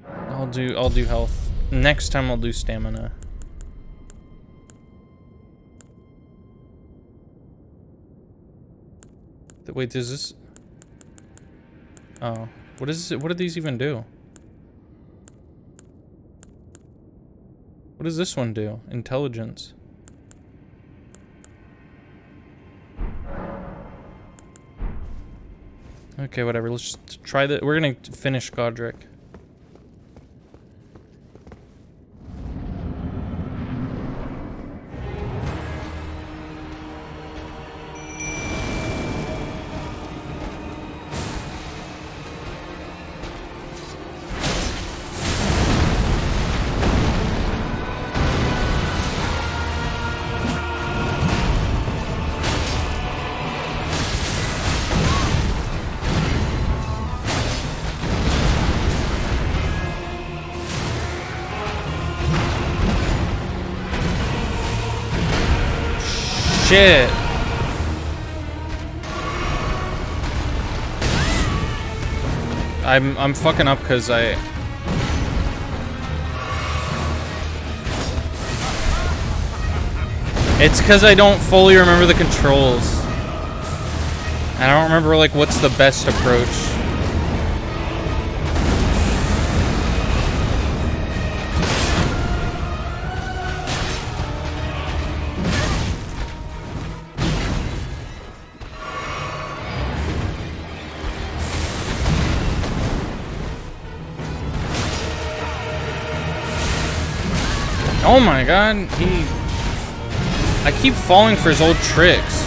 I'll do health. Next time I'll do stamina. Wait, does this... Oh. What is it? What do these even do? What does this one do? Intelligence. Okay, whatever. Let's just try that. We're gonna finish Godrick. Shit. I'm fucking up because it's because I don't fully remember the controls. And I don't remember like what's the best approach. Oh my god, I keep falling for his old tricks.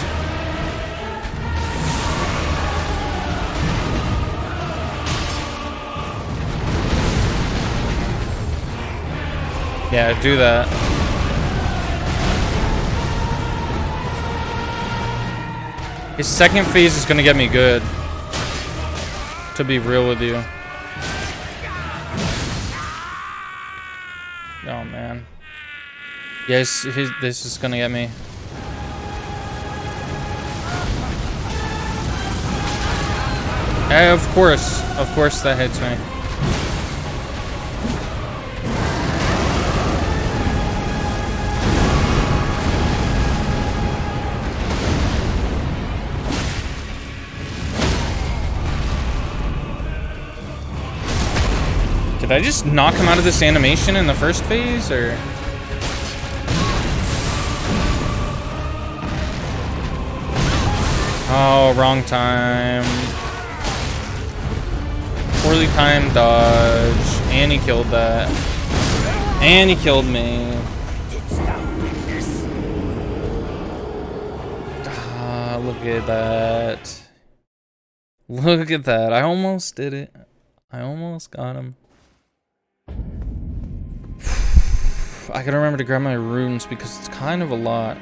Yeah, do that. His second phase is gonna get me good. To be real with you. Oh man. Yes, this is gonna get me. Of course that hits me. Did I just knock him out of this animation in the first phase, or? Oh, wrong time. Poorly timed dodge. And he killed that. And he killed me. Ah, look at that. Look at that. I almost did it. I almost got him. I gotta remember to grab my runes because it's kind of a lot.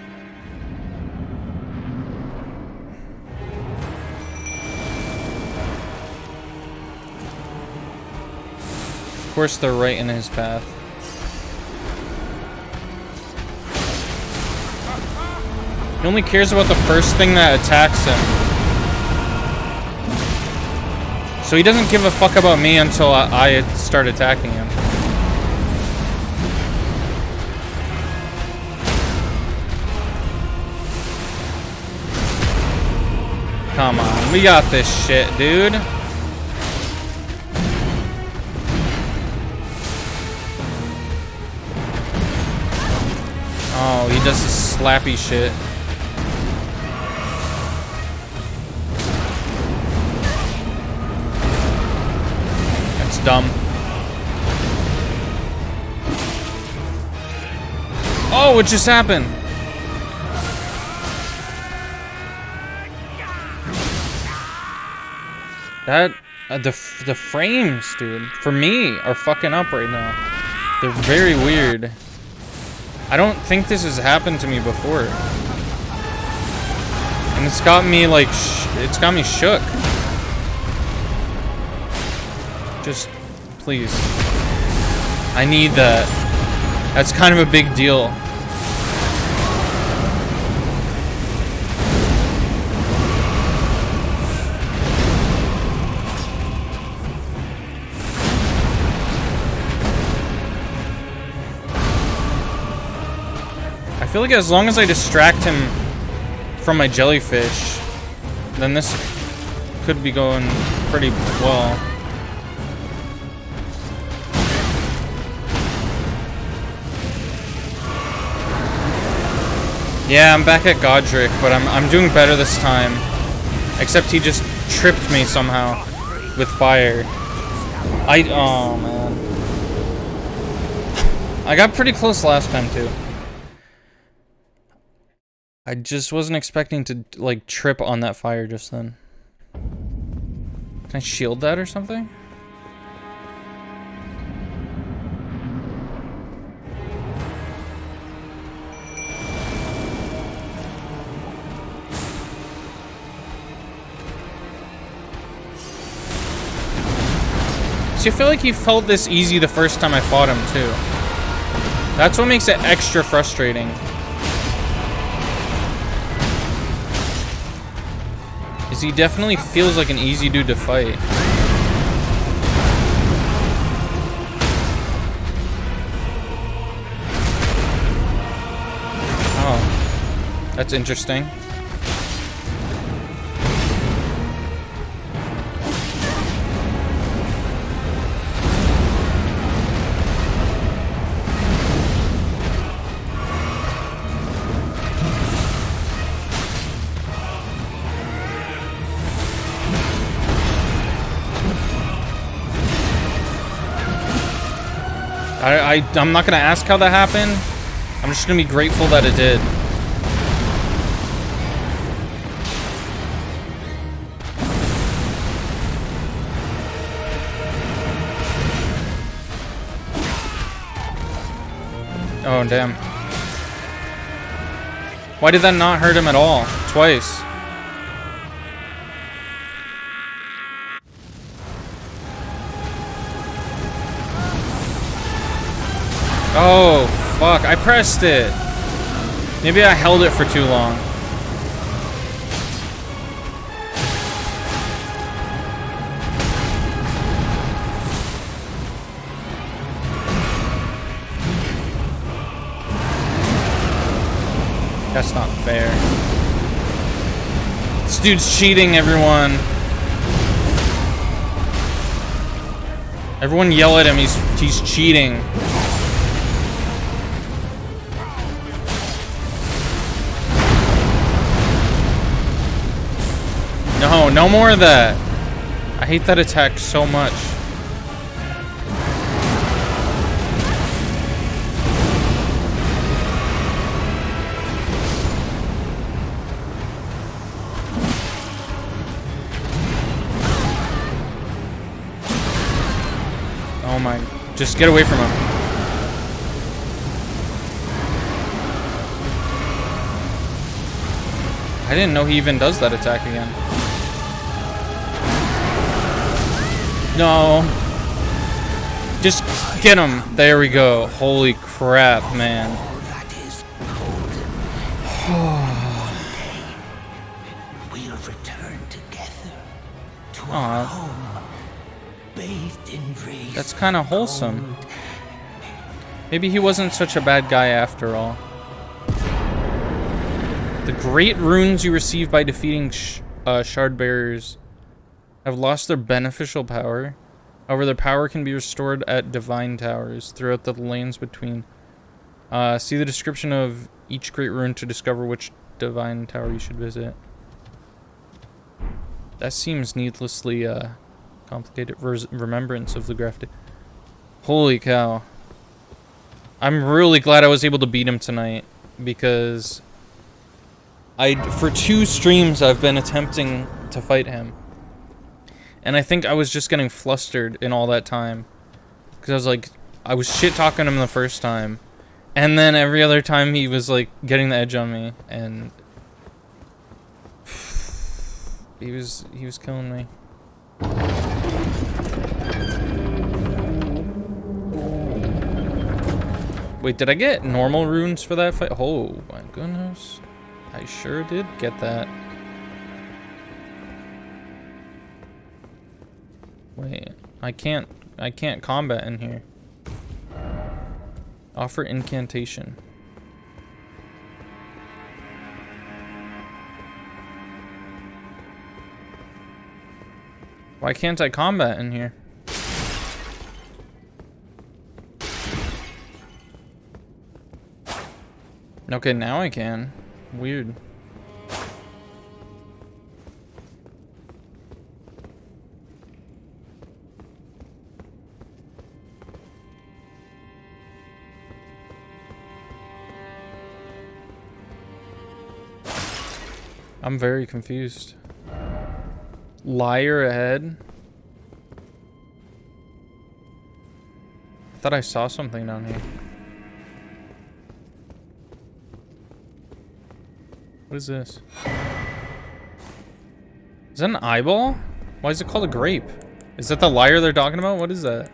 Of course they're right in his path. He only cares about the first thing that attacks him. So he doesn't give a fuck about me until I start attacking him. Come on, we got this shit, dude. Oh, he does this slappy shit. That's dumb. Oh, what just happened? That, the frames, dude, for me, are fucking up right now. They're very weird. I don't think this has happened to me before. And it's got me, like, it's got me shook. Just, please. I need that. That's kind of a big deal. I feel like as long as I distract him from my jellyfish, then this could be going pretty well. Yeah, I'm back at Godrick, but I'm doing better this time. Except he just tripped me somehow with fire. Oh man. I got pretty close last time too. I just wasn't expecting to like trip on that fire just then. Can I shield that or something? See, I feel like he felt this easy the first time I fought him too. That's what makes it extra frustrating. Is he definitely feels like an easy dude to fight. Oh, that's interesting. I'm not gonna ask how that happened. I'm just gonna be grateful that it did. Oh, damn. Why did that not hurt him at all? Twice. Oh, fuck. I pressed it. Maybe I held it for too long. That's not fair. This dude's cheating, everyone. Everyone yell at him. He's cheating. No, no more of that. I hate that attack so much. Oh my, just get away from him. I didn't know he even does that attack again. No. Just get him. There we go. Holy crap, man. We'll return together to Aww. our home, bathed in rays. That's kind of wholesome. Maybe he wasn't such a bad guy after all. The great runes you receive by defeating shard bearers have lost their beneficial power. However, their power can be restored at divine towers throughout the lanes between. See the description of each great rune to discover which divine tower you should visit. That seems needlessly complicated. Remembrance of the grafted. Holy cow. I'm really glad I was able to beat him tonight, because for 2 streams I've been attempting to fight him. And I think I was just getting flustered in all that time. Because I was like, I was shit-talking him the first time. And then every other time he was like getting the edge on me. And he was killing me. Wait, did I get normal runes for that fight? Oh my goodness. I sure did get that. Wait, I can't combat in here. Offer incantation. Why can't I combat in here? Okay, now I can. Weird. I'm very confused. Liar ahead. I thought I saw something down here. What is this? Is that an eyeball? Why is it called a grape? Is that the liar they're talking about? What is that?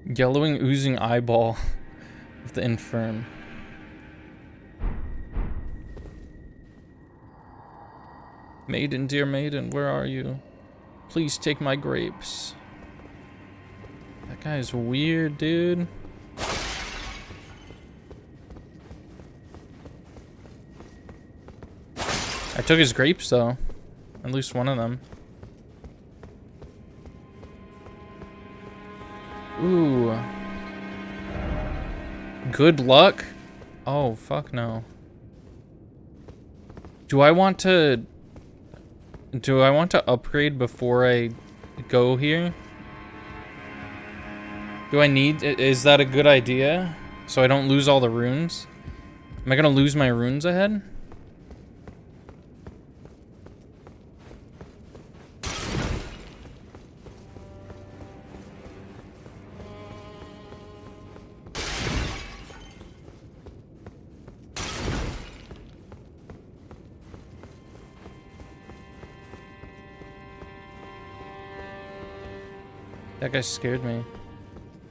Yellowing, oozing eyeball of the infirm. Maiden, dear maiden, where are you? Please take my grapes. That guy's weird, dude. I took his grapes, though. At least one of them. Ooh. Good luck? Oh, fuck no. Do I want to upgrade before I go here? Do I need... Is that a good idea? So I don't lose all the runes? Am I gonna lose my runes ahead? That guy scared me.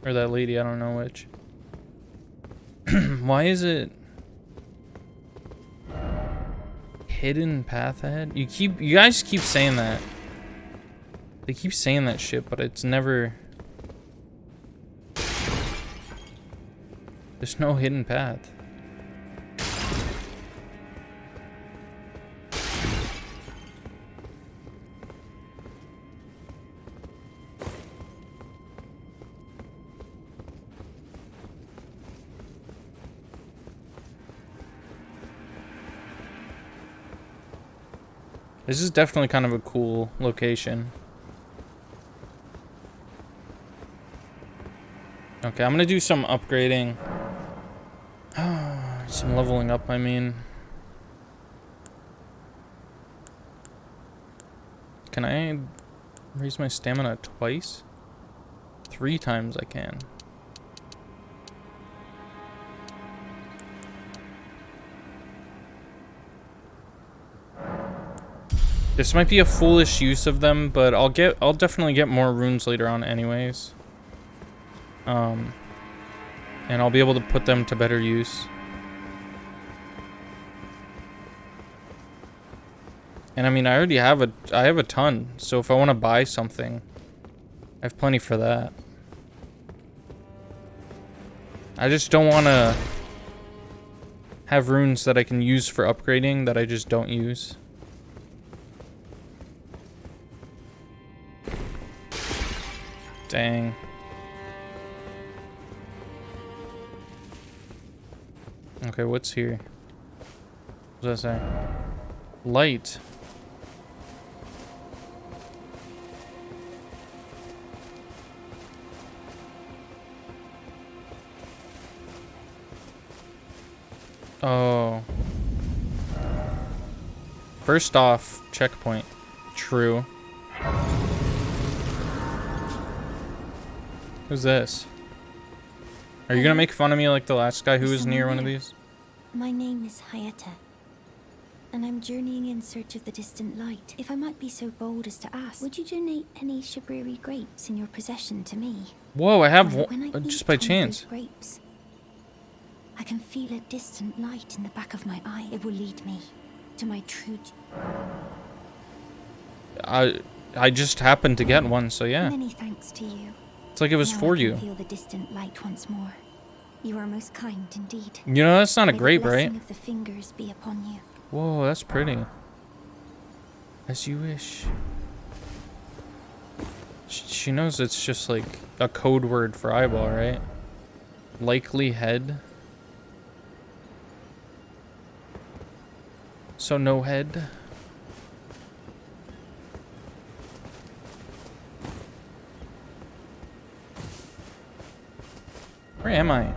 Or that lady, I don't know which. Why is it hidden path ahead? You guys keep saying that. They keep saying that shit, but it's never... There's no hidden path. This is definitely kind of a cool location. Okay, I'm gonna do some upgrading. Some leveling up, I mean. Can I raise my stamina twice? 3 times I can. This might be a foolish use of them, but I'll definitely get more runes later on anyways. And I'll be able to put them to better use. And I mean, I already have a ton, so if I want to buy something, I have plenty for that. I just don't want to have runes that I can use for upgrading that I just don't use. Dang. Okay, what's here? What does that say? Light. Oh. First off, checkpoint. True. Who's this? Are you gonna make fun of me like the last guy who was near one of these? My name is Hayata. and I'm journeying in search of the distant light. If I might be so bold as to ask, would you donate any Shabriri grapes in your possession to me? Whoa, I have Well, one when I just eat by one of those chance. grapes, I can feel a distant light in the back of my eye. It will lead me to my true... I just happened to get one, so yeah. Many thanks to you. It's like it was Now for I can you. feel the distant light once more. You are most kind indeed. You know, that's not a May the grape, blessing right? of the fingers be upon you. Whoa, that's pretty. As you wish. She knows it's just like a code word for eyeball, right? Likely head. So no head. Where am I?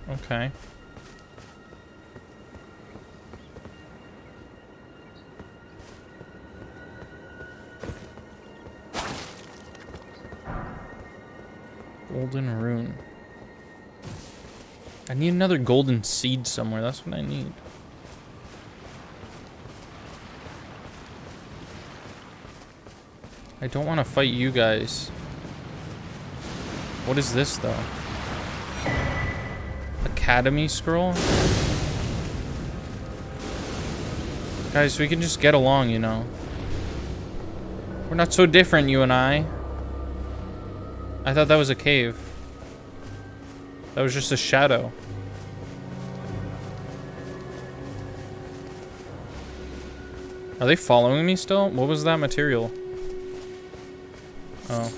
Okay. Golden rune. I need another golden seed somewhere. That's what I need. I don't want to fight you guys. What is this, though? Academy scroll? Guys, we can just get along, you know. We're not so different, you and I. I thought that was a cave. That was just a shadow. Are they following me still? What was that material? Oh.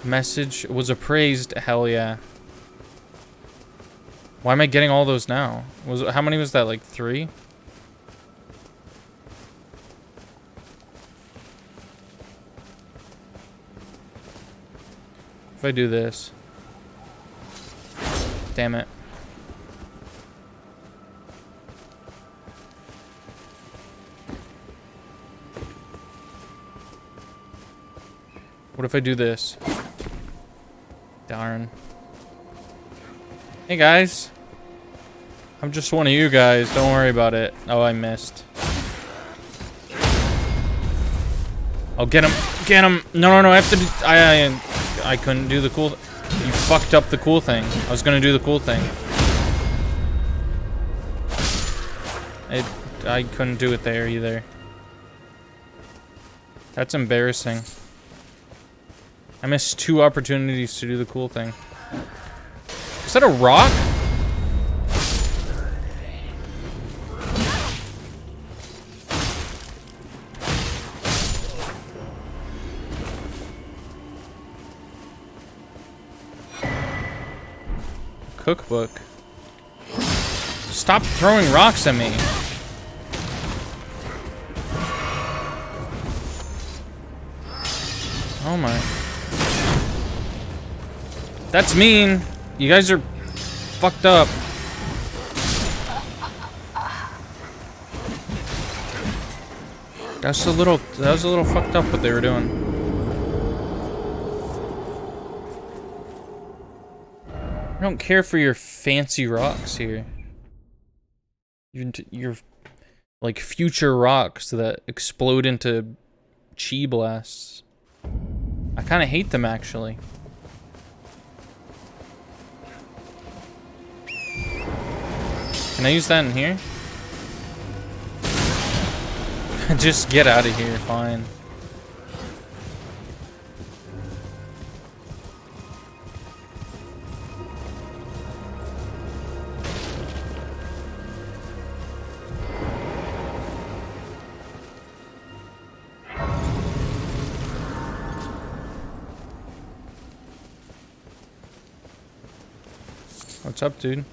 Message was appraised. Hell yeah. Why am I getting all those now? How many was that? Like 3? If I do this. Damn it. What if I do this? Darn. Hey guys. I'm just one of you guys. Don't worry about it. Oh, I missed. Oh, get him. Get him. No, I have to do... I couldn't do the cool... You fucked up the cool thing. I was gonna do the cool thing. I couldn't do it there either. That's embarrassing. I missed 2 opportunities to do the cool thing. Is that a rock? Cookbook. Stop throwing rocks at me. Oh my. That's mean. You guys are fucked up. That was a little fucked up what they were doing. I don't care for your fancy rocks here. Your like future rocks that explode into chi blasts. I kind of hate them actually. Can I use that in here? Just get out of here, fine. What's up, dude?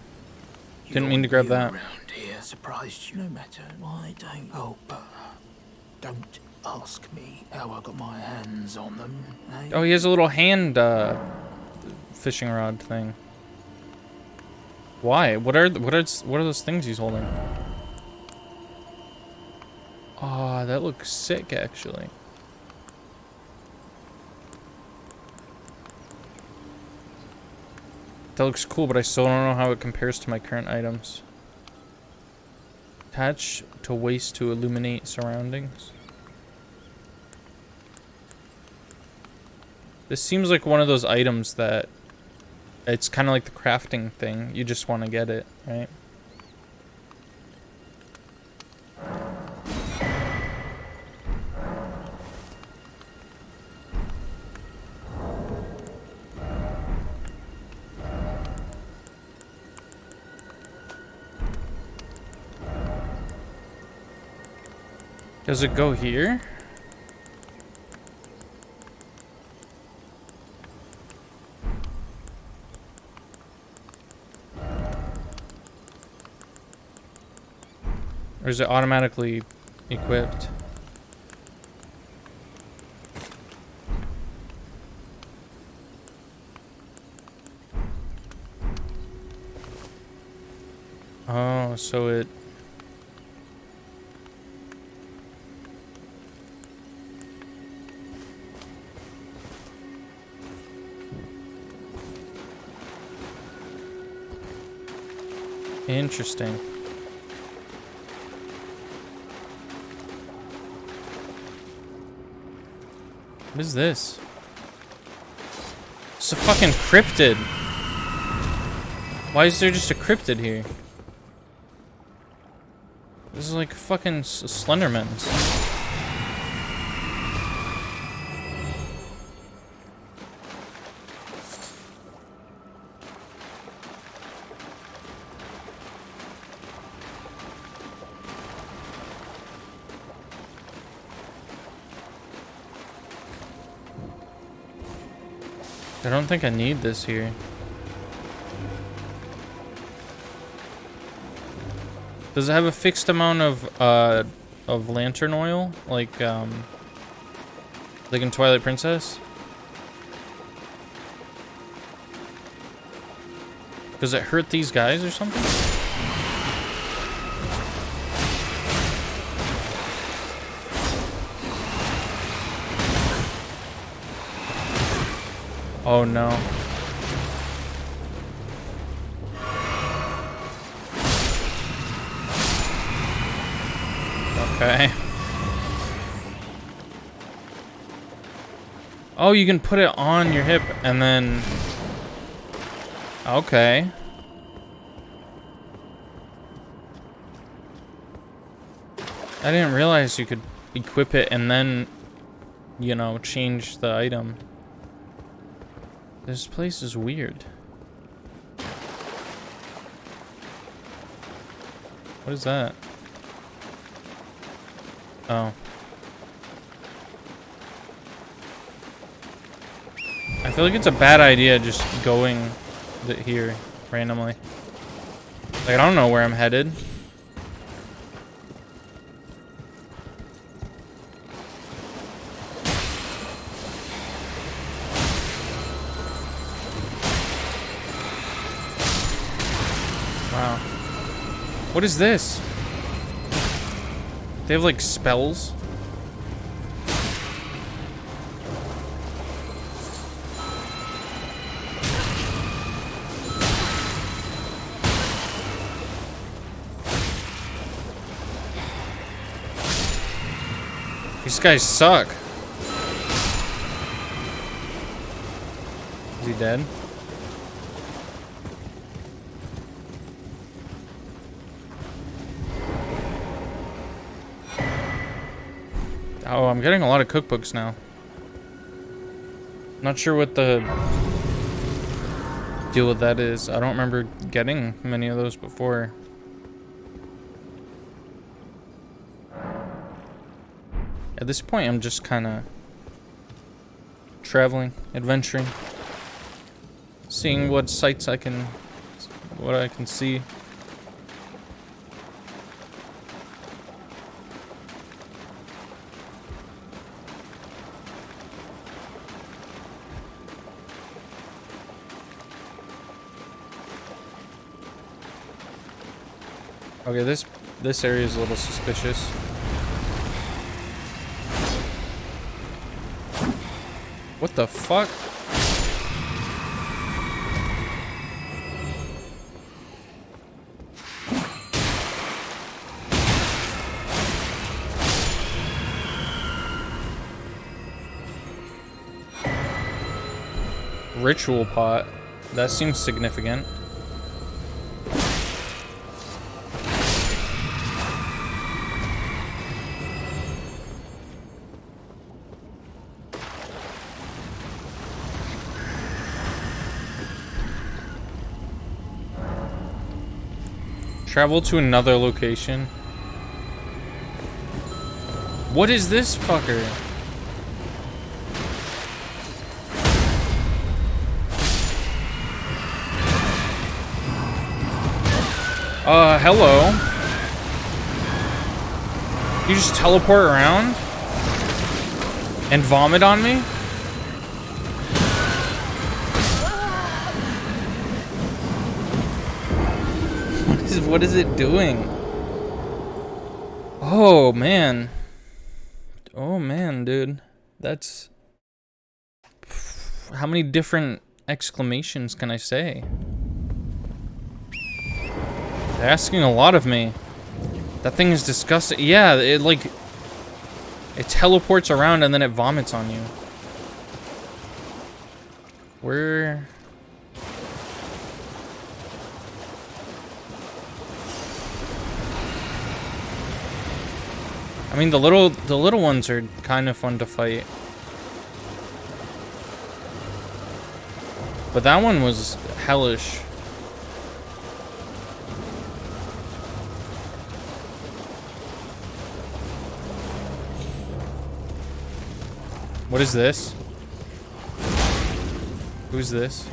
Didn't mean to grab that. Around here surprised you no matter why, don't you? Oh, but don't ask me how I got my hands on them. Eh? Oh, he has a little hand fishing rod thing. Why? What are those things he's holding? Oh, that looks sick actually. That looks cool, but I still don't know how it compares to my current items. Attach to waste to illuminate surroundings. This seems like one of those items that it's kind of like the crafting thing. You just want to get it, right? Does it go here? Or is it automatically equipped? Oh, so it... Interesting. What is this? It's a fucking cryptid. Why is there just a cryptid here? This is like fucking Slenderman's. I don't think I need this here. Does it have a fixed amount of lantern oil, like in Twilight Princess? Does it hurt these guys or something? Oh no. Okay. Oh, you can put it on your hip and then... Okay. I didn't realize you could equip it and then, you know, change the item. This place is weird. What is that? Oh. I feel like it's a bad idea just going here randomly. Like, I don't know where I'm headed. Wow. What is this? They have like spells? These guys suck. Is he dead? Oh, I'm getting a lot of cookbooks now. Not sure what the deal with that is. I don't remember getting many of those before. At this point, I'm just kind of traveling, adventuring, seeing what sights I can see. Okay, this area is a little suspicious. What the fuck? Ritual pot. That seems significant. Travel to another location. What is this fucker? Hello. You just teleport around? And vomit on me? What is it doing? Oh, man. Oh, man, dude. That's... How many different exclamations can I say? They're asking a lot of me. That thing is disgusting. Yeah, it like... It teleports around and then it vomits on you. Where... I mean, the little ones are kind of fun to fight. But that one was hellish. What is this? Who's this?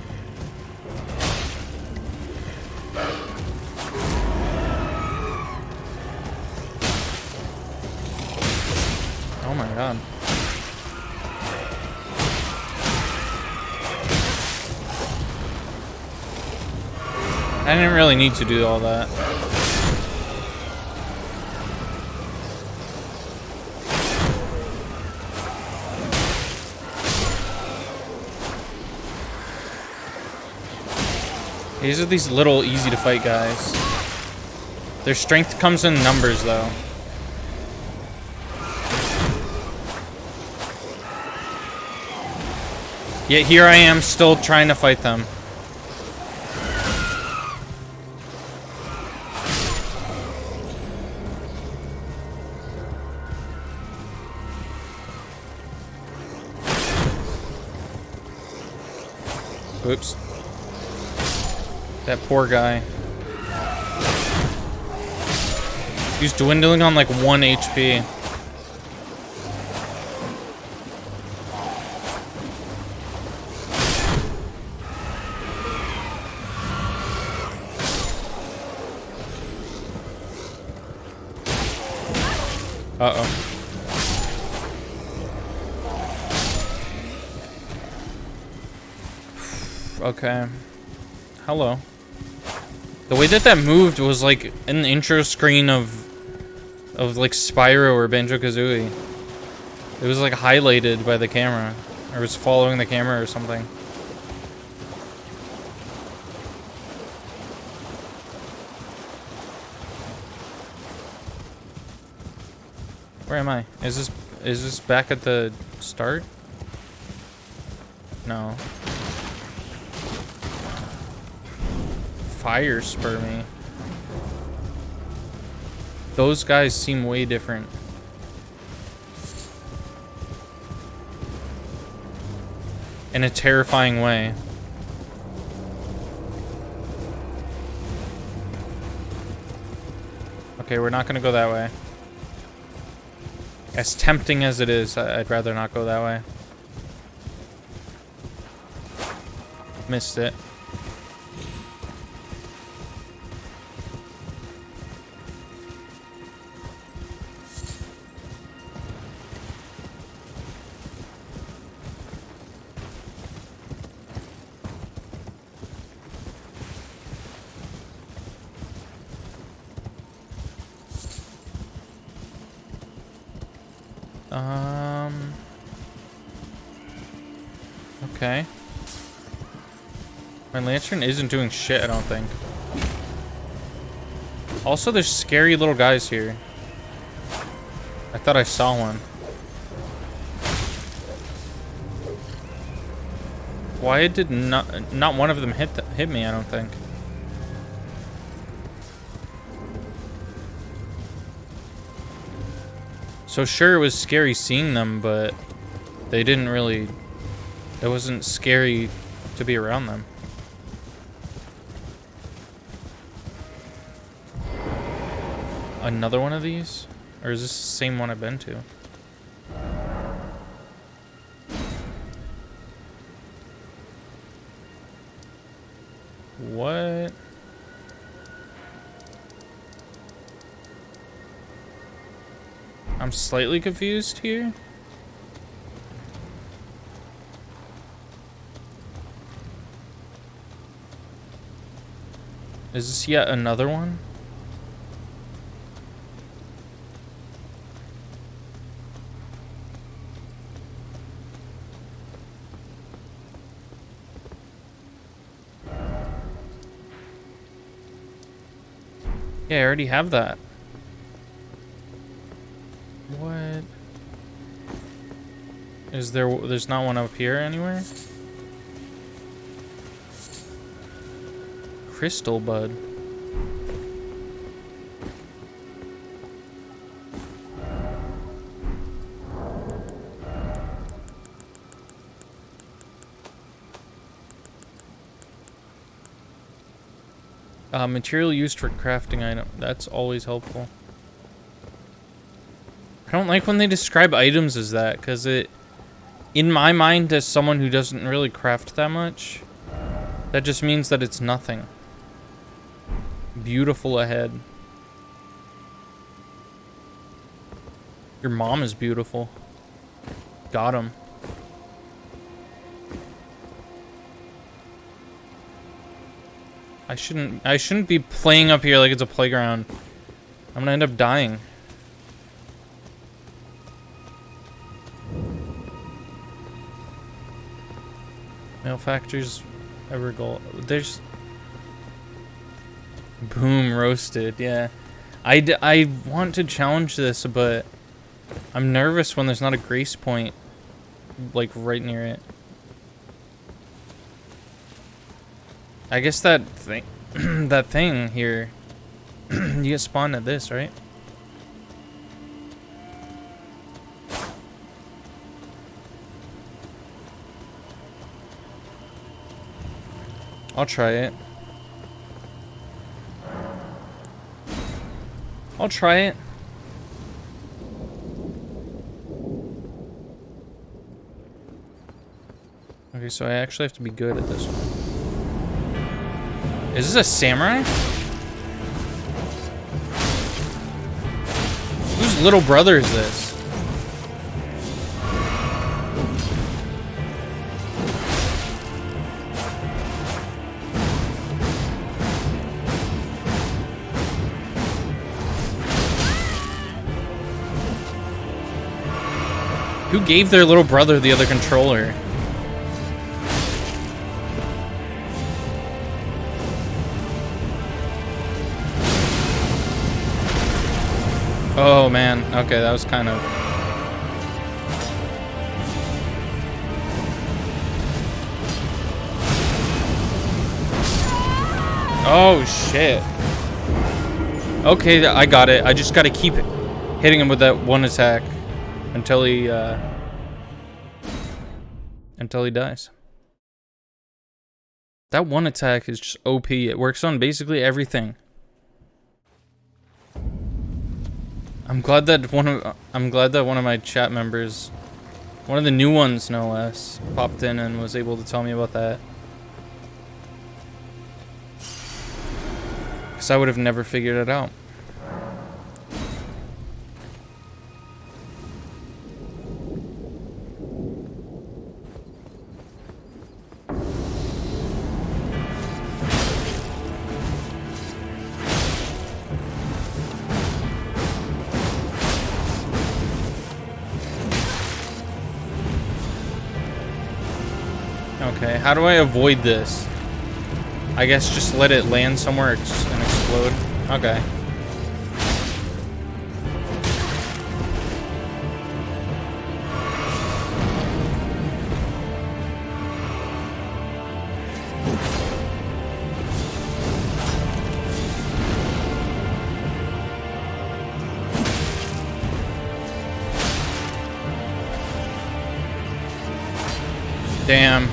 Oh my god. I didn't really need to do all that. These are these little easy to fight guys. Their strength comes in numbers though. Yet here I am still trying to fight them. Oops. That poor guy. He's dwindling on like 1 HP. Uh-oh. Okay. Hello. The way that that moved was like an intro screen of like Spyro or Banjo-Kazooie. It was like highlighted by the camera. Or it was following the camera or something. Where am I? Is this back at the start? No. Fire spur me. Those guys seem way different. In a terrifying way. Okay, we're not gonna go that way. As tempting as it is, I'd rather not go that way. Missed it. Okay. My lantern isn't doing shit, I don't think. Also, there's scary little guys here. I thought I saw one. Why did not one of them hit me, I don't think. So sure, it was scary seeing them, but they didn't really... It wasn't scary to be around them. Another one of these? Or is this the same one I've been to? What? I'm slightly confused here. Is this yet another one? Yeah, I already have that. What? Is there... There's not one up here anywhere? Crystal bud. Material used for crafting item. That's always helpful. I don't like when they describe items as that, because it... In my mind, as someone who doesn't really craft that much, that just means that it's nothing. Beautiful ahead. Your mom is beautiful. Got him. I shouldn't be playing up here like it's a playground. I'm gonna end up dying. Mail factors ever gold. There's boom roasted. Yeah, I want to challenge this, but I'm nervous when there's not a grace point like right near it. I guess that thing, that thing here, you get spawned at this, right? I'll try it. I'll try it. Okay, so I actually have to be good at this one. Is this a samurai? Whose little brother is this? Who gave their little brother the other controller? Oh man, okay, that was kind of... Oh shit. Okay, I got it. I just gotta keep hitting him with that one attack until he dies. That one attack is just OP. It works on basically everything. I'm glad that one of my chat members, one of the new ones no less, popped in and was able to tell me about that. Because I would have never figured it out. Okay, how do I avoid this? I guess just let it land somewhere and explode. Okay. Damn.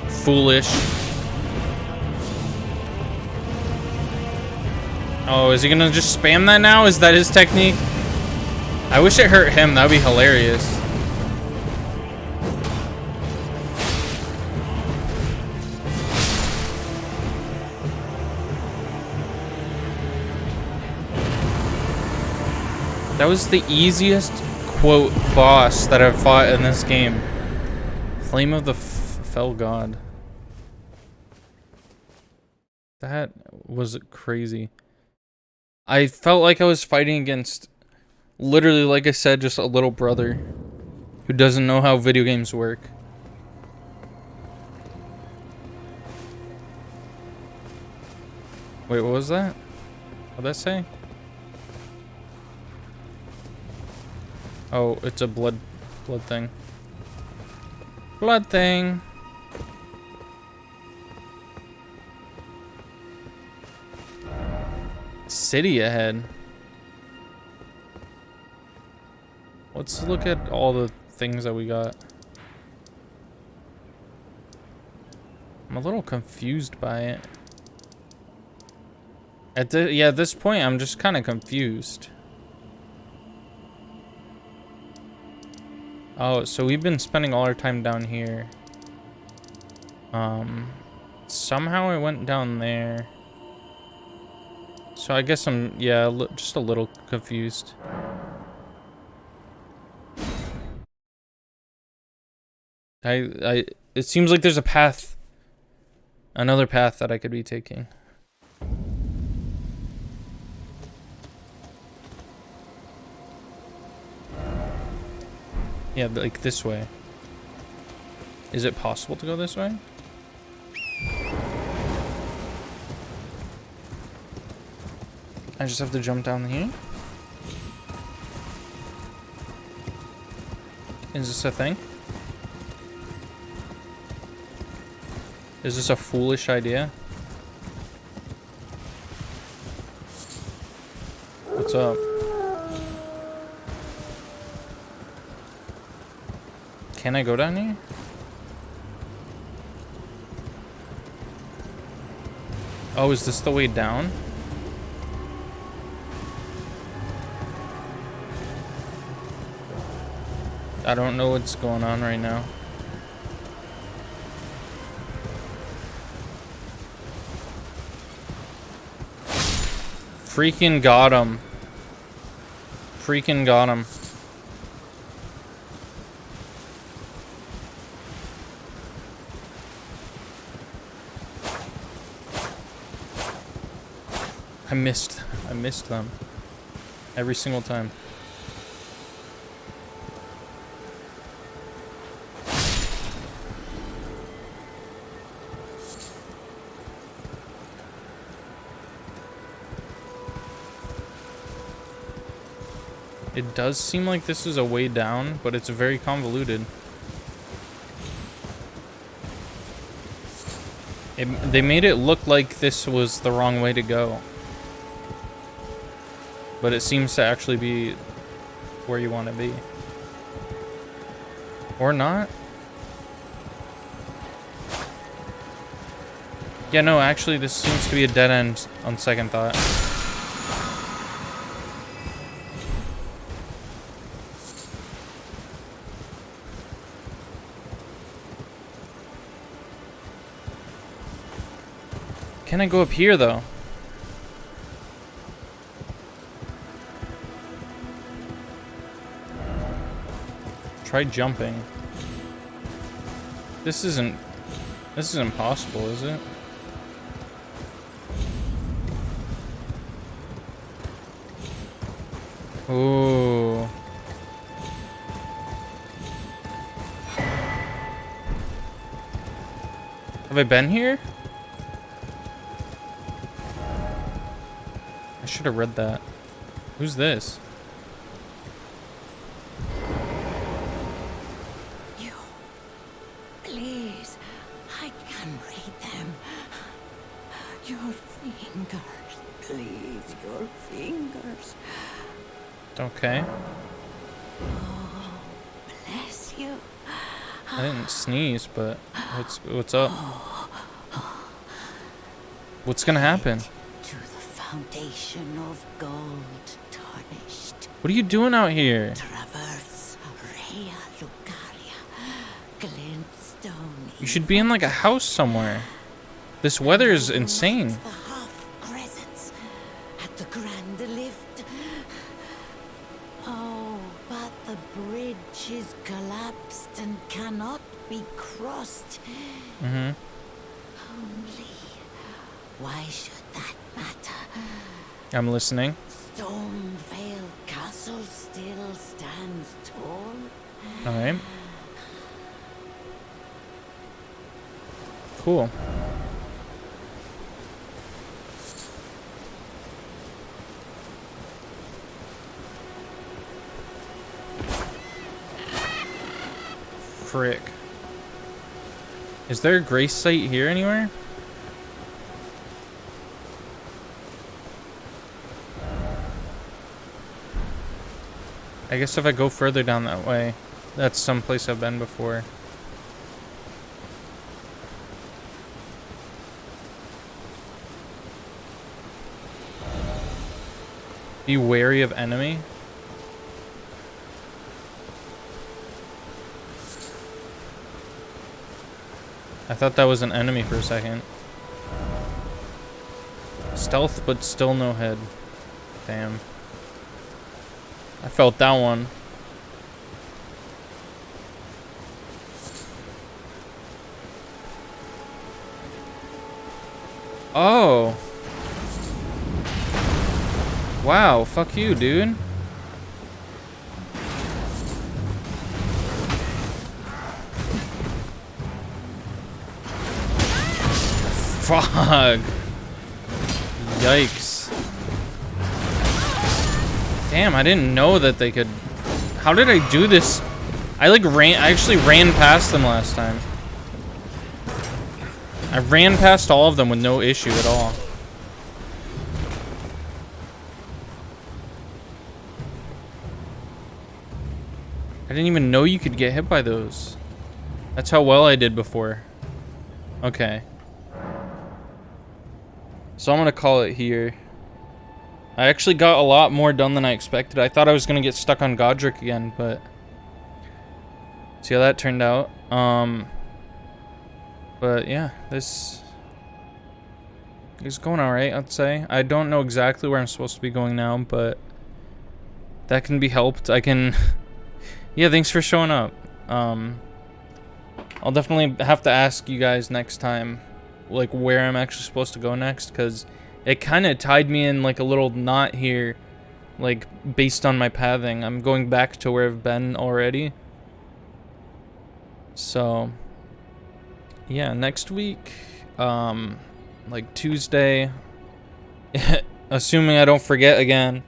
Foolish. Oh, is he gonna just spam that now? Is that his technique? I wish it hurt him. That would be hilarious. That was the easiest, quote, boss that I've fought in this game. Flame of the Fell God. That was crazy. I felt like I was fighting against, literally, like I said, just a little brother who doesn't know how video games work. Wait, what was that? What'd that say? Oh, it's a blood thing. Blood thing. City ahead. Let's look at all the things that we got. I'm a little confused by it. At this point, I'm just kind of confused. Oh, so we've been spending all our time down here. Somehow I went down there. So I guess I'm, yeah, just a little confused. It seems like there's a path, another path that I could be taking. Yeah, like this way. Is it possible to go this way? I just have to jump down here? Is this a thing? Is this a foolish idea? What's up? Can I go down here? Oh, is this the way down? I don't know what's going on right now. Freaking got him. Freaking got him. I missed them. Every single time. It does seem like this is a way down, but it's very convoluted. They made it look like this was the wrong way to go. But it seems to actually be where you want to be. Or not? Yeah, no, actually this seems to be a dead end on second thought. Can I go up here, though? Try jumping. This isn't possible, is it? Ooh. Have I been here? I should have read that. Who's this? You. Please. I can read them. Your fingers, please, your fingers. Okay. Oh, bless you. I didn't sneeze, but what's up? What's gonna happen? To the foundation of gold tarnished. What are you doing out here? Traverse Rea Lucaria, glintstone. You should be in like a house somewhere. This weather is insane. The half crescents at the grand lift. Oh, but the bridge is collapsed and cannot be crossed. Mm-hmm. Only, why should that matter? I'm listening. Stormvale Castle still stands tall. All right. Cool. Frick. Is there a grace site here anywhere? I guess if I go further down that way, that's someplace I've been before. Be wary of enemy. I thought that was an enemy for a second. Stealth, but still no head. Damn. I felt that one. Oh. Wow, fuck you, dude. Fuck. Yikes. Damn, I didn't know that they could... How did I do this? I actually ran past them last time. I ran past all of them with no issue at all. I didn't even know you could get hit by those. That's how well I did before. Okay. So I'm gonna call it here. I actually got a lot more done than I expected. I thought I was gonna get stuck on Godrick again, but see how that turned out. But yeah, this is going alright, I'd say. I don't know exactly where I'm supposed to be going now, but that can be helped. I can yeah, thanks for showing up. I'll definitely have to ask you guys next time like where I'm actually supposed to go next, because it kind of tied me in like a little knot here, like based on my pathing. I'm going back to where I've been already. So yeah, next week, like Tuesday, assuming I don't forget again,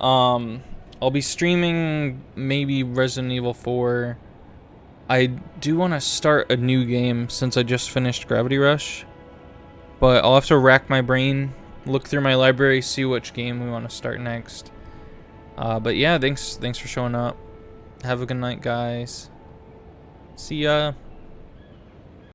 I'll be streaming maybe Resident Evil 4. I do want to start a new game since I just finished Gravity Rush, but I'll have to rack my brain, look through my library, see which game we want to start next. But yeah, thanks for showing up. Have a good night, guys. See ya.